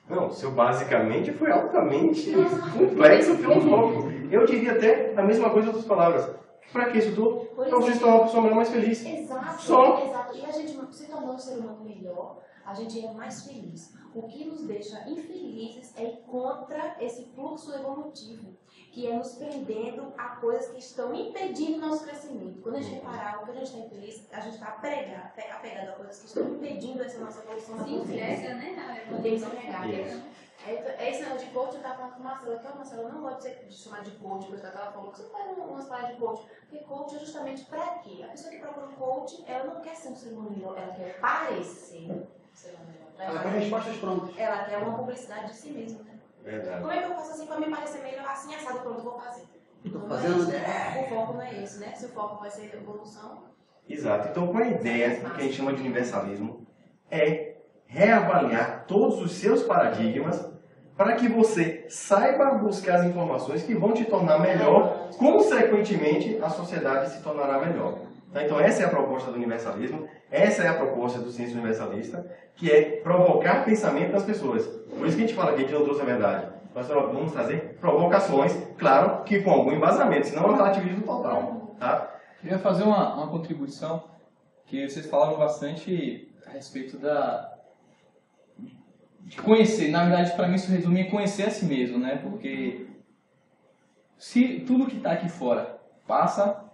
Speaker 1: Não, seu basicamente foi altamente complexo, filosófico. Eu diria até a mesma coisa em outras palavras. Para que isso tudo? Para você se tornar uma pessoa melhor, mais feliz.
Speaker 6: Exato,
Speaker 1: Só.
Speaker 6: exato. E a gente se tornando um ser humano melhor, a gente é mais feliz. O que nos deixa infelizes é ir contra esse fluxo evolutivo, que é nos prendendo a coisas que estão impedindo o nosso crescimento. Quando a gente reparar o que a gente está infeliz, a gente está apegado a coisas que estão impedindo essa nossa evolução.
Speaker 7: Sim, né?
Speaker 6: Tem que negar. É esse negócio de coach, eu estava falando com o Marcelo, que o Marcelo não gosta de chamar de coach, porque ela falou que você faz umas palavras de coach. Porque coach é justamente para quê? A pessoa que procura um coach, ela não quer ser um ser humano melhor, ela quer parecer um ser humano melhor.
Speaker 5: Ela quer respostas prontas.
Speaker 6: Ela quer uma publicidade de si mesma, né?
Speaker 1: Verdade.
Speaker 6: Como é que eu faço assim para me parecer melhor, assim, assado, pronto, vou fazer.
Speaker 5: Estou
Speaker 6: Não
Speaker 5: fazendo.
Speaker 6: é isso. O foco não é esse, né? Se o foco vai ser evolução.
Speaker 1: Exato. Então, com a ideia que a gente chama de universalismo, é reavaliar todos os seus paradigmas para que você saiba buscar as informações que vão te tornar melhor, consequentemente, a sociedade se tornará melhor. Então, essa é a proposta do universalismo, essa é a proposta do ciência universalista, que é provocar pensamento nas pessoas. Por isso que a gente fala que a gente não trouxe a verdade. Nós vamos trazer provocações, claro, que com algum embasamento, senão é um relativismo total. Tá?
Speaker 11: Queria fazer uma contribuição, que vocês falaram bastante a respeito de conhecer. Na verdade, para mim, isso resume em conhecer a si mesmo, né? Porque se tudo que está aqui fora passa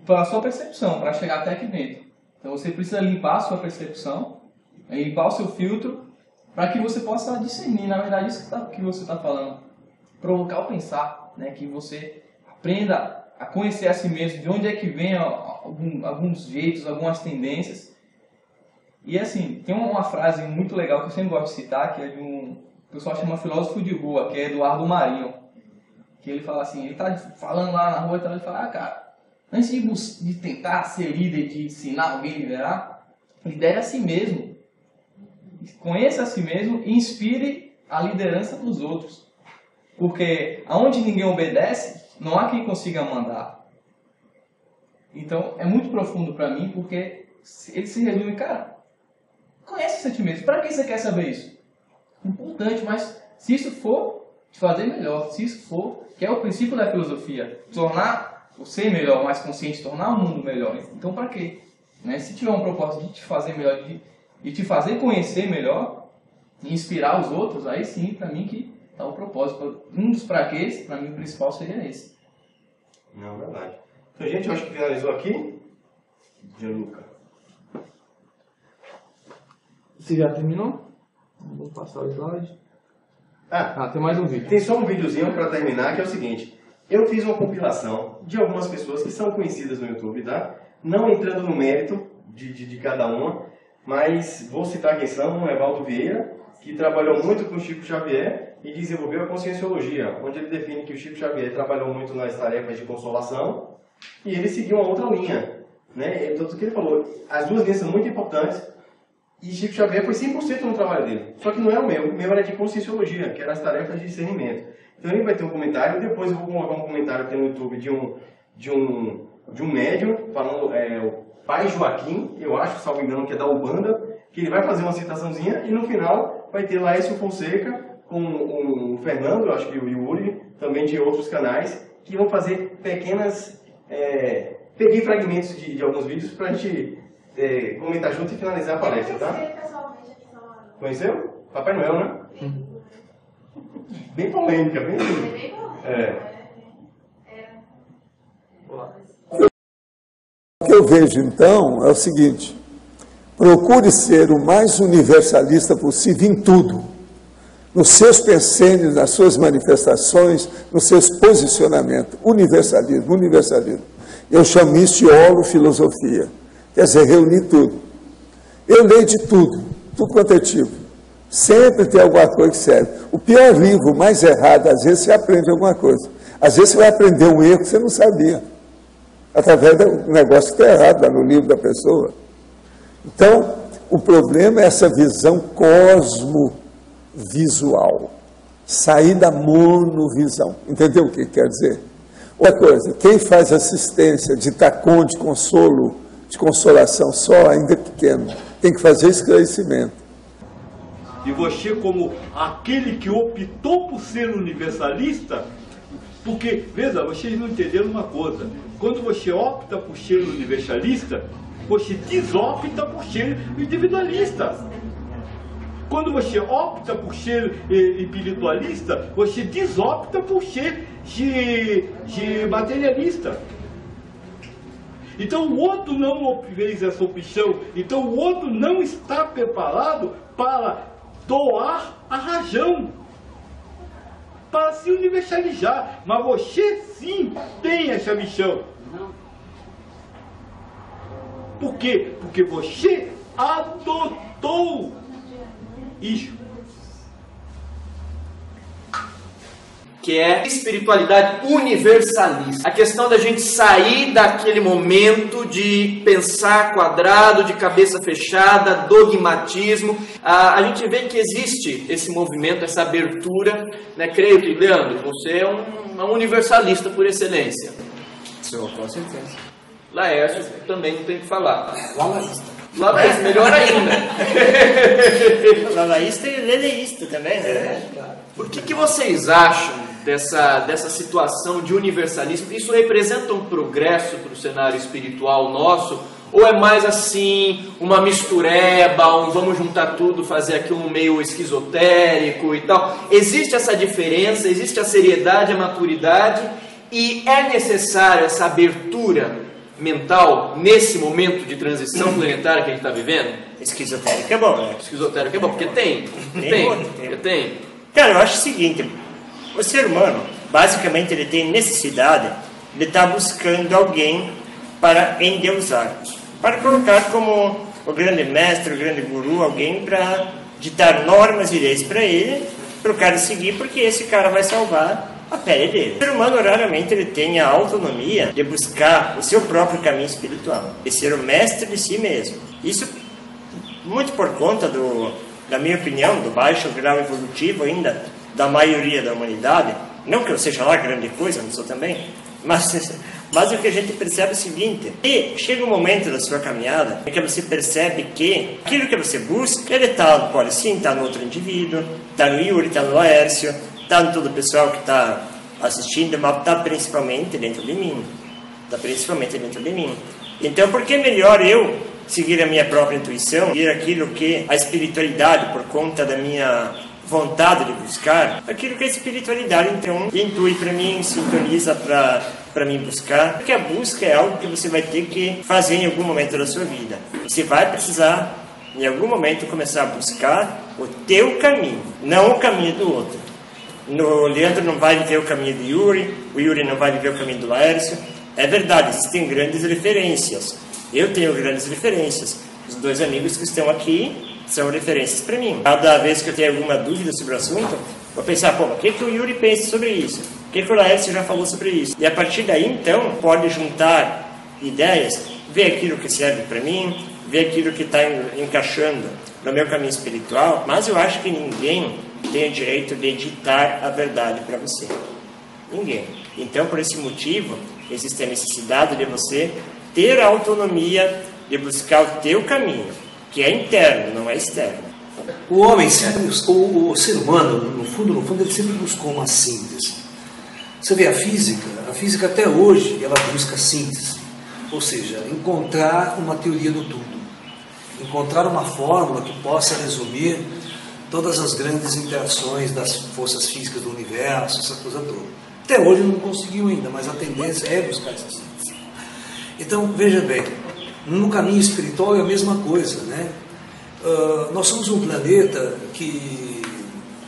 Speaker 11: pela sua percepção, para chegar até aqui dentro. Então, você precisa limpar a sua percepção, limpar o seu filtro, para que você possa discernir, na verdade, isso que você está falando. Provocar o pensar, né? Que você aprenda a conhecer a si mesmo, de onde é que vem alguns jeitos, algumas tendências. E assim, tem uma frase muito legal que eu sempre gosto de citar, que é de o pessoal chama filósofo de rua, que é Eduardo Marinho. Que ele fala assim, ele tá falando lá na rua, então ele fala, cara, antes de tentar ser líder, de ensinar alguém a liderar, lidere a si mesmo. Conheça a si mesmo e inspire a liderança dos outros. Porque aonde ninguém obedece, não há quem consiga mandar. Então, é muito profundo para mim, porque ele se resume, cara, conhece os sentimentos. Para que você quer saber isso? Importante, mas se isso for te fazer melhor, se isso for, que é o princípio da filosofia, tornar você melhor, mais consciente, tornar o mundo melhor. Então, para quê? Né? Se tiver um propósito de te fazer melhor, de te fazer conhecer melhor, e inspirar os outros, aí sim, para mim, que está o propósito. Um dos praquês, para mim, o principal seria esse.
Speaker 1: Não, verdade. Então, gente, eu acho que finalizou aqui. Gianluca.
Speaker 11: Você já terminou? Vou passar o slide. Tem mais um vídeo.
Speaker 1: Tem só um videozinho para terminar, que é o seguinte. Eu fiz uma compilação de algumas pessoas que são conhecidas no YouTube, tá? Não entrando no mérito de cada uma, mas vou citar quem são. Evaldo Vieira, que trabalhou muito com o Chico Xavier e desenvolveu a Conscienciologia, onde ele define que o Chico Xavier trabalhou muito nas tarefas de consolação e ele seguiu uma outra linha, né? Tanto que ele falou, as duas linhas são muito importantes e Chico Xavier foi 100% no trabalho dele, só que não é o meu era de Conscienciologia, que eram as tarefas de discernimento. Então ele vai ter um comentário, depois eu vou colocar um comentário aqui no YouTube de um médium, falando, o Pai Joaquim, eu acho, salvo engano, que é da Ubanda, que ele vai fazer uma citaçãozinha e no final vai ter Laércio Fonseca com o Fernando, eu acho que o Yuri, também de outros canais, que vão fazer pequenas... peguei fragmentos de alguns vídeos pra gente comentar junto e finalizar a palestra, tá? Conheceu? Papai Noel, né? Bem polêmica, bem...
Speaker 12: O que eu vejo, então, é o seguinte: procure ser o mais universalista possível em tudo, nos seus pensênios, nas suas manifestações, nos seus posicionamentos. Universalismo, universalismo. Eu chamo isso de holofilosofia, quer dizer, reunir tudo. Eu leio de tudo quanto é tipo. Sempre tem alguma coisa que serve. O pior livro, o mais errado, às vezes você aprende alguma coisa. Às vezes você vai aprender um erro que você não sabia, através do negócio que está errado lá no livro da pessoa. Então, o problema é essa visão cosmovisual. Sair da monovisão. Entendeu o que quer dizer? Outra coisa, quem faz assistência de Tacon, de consolo, de consolação só, ainda pequeno. Tem que fazer esclarecimento.
Speaker 13: E você, como aquele que optou por ser universalista, porque, veja, vocês não entenderam uma coisa. Quando você opta por ser universalista, você desopta por ser individualista. Quando você opta por ser espiritualista, você desopta por ser materialista. Então o outro não fez essa opção, então o outro não está preparado para doar a razão, para se universalizar, mas você sim tem essa missão. Por quê? Porque você adotou isso.
Speaker 14: Que é espiritualidade universalista. A questão da gente sair daquele momento de pensar quadrado, de cabeça fechada, dogmatismo. A gente vê que existe esse movimento, essa abertura, né? Creio que, Leandro, você é um universalista por excelência.
Speaker 10: Senhor, com certeza.
Speaker 14: Laércio também não tem o que falar.
Speaker 15: Lalaísta,
Speaker 14: melhor ainda.
Speaker 15: Lalaísta e leleísta também, né?
Speaker 14: Por que vocês acham dessa situação de universalismo? Isso representa um progresso para o cenário espiritual nosso? Ou é mais assim, uma mistureba, vamos juntar tudo, fazer aqui um meio esquizotérico e tal? Existe essa diferença, existe a seriedade, a maturidade, e é necessária essa abertura mental nesse momento de transição planetária que a gente está vivendo?
Speaker 15: Esquizotérico é bom, né?
Speaker 14: Esquizotérico é bom, porque tem.
Speaker 15: Cara, eu acho o seguinte, o ser humano, basicamente, ele tem necessidade de estar buscando alguém para endeusar, para colocar como o grande mestre, o grande guru, alguém para ditar normas e leis para ele, para o cara seguir, porque esse cara vai salvar a pele dele. O ser humano, raramente, ele tem a autonomia de buscar o seu próprio caminho espiritual, de ser o mestre de si mesmo. Isso muito por conta da minha opinião, do baixo grau evolutivo ainda da maioria da humanidade. Não que eu seja lá grande coisa, não sou também, mas o que a gente percebe é o seguinte: e chega um momento da sua caminhada em que você percebe que aquilo que você busca, ele pode sim estar no outro indivíduo, está no Yuri, está no Laércio, está em todo o pessoal que está assistindo, mas está principalmente dentro de mim. Está principalmente dentro de mim. Então, por que melhor eu seguir a minha própria intuição, seguir aquilo que a espiritualidade, por conta da minha vontade de buscar, aquilo que a espiritualidade então intui para mim, sintoniza para mim buscar, porque a busca é algo que você vai ter que fazer em algum momento da sua vida. Você vai precisar, em algum momento, começar a buscar o teu caminho, não o caminho do outro. O Leandro não vai viver o caminho do Yuri, o Yuri não vai viver o caminho do Laércio. É verdade, existem grandes referências. Eu tenho grandes referências. Os dois amigos que estão aqui são referências para mim. Cada vez que eu tenho alguma dúvida sobre o assunto, vou pensar, o que o Yuri pensa sobre isso? O que o Laércio já falou sobre isso? E a partir daí, então, pode juntar ideias, ver aquilo que serve para mim, ver aquilo que está encaixando no meu caminho espiritual, mas eu acho que ninguém tem o direito de ditar a verdade para você. Ninguém. Então, por esse motivo, existe a necessidade de você ter a autonomia de buscar o teu caminho, que é interno, não é externo.
Speaker 16: O homem, o ser humano, no fundo, ele sempre buscou uma síntese. Você vê a física até hoje, ela busca síntese, ou seja, encontrar uma teoria do tudo, encontrar uma fórmula que possa resumir todas as grandes interações das forças físicas do universo, essa coisa toda. Até hoje não conseguiu ainda, mas a tendência é buscar essa síntese. Então, veja bem, no caminho espiritual é a mesma coisa, né? Nós somos um planeta que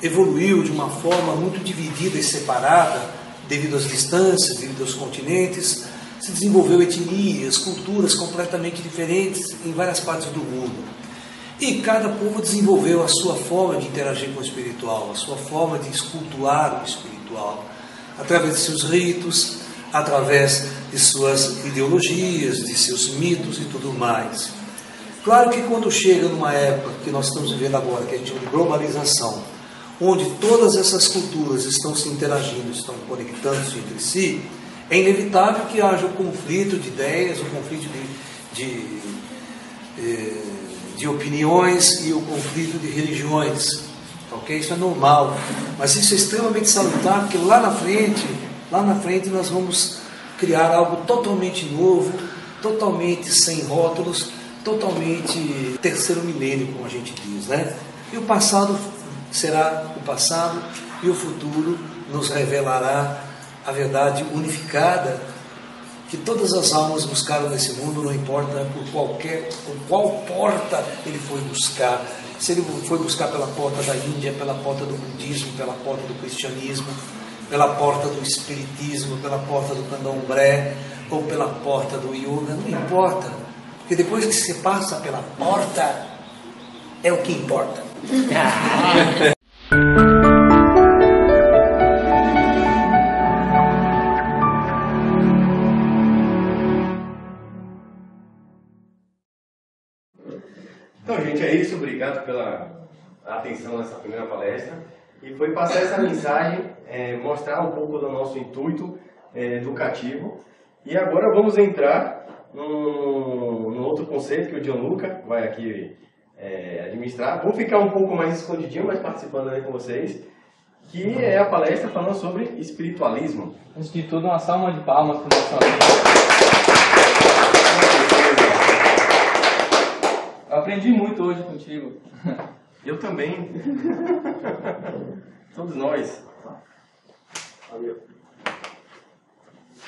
Speaker 16: evoluiu de uma forma muito dividida e separada, devido às distâncias, devido aos continentes. Se desenvolveu etnias, culturas completamente diferentes em várias partes do mundo. E cada povo desenvolveu a sua forma de interagir com o espiritual, a sua forma de escultuar o espiritual, através de seus ritos, através de suas ideologias, de seus mitos e tudo mais. Claro que quando chega numa época que nós estamos vivendo agora, que a gente chama de globalização, onde todas essas culturas estão se interagindo, estão conectando-se entre si, é inevitável que haja um conflito de ideias, um conflito de opiniões e o conflito de religiões. Ok? Isso é normal. Mas isso é extremamente salutar, porque lá na frente nós vamos criar algo totalmente novo, totalmente sem rótulos, totalmente terceiro milênio, como a gente diz, né? E o passado será o passado e o futuro nos revelará a verdade unificada que todas as almas buscaram nesse mundo, não importa por qual porta ele foi buscar. Se ele foi buscar pela porta da Índia, pela porta do budismo, pela porta do cristianismo, pela porta do espiritismo, pela porta do candomblé ou pela porta do yoga, não importa, porque depois que você passa pela porta é o que importa.
Speaker 1: Então, gente, é isso. Obrigado pela atenção nessa primeira palestra. E foi passar essa mensagem, mostrar um pouco do nosso intuito educativo. E agora vamos entrar num outro conceito que o John Luca vai aqui administrar. Vou ficar um pouco mais escondidinho, mas participando aí com vocês, que é a palestra falando sobre espiritualismo.
Speaker 11: Antes de tudo, uma salva de palmas para o nosso amigo. Eu aprendi muito hoje contigo.
Speaker 1: Eu também. Todos nós.
Speaker 11: Valeu.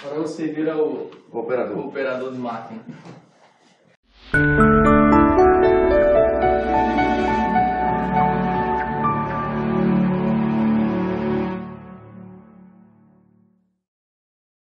Speaker 11: Agora você vira o operador de máquina.